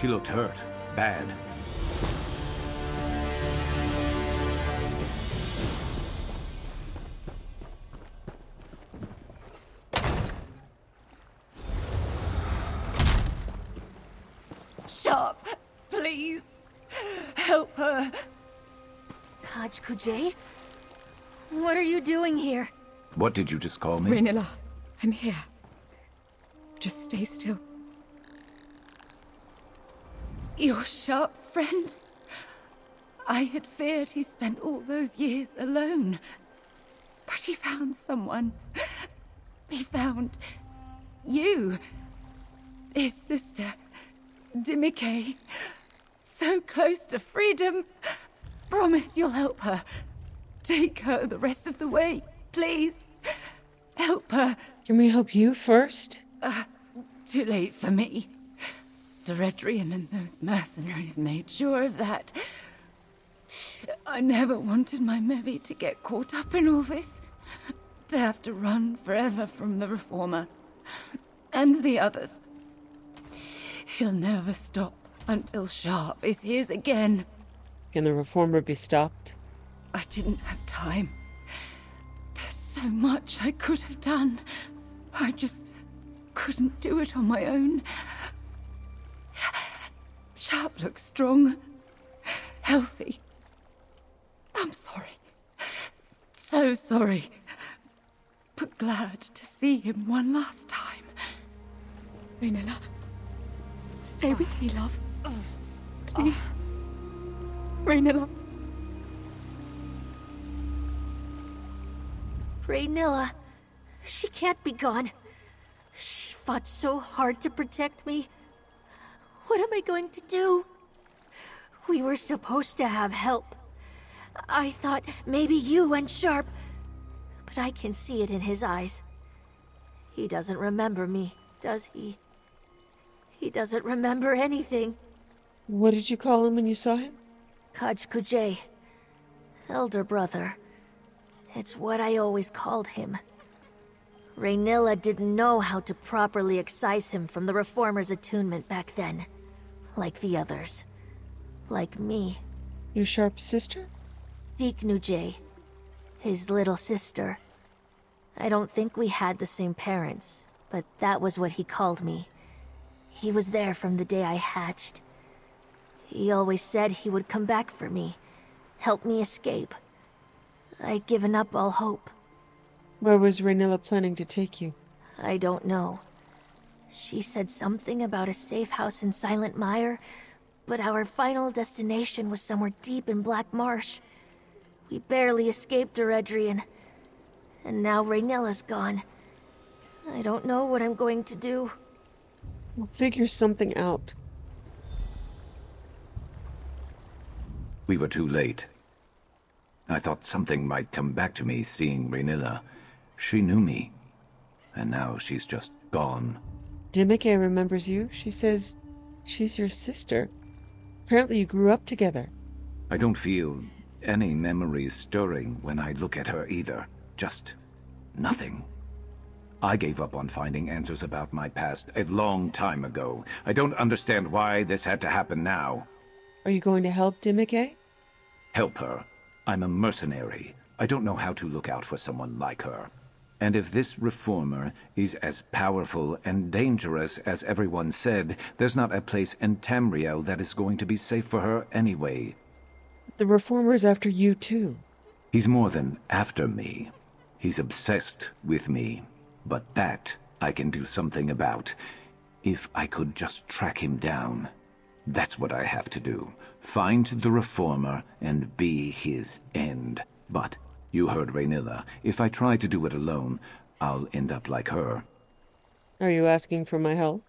She looked hurt. Bad. Sharp, please. Help her. Kaj Kujay? What are you doing here? What did you just call me? Raynilla, I'm here. Just stay still. You're Sharp's friend? I had feared he spent all those years alone. But he found someone. He found you. His sister, Dimike. So close to freedom. Promise you'll help her. Take her the rest of the way, please. Help her. Can we help you first? Too late for me. Deredrian and those mercenaries made sure of that. I never wanted my Mevi to get caught up in all this. To have to run forever from the Reformer. And the others. He'll never stop until Sharp is his again. Can the Reformer be stopped? I didn't have time. There's so much I could have done. I just couldn't do it on my own. Sharp looks strong. Healthy. I'm sorry. So sorry. But glad to see him one last time. Raynilla, stay with me, love. Please. Raynilla. Raynilla. She can't be gone. She fought so hard to protect me. What am I going to do? We were supposed to have help. I thought maybe you and Sharp, but I can see it in his eyes. He doesn't remember me, does he? He doesn't remember anything. What did you call him when you saw him? Kaj Kujay. Elder brother. It's what I always called him. Raynilla didn't know how to properly excise him from the Reformer's attunement back then. Like the others. Like me. Your Sharp's sister? Nujay. His little sister. I don't think we had the same parents, but that was what he called me. He was there from the day I hatched. He always said he would come back for me, help me escape. I'd given up all hope. Where was Raynilla planning to take you? I don't know. She said something about a safe house in Silent Mire, but our final destination was somewhere deep in Black Marsh. We barely escaped Deredrian, and now Raynilla's gone. I don't know what I'm going to do. We'll figure something out. We were too late. I thought something might come back to me seeing Raynilla. She knew me, and now she's just gone. Dimike remembers you. She says she's your sister. Apparently you grew up together. I don't feel any memories stirring when I look at her either. Just nothing. I gave up on finding answers about my past a long time ago. I don't understand why this had to happen now. Are you going to help Dimike? Help her. I'm a mercenary. I don't know how to look out for someone like her. And if this Reformer is as powerful and dangerous as everyone said, there's not a place in Tamriel that is going to be safe for her anyway. The Reformer's after you too. He's more than after me. He's obsessed with me. But that I can do something about. If I could just track him down. That's what I have to do. Find the Reformer and be his end. But you heard Raynilla. If I try to do it alone, I'll end up like her. Are you asking for my help?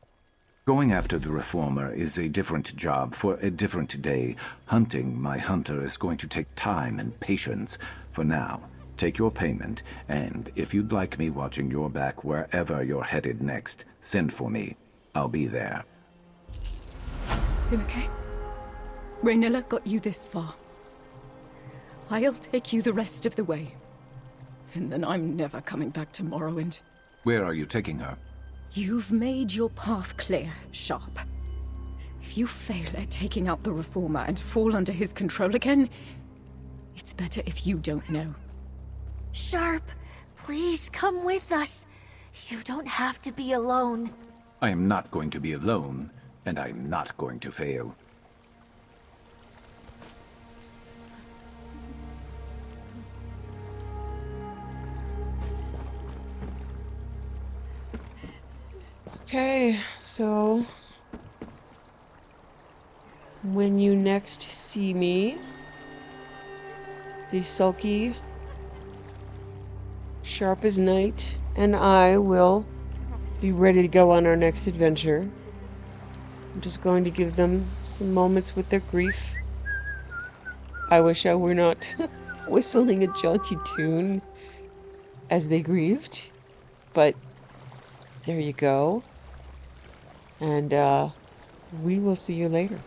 Going after the Reformer is a different job for a different day. Hunting my hunter is going to take time and patience. For now, take your payment, and if you'd like me watching your back wherever you're headed next, send for me. I'll be there. Dimike, Raynilla got you this far. I'll take you the rest of the way. And then I'm never coming back to Morrowind. Where are you taking her? You've made your path clear, Sharp. If you fail at taking out the Reformer and fall under his control again, it's better if you don't know. Sharp, please come with us. You don't have to be alone. I am not going to be alone, and I'm not going to fail. Okay, so when you next see me, the sulky, sharp as night, and I will be ready to go on our next adventure. I'm just going to give them some moments with their grief. I wish I were not whistling a jaunty tune as they grieved, but there you go. And we will see you later.